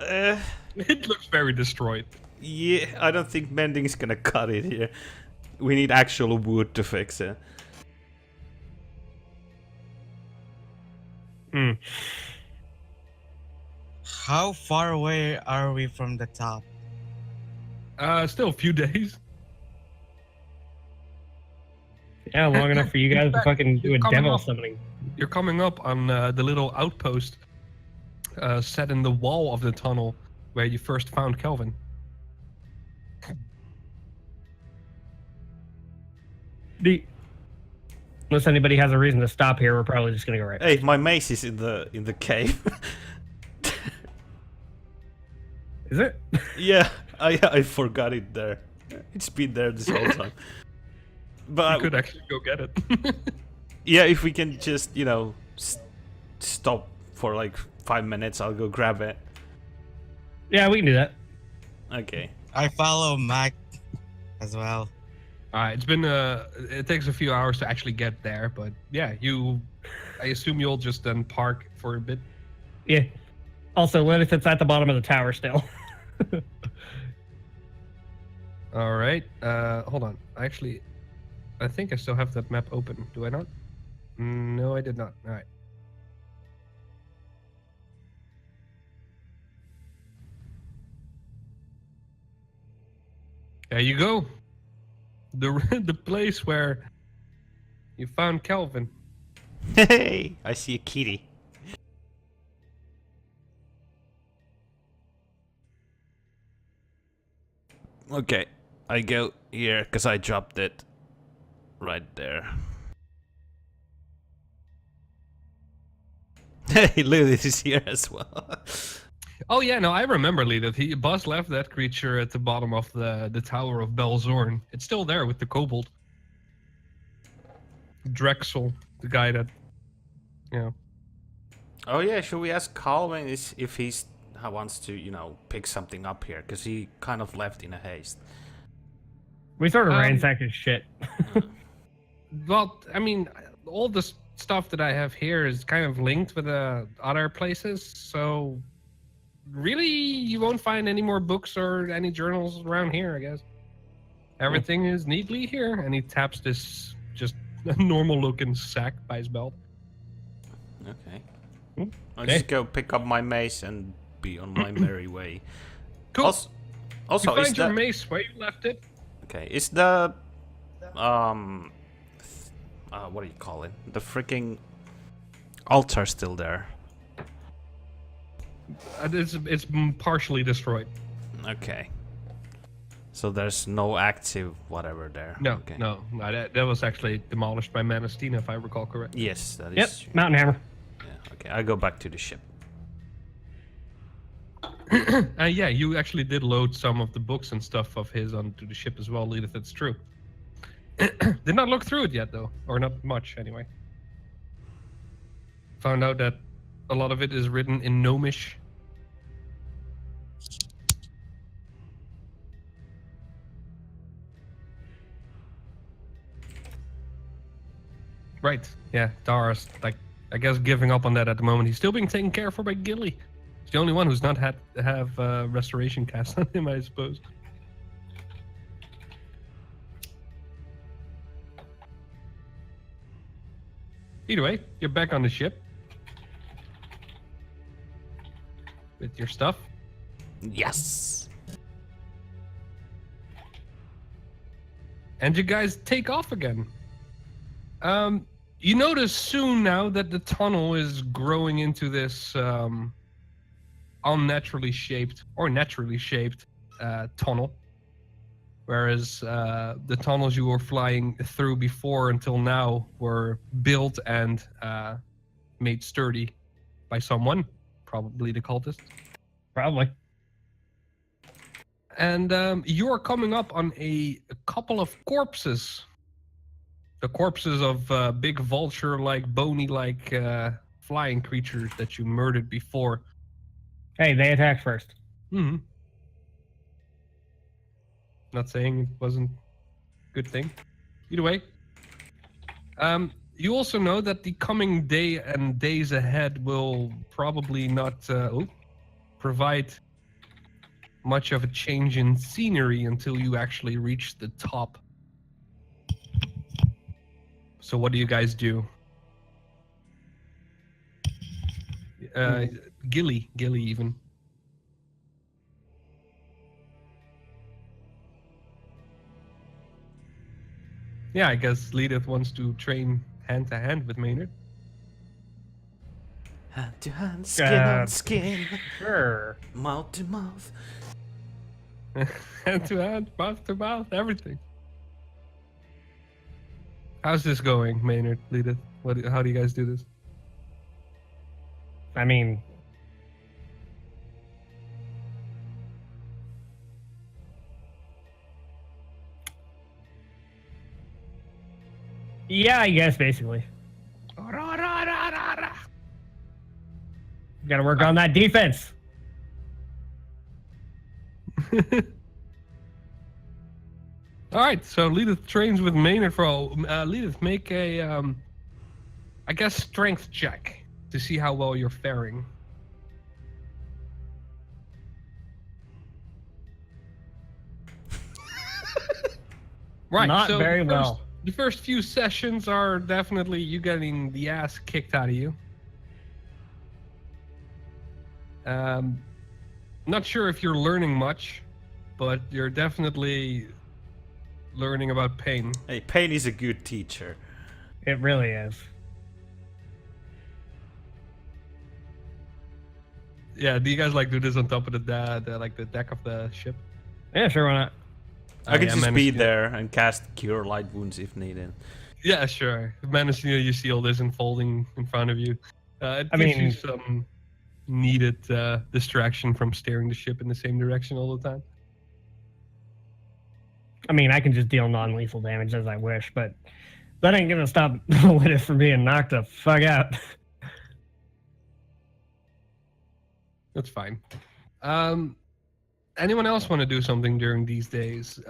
It looks very destroyed. Yeah, I don't think mending's gonna cut it here. We need actual wood to fix it. Hmm. How far away are we from the top? Still a few days. Yeah, long enough for you guys to fucking do a Coming devil up. summoning. You're coming up on the little outpost set in the wall of the tunnel where you first found Kelvin. Unless anybody has a reason to stop here, we're probably just gonna go right. Hey, my mace is in the cave. Is it? Yeah, I forgot it there. It's been there this whole time. You But could actually go get it. yeah, if we can just, you know, stop for like 5 minutes, I'll go grab it. Yeah, we can do that. Okay. I follow Mac as well. Alright, it's been it takes a few hours to actually get there, but yeah, you I assume you'll just then park for a bit. Yeah. Also, Lydith, it's at the bottom of the tower still. All right. Hold on. Actually, I think I still have that map open. Do I not? No, I did not. All right. There you go. The place where you found Kelvin. Hey, I see a kitty. Okay, I go here because I dropped it right there. Hey, Lydith is here as well. Oh yeah, no, I remember Lydith. Buzz left that creature at the bottom of the Tower of Belzorn. It's still there with the kobold. Drexel, the guy that, you know. Oh yeah, should we ask Calvin if he wants to, pick something up here? Because he kind of left in a haste. We sort of ransacked his shit. Well, I mean, all the stuff that I have here is kind of linked with other places, so really you won't find any more books or any journals around here, I guess. Everything is neatly here, and he taps this just normal looking sack by his belt. Okay. I'll just go pick up my mace and be on my merry way. Cool. Also, you is find your mace where you left it. Okay, is the what do you call it? The freaking altar still there? It's partially destroyed. Okay. So there's no active whatever there. No, okay. no, that was actually demolished by Manastina, if I recall correctly. Yes, that Yep, is. Mountain Hammer. Yeah, okay, I go back to the ship. Yeah, you actually did load some of the books and stuff of his onto the ship as well, Lydith. That's true. Did not look through it yet, though, or not much, anyway. Found out that a lot of it is written in Gnomish. Right. Yeah, Dara's I guess giving up on that at the moment. He's still being taken care of by Gilly. He's the only one who's not have restoration cast on him, I suppose. Either way, you're back on the ship with your stuff. Yes. And you guys take off again. You notice soon now that the tunnel is growing into this unnaturally shaped or naturally shaped tunnel. Whereas the tunnels you were flying through before until now were built and made sturdy by someone, probably the cultists. Probably. And you are coming up on a couple of corpses. The corpses of big vulture-like, bony-like flying creatures that you murdered before. Hey, they attacked first. Hmm. Not saying it wasn't a good thing. Either way. You also know that the coming day and days ahead will probably not provide much of a change in scenery until you actually reach the top. So what do you guys do? Gilly even. Yeah, I guess Lydith wants to train hand to hand with Maynard. Hand to hand, skin on skin, Sure. mouth to mouth. Hand to hand, mouth to mouth, everything. How's this going, Maynard, Lydith? How do you guys do this? I mean, yeah, I guess basically. Got to work on that defense. All right, so Lydith trains with Maynard for all. Lydith, make a I guess, strength check to see how well you're faring. Right, Not so very well. The first few sessions are definitely you getting the ass kicked out of you. Not sure if you're learning much, but you're definitely learning about pain. Hey, pain is a good teacher. It really is. Yeah, do you guys like do this on top of the deck of the ship? Yeah, sure, why not? I could yeah, just managed be to- there and cast Cure Light Wounds if needed. Yeah, sure. Managed to you see all this unfolding in front of you. It I gives you mean- some needed distraction from steering the ship in the same direction all the time. I mean, I can just deal non-lethal damage as I wish, but that ain't gonna stop Lydith from being knocked the fuck out. That's fine. Anyone else want to do something during these days?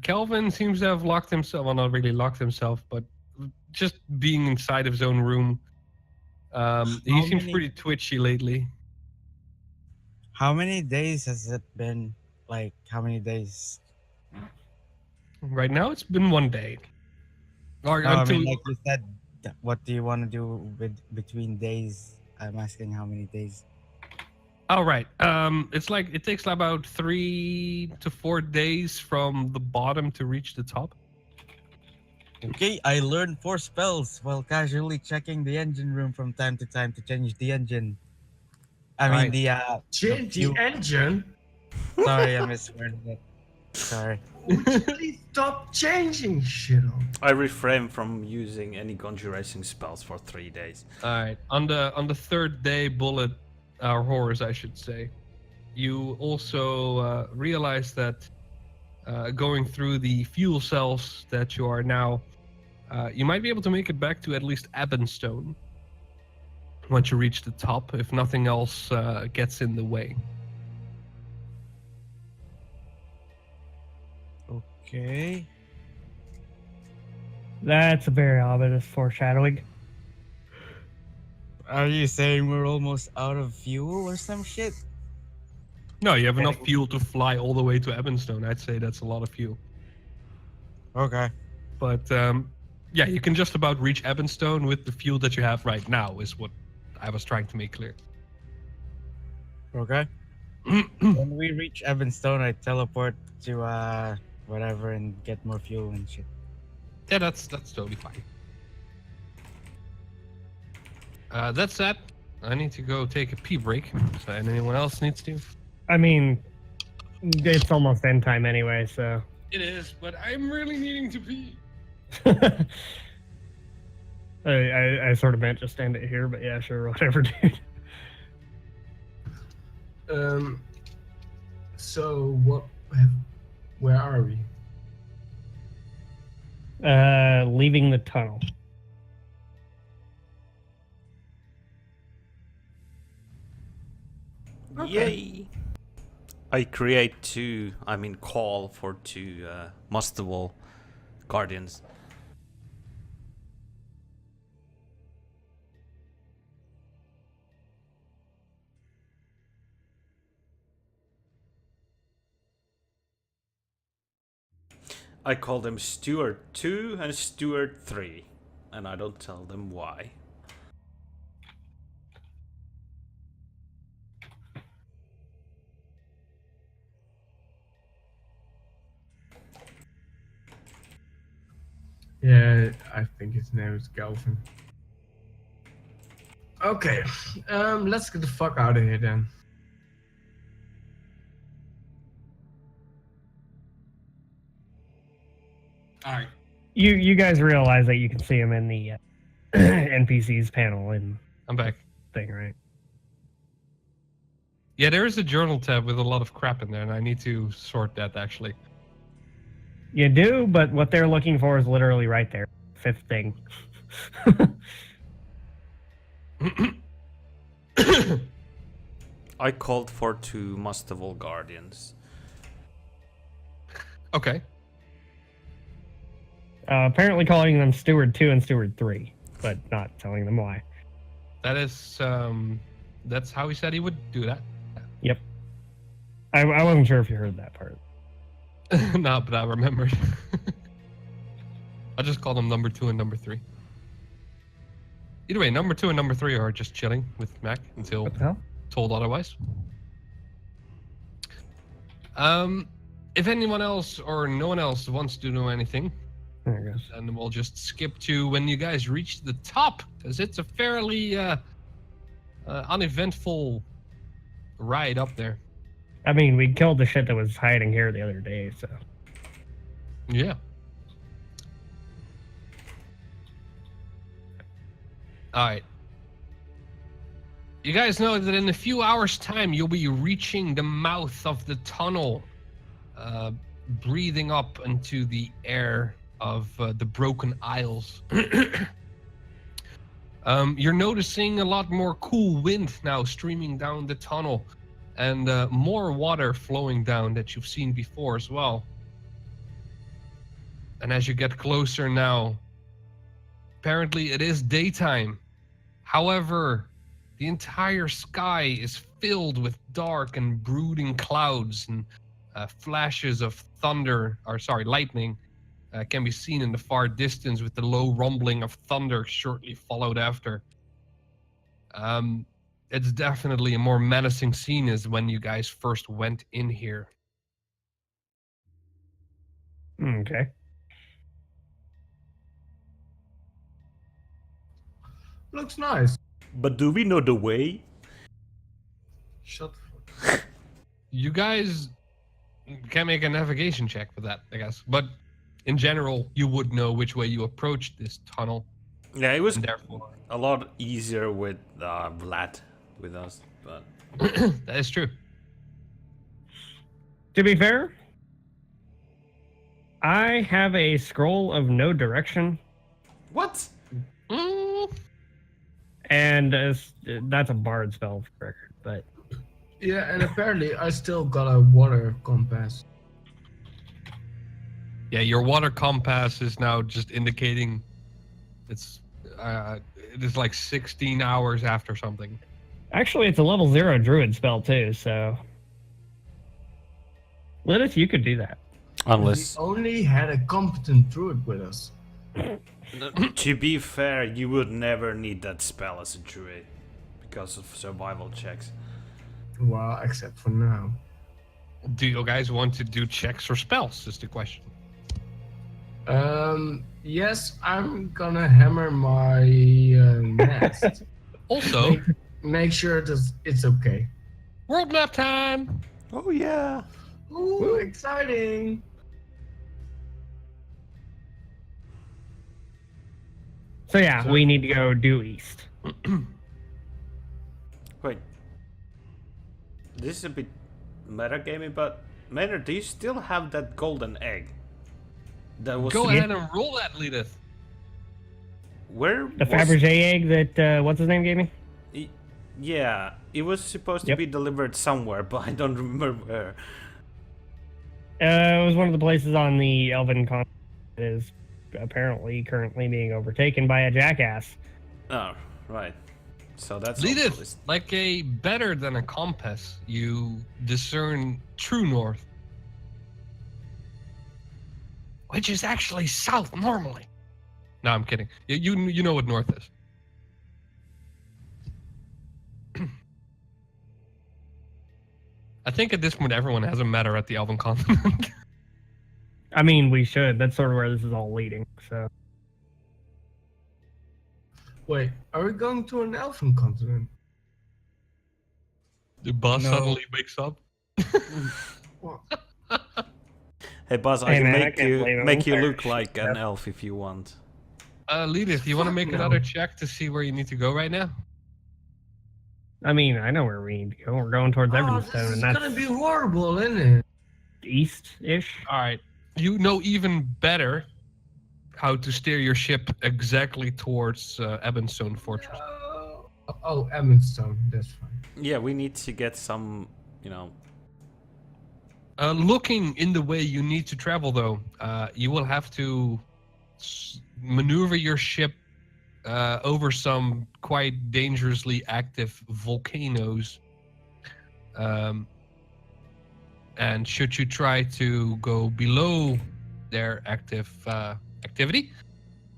Kelvin seems to have locked himself. Well, not really locked himself, but just being inside of his own room. He seems pretty twitchy lately. How many days has it been? Like, how many days? Right now, it's been 1 day. Or No, I until mean, like you said, what do you want to do between days? I'm asking how many days. Oh, right. It's like it takes about 3 to 4 days from the bottom to reach the top. Okay, I learned 4 spells while casually checking the engine room from time to time to change the engine. I mean, Right. Change the fuel- engine. Sorry, I misheard that. Sorry. Would you please stop changing shit on? I refrain from using any conjuration spells for 3 days. All right. On the third day, Bullet, or Horace, I should say, you also realize that going through the fuel cells that you are now, you might be able to make it back to at least Ebonstone once you reach the top, if nothing else gets in the way. Okay. That's a very ominous foreshadowing. Are you saying we're almost out of fuel or some shit? No, you have enough fuel to fly all the way to Ebonstone. I'd say that's a lot of fuel. Okay. But yeah, you can just about reach Ebonstone with the fuel that you have right now, is what I was trying to make clear. Okay. When we reach Evanstone, I teleport to whatever and get more fuel and shit. Yeah, that's totally fine. That said, I need to go take a pee break. So anyone else needs to? I mean, it's almost end time anyway, so. It is, but I'm really needing to pee. I sort of meant just end it here, but yeah, sure, whatever, dude. So where are we? Leaving the tunnel. Yay! I call for 2 mustable guardians. I call them Steward 2 and Steward 3, and I don't tell them why. Yeah, I think his name is Galvin. Okay, let's get the fuck out of here then. All right. You guys realize that you can see him in the NPCs panel and I'm back. thing, right? Yeah, there is a journal tab with a lot of crap in there, and I need to sort that actually. You do, but what they're looking for is literally right there. 5th thing. I called for 2 mustable guardians. Okay. Apparently calling them Steward 2 and Steward 3. but not telling them why. That is, that's how he said he would do that. Yep. I wasn't sure if you heard that part. No, but I remembered. I just called them number 2 and number 3. Either way, number 2 and number 3 are just chilling with Mac until What the hell? told otherwise. If anyone else or no one else wants to know anything, There it goes. then we'll just skip to when you guys reach the top, because it's a fairly uneventful ride up there. I mean, we killed the shit that was hiding here the other day, so. Yeah. Alright. You guys know that in a few hours' time, you'll be reaching the mouth of the tunnel, breathing up into the air of the Broken Isles. You're noticing a lot more cool wind now streaming down the tunnel, and more water flowing down that you've seen before as well. And as you get closer now, apparently it is daytime. However, the entire sky is filled with dark and brooding clouds, and flashes of lightning can be seen in the far distance, with the low rumbling of thunder shortly followed after. It's definitely a more menacing scene as when you guys first went in here. Okay. Looks nice. But do we know the way? Shut the fuck. You guys can make a navigation check for that, I guess. But in general, you would know which way you approached this tunnel. Yeah, it was And therefore, a lot easier with Vlad with us, but that is true. To be fair, I have a scroll of no direction, what? and that's a bard spell for record, but Yeah, and apparently I still got a water compass. Yeah, your water compass is now just indicating it is like 16 hours after something. actually it's a level 0 druid spell too, so. Lydith, you could do that. Unless, We only had a competent druid with us. to be fair, you would never need that spell as a druid because of survival checks. Well, except for now. Do you guys want to do checks or spells, is the question. Yes, I'm gonna hammer my nest. Also, Make sure that it's okay. world map time! Oh yeah. Ooh, exciting! So yeah, So- we need to go due east. Wait. This is a bit metagaming, but Maynard, do you still have that golden egg? That was Go ahead and roll that, Lydith. where The was- Fabergé egg that, what's his name gave me? Yeah, it was supposed to Yep. be delivered somewhere, but I don't remember where. It was one of the places on the Elven continent that is apparently currently being overtaken by a jackass. Oh, right. So that's also Lydith, this- like a better than a compass, you discern true north. Which is actually south normally. No, I'm kidding. You know what north is. I think at this point everyone has a matter at the Elven continent. I mean, we should. That's sort of where this is all leading, so. Wait, are we going to an elfin continent? The boss No. suddenly wakes up. What? Hey, Buzz, I Hey, can man, I make can't believe you I'm make you tired look of like shit. an elf if you want. Lydith, you want to Fuck make no. another check to see where you need to go right now? I mean, I know where we need to go. We're going towards Oh, Evanstone, this is and that's gonna be horrible, isn't it? east-ish. All right. You know even better how to steer your ship exactly towards Evanstone Fortress. Oh, Edmondstone, that's fine. Yeah, we need to get some, Looking in the way you need to travel, though, you will have to maneuver your ship over some quite dangerously active volcanoes. And should you try to go below their active activity,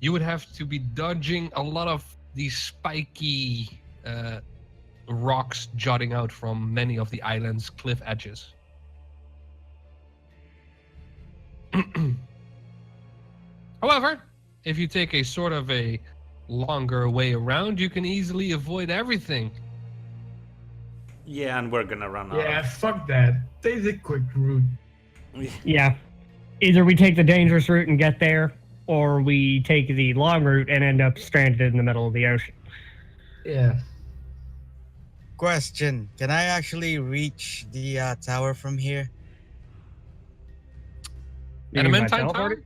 you would have to be dodging a lot of these spiky rocks jutting out from many of the island's cliff edges. However, if you take a sort of a longer way around, you can easily avoid everything. Yeah, and we're gonna run out. Yeah, fuck that. Take the quick route. Yeah. Either we take the dangerous route and get there, or we take the long route and end up stranded in the middle of the ocean. Yeah. Question: can I actually reach the tower from here? You mean by Adamantine Tower? teleporting?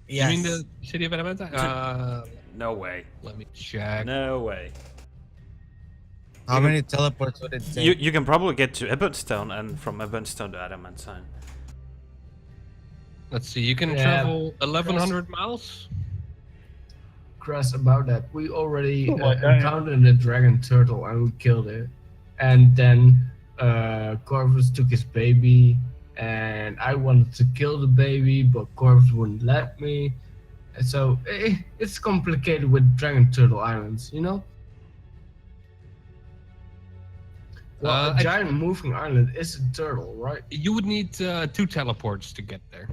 Yes. You mean the city of Adamantine? No way. Let me check. No way. How many teleports would it take? You can probably get to Ebonstone and from Ebonstone to Adamantine. Let's see. You can Yeah. travel 1,100 miles. Cross about that. We already Oh my God. encountered a dragon turtle and we killed it. And then Corvus took his baby, and I wanted to kill the baby, but Corvus wouldn't let me. And so it's complicated with Dragon Turtle Islands, you know? Well, a giant moving island is a turtle, right? You would need 2 teleports to get there.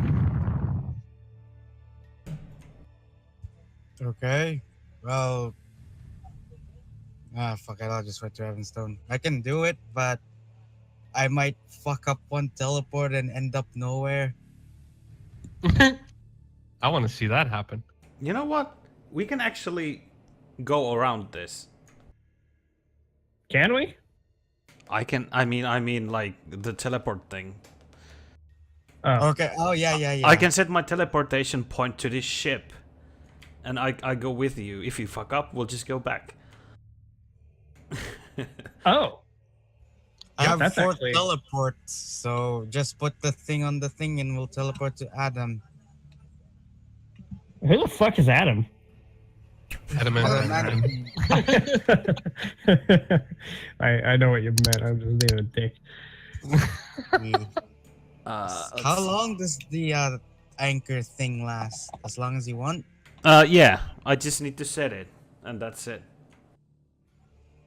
Okay. Well. Fuck it. I'll just wait to Evanstone. I can do it, but I might fuck up one teleport and end up nowhere. I want to see that happen. You know what? We can actually go around this. Can we? I mean like the teleport thing. Oh. Okay. Oh yeah. I can set my teleportation point to this ship. And I go with you. If you fuck up, we'll just go back. Oh. I Yeah, have that's 4 actually- teleports, so just put the thing on the thing and we'll teleport to Adam. Who the fuck is Adam? Adamantine. I know what you meant. I'm just being a dick. How long does the anchor thing last? As long as you want? Yeah. I just need to set it. And that's it.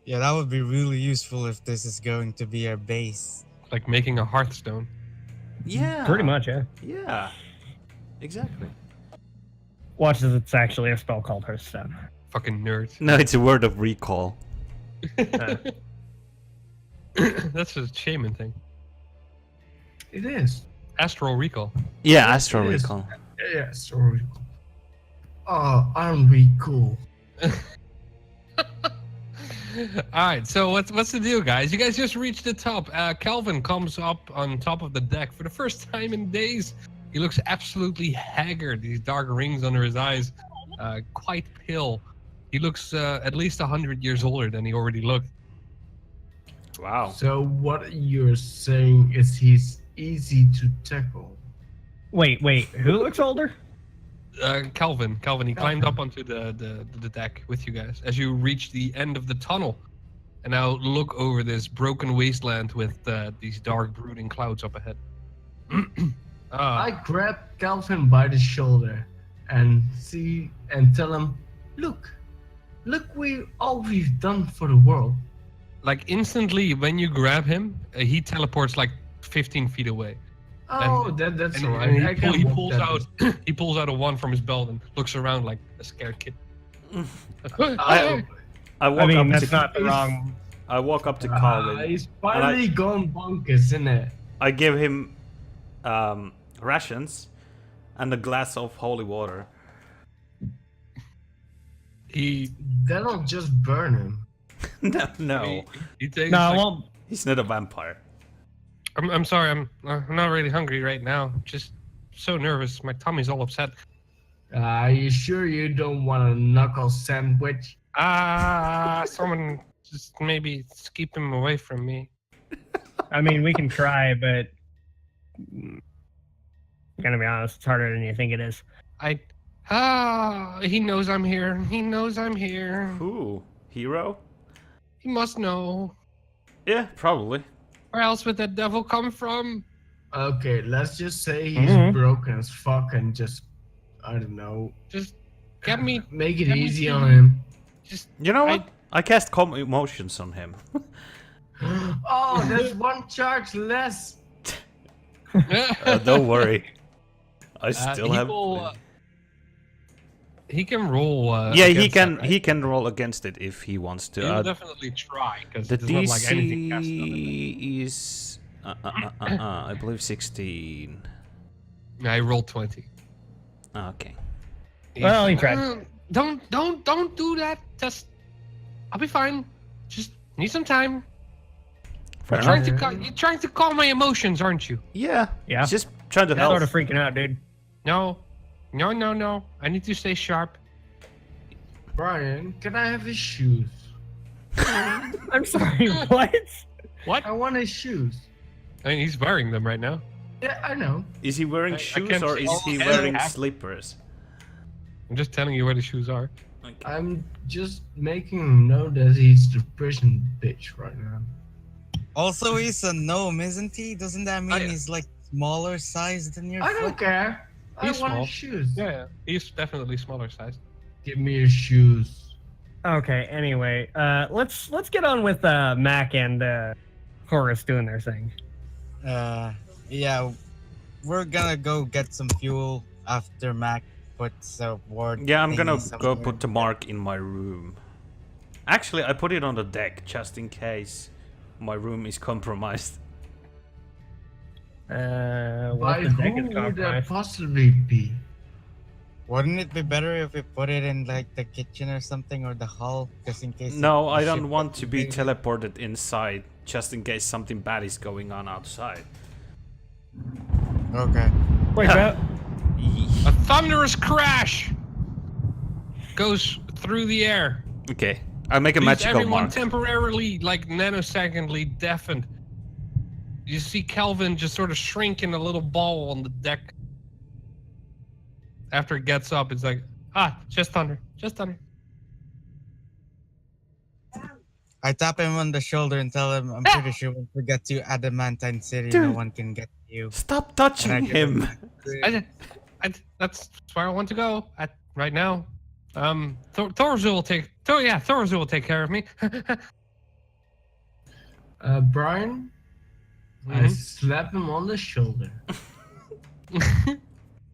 Yeah, that would be really useful if this is going to be our base. Like making a Hearthstone. Yeah. Pretty much, yeah. Yeah. Exactly. Watch as it's actually a spell called Hearthstone. Fucking nerd. No, it's a word of recall. That's a shaman thing. It is. Astral recall. Yeah, Astral It is. Recall. Yeah, sorry. Oh, aren't we cool? Alright, so what's the deal, guys? You guys just reached the top. Calvin comes up on top of the deck for the first time in days. He looks absolutely haggard. These dark rings under his eyes. Quite pale. He looks at least 100 years older than he already looked. Wow. So what you're saying is he's easy to tackle. Wait, who looks older? Calvin, he climbed up onto the deck with you guys as you reach the end of the tunnel, and now look over this broken wasteland with these dark brooding clouds up ahead. I grab Calvin by the shoulder and tell him, look all we've done for the world. Like instantly when you grab him, he teleports like 15 feet away. Oh, that's And, alright. and I he, can he walk pulls that out distance. he pulls out a wand from his belt and looks around like a scared kid. I walk I mean, up that's to not the wrong. I walk up to Colin. He's finally gone bonkers, isn't it? I give him rations and a glass of holy water. That'll just burn him. No. He takes No, like, well, He's not a vampire. I'm sorry, I'm not really hungry right now. Just so nervous. My tummy's all upset. Are you sure you don't want a knuckle sandwich? Someone just maybe keep him away from me. I mean, we can try, but gonna be honest, it's harder than you think it is. I Ah, he knows I'm here. He knows I'm here. Who? Hero? He must know. Yeah, probably. Where else would that devil come from? Okay, let's just say he's Mhm. broken as fuck and just, I don't know, Just get me. make it Let me easy see. on him. Just. You know what? I cast calm emotions on him. Oh, there's one charge less. Don't worry. I still he have. will, he can roll. Yeah, he against can. that, right? He can roll against it if he wants to. He'll definitely try because The it's not like anything cast on it. DC is, I believe 16. I rolled 20. Okay. Well, he tried. Don't do that. Just, I'll be fine. Just need some time. Fair You're trying to calm my emotions, aren't you? Yeah. Yeah. Just trying to I'm help. sort of freaking out, dude. No. I need to stay sharp. Brian, can I have his shoes? I'm sorry, what? What? I want his shoes. I mean, he's wearing them right now. Yeah, I know. Is he wearing I shoes can't or see is all he the wearing half. slippers? I'm just telling you where the shoes are. Okay. I'm just making him know that he's the prison bitch right now. Also, he's a gnome, isn't he? Doesn't that mean I- he's like smaller size than your I foot? don't care. I He's want small. his shoes. Yeah, he's definitely smaller sized. Give me your shoes. Okay, anyway, let's get on with Mac and Horace doing their thing. Yeah, we're gonna go get some fuel after Mac puts a ward. Yeah, I'm thingy gonna go somewhere. put the mark in my room. Actually, I put it on the deck just in case my room is compromised. By What the deck who is would that compromised? possibly be? Wouldn't it be better if we put it in like the kitchen or something or the hall, just in case? No, the I ship don't want gets to be invaded? teleported inside just in case something bad is going on outside. Okay. Wait, that, A thunderous crash goes through the air. Okay, I'll make a Leaves magical everyone mark. temporarily, like nanosecondly, deafened. You see Kelvin just sort of shrink in a little ball on the deck. After it gets up, it's like, just thunder, just thunder. I tap him on the shoulder and tell him I'm pretty sure once we get to Adamantine City, no Dude. one can get you. Stop And I touching give him him! That's where I want to go right now. Thorzu will take. Thorzu will take care of me. Brian, I Mhm. slap him on the shoulder.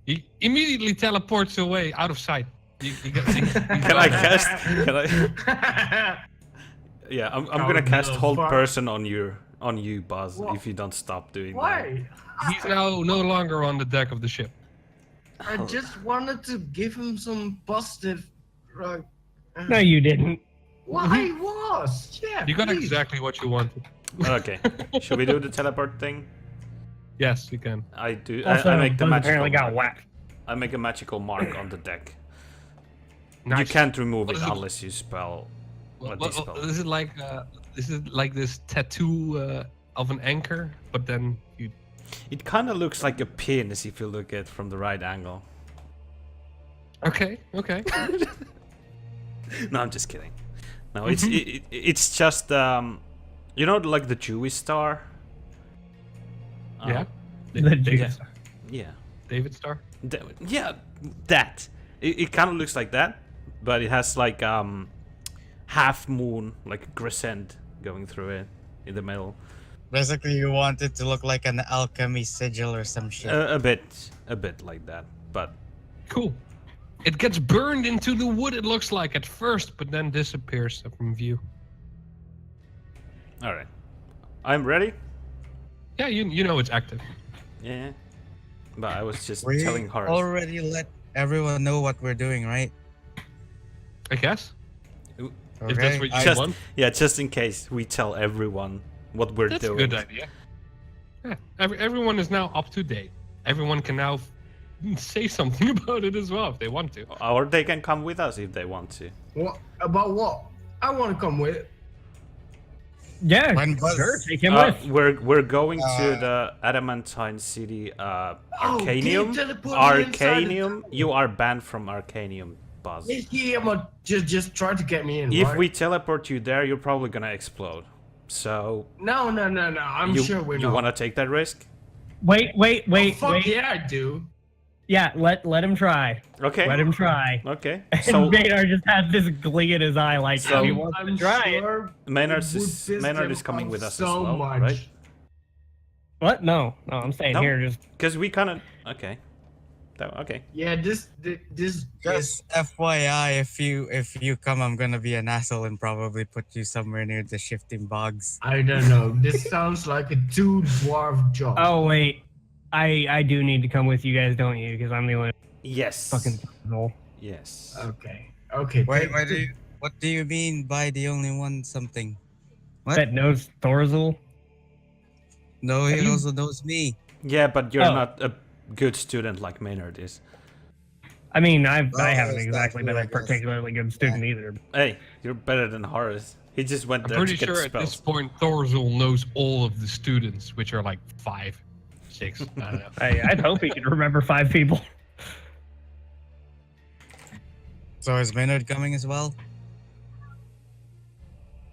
He immediately teleports away, out of sight. Can I cast? Can I? Yeah, I'm gonna Coward cast little hold fuck. person on you, Buzz, What? if you don't stop doing that. Why? He's now no longer on the deck of the ship. I just wanted to give him some positive. no, you didn't. Well, I was. Yeah. You got please. exactly what you wanted. Okay, should we do the teleport thing? Yes, you can. I do. Also, I make the Buzz magical. apparently got Mark. whacked. I make a magical mark on the deck. Nice. You can't remove What it is it? unless you spell. What, What dispel? is it like? This is like this tattoo of an anchor, but then you. It kind of looks like a penis if you look at it from the right angle. Okay. No, I'm just kidding. No, it's just you know, like the Jewish star. Yeah. The juice. Yeah. David Star. Yeah, that. It kind of looks like that, but it has like half moon, like crescent going through it in the middle. Basically, you want it to look like an alchemy sigil or some shit. A bit like that, but Cool. It gets burned into the wood. It looks like at first, but then disappears from view. all right. I'm ready. Yeah, you know it's active. Yeah, but I was just We telling Horace. already let everyone know what we're doing, right? I guess. Okay. If that's what you Just want. yeah, just in case we tell everyone what we're That's a doing. good idea. Yeah, everyone is now up to date. Everyone can now say something about it as well if they want to. Or they can come with us if they want to. What about what? I want to come with. Yeah, When Buzz- sure, take him with. We're going to the Adamantine City, Arcanium. Arcanium, you are banned from Arcanium, Buzz. Yeah, just try to get me in. If right? we teleport you there, you're probably gonna explode. So No. I'm you, sure we're you not. wanna take that risk? Wait, Oh, fuck yeah, I do. Yeah, let him try. Okay. Let him try. Okay. And So Maynard just had this glee in his eye, like So- he wants to try it. sure Maynard it would is piss Maynard them is coming off with us so as well, much. right? What? No, I'm staying No. here. Just Because we kind of okay. Okay. Yeah, this Just FYI, if you come, I'm gonna be an asshole and probably put you somewhere near the shifting bogs. I don't know. This sounds like a 2 dwarf job. oh wait, I do need to come with you guys, don't you? Because I'm the only Yes. fucking asshole. Yes. Okay. Wait, what do you mean by the only one something? What? that knows Thorzel. No, he Have you- also knows me. Yeah, but you're Oh. not a good student like Maynard is. I mean, I Well, haven't that's exactly been true, a I guess. particularly good student either. Hey, you're better than Horace. He just went I'm there pretty to get sure at this spells. point Thorzel knows all of the students, which are like 5, 6. I don't know. I'd hope he could remember 5 people. So is Maynard coming as well?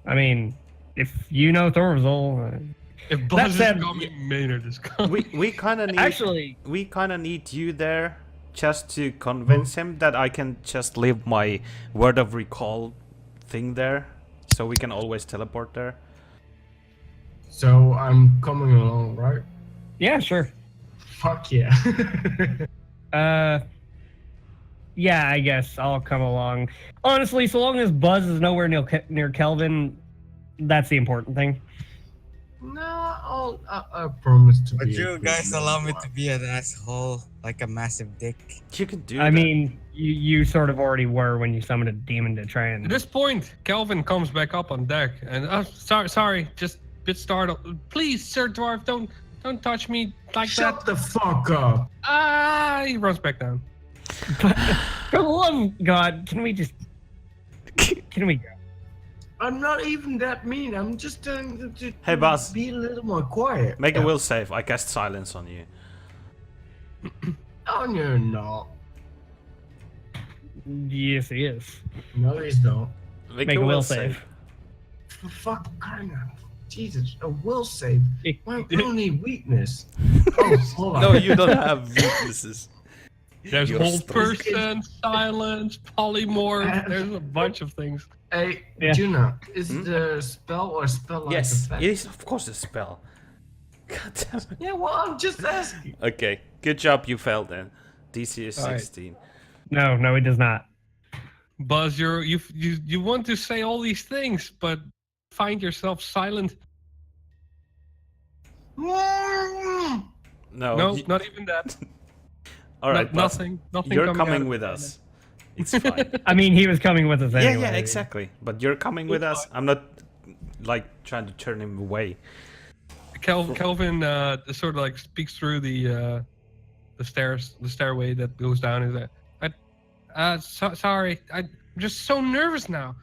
I mean, if you know Thorzel, If Buzz said- is coming, Maynard is coming. We kind of need actually, we kind of need you there just to convince him that I can just leave my word of recall thing there, so we can always teleport there. So I'm coming along, right? yeah, sure. Fuck yeah. Yeah, I guess I'll come along. Honestly, so long as Buzz is nowhere near Kelvin, that's the important thing. No, I promise to Would be. you a good guys allow me dwarf. to be an asshole, like a massive dick? You can do I that. mean, you sort of already were when you summoned a demon to try At and. this point, Kelvin comes back up on deck, and sorry, just a bit startled. Please, Sir Dwarf, don't touch me like Shut that. the fuck up. He runs back down. For the love of God, can we just? Can we go? I'm not even that mean. I'm just telling to Hey, boss. be a little more quiet. Make a will save. I cast silence on you. Oh, no, no. Yes, he is. No, he's not. Make Make a will save. For fuck crying out. Jesus, a will save. My only weakness. Oh, hold on. No, you don't have weaknesses. There's You're hold stupid. person, silence, polymorph. There's a bunch of things. Hey, Yeah. Juna, is it a spell or a spell like Yes, effect? it is of course a spell. God damn it. Yeah, well, I'm just asking. Okay, good job. You failed then. DC is All right. 16. No, he does not. Buzz, you want to say all these things, but find yourself silent. No. No, you- not even that. all right, No, Buzz, nothing. You're out coming of with it. us. It's fine. I mean, he was coming with us yeah, anyway. yeah, exactly. But you're coming with us. I'm not like trying to turn him away. Kelvin sort of like speaks through the stairway that goes down. Is that? Sorry, I'm just so nervous now.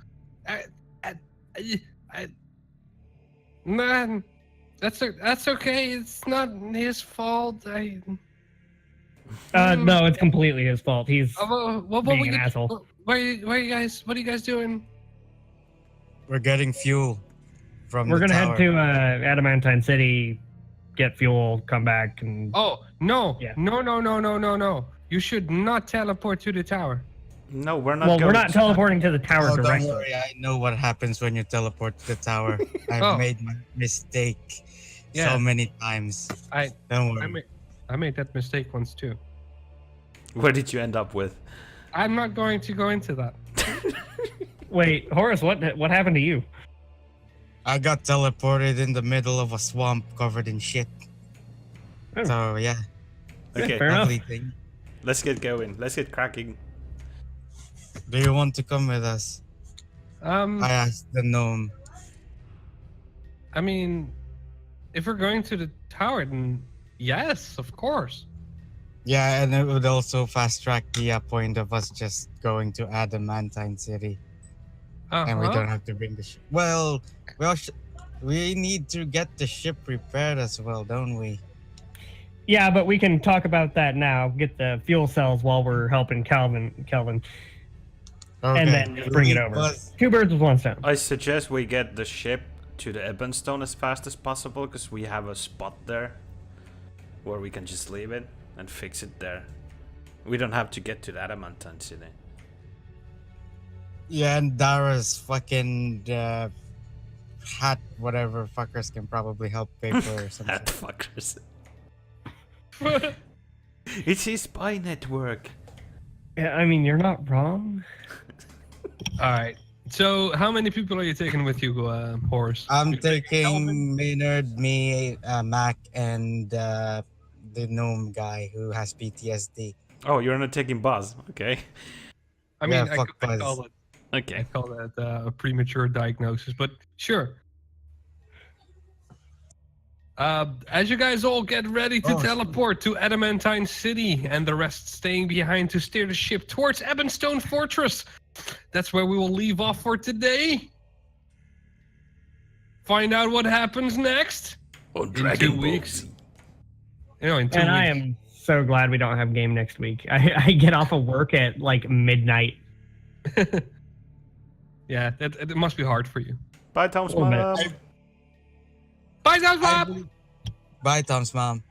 Man, that's okay. It's not his fault. No, it's completely his fault. He's What being an asshole. What are you guys doing? We're getting fuel from We're the gonna tower. head to Adamantine City, get fuel, come back, and Oh no! Yeah. No! You should not teleport to the tower. No, we're not. well, going we're not to- teleporting to the tower Oh, don't directly. worry, I know what happens when you teleport to the tower. I've Oh. made my mistake Yeah. so many times. I Don't worry. I made that mistake once too. Where did you end up with? I'm not going to go into that. Wait, Horace, what happened to you? I got teleported in the middle of a swamp covered in shit. Oh. So yeah, Okay, fair enough. lovely thing. let's get going. Let's get cracking. Do you want to come with us? I asked the gnome. I mean, if we're going to the tower, then yes, of course. Yeah, and it would also fast track the point of us just going to Adamantine City, and we Uh-huh. don't have to bring the ship. Well, We need to get the ship repaired as well, don't we? Yeah, but we can talk about that now. Get the fuel cells while we're helping Kelvin, Okay. and then just bring it over. Buzz. 2 birds with 1 stone. I suggest we get the ship to the Ebonstone as fast as possible, because we have a spot there where we can just leave it and fix it there. We don't have to get to the Adamantine City. Yeah, and Dara's fucking hat, whatever fuckers can probably help pay for or something. Hat fuckers. It's his spy network. Yeah, I mean, you're not wrong. All right. So, how many people are you taking with you, Horace? I'm You taking Kelvin? taking Maynard, me, Mac, and the gnome guy who has PTSD. Oh, you're not taking Buzz. Okay. I mean, Yeah, I, fuck I Buzz. call it. I Okay. call that a premature diagnosis, but sure. As you guys all get ready to teleport to Adamantine City, and the rest staying behind to steer the ship towards Ebonstone Fortress. That's where we will leave off for today. Find out what happens next. On In Dragon 2 weeks. Balls. You know, in 2 And weeks. I am so glad we don't have game next week. I get off of work at like midnight. Yeah, it must be hard for you. Bye, Tom's Little bit. mom. Bye, Tom's mom. Bye, Tom's mom.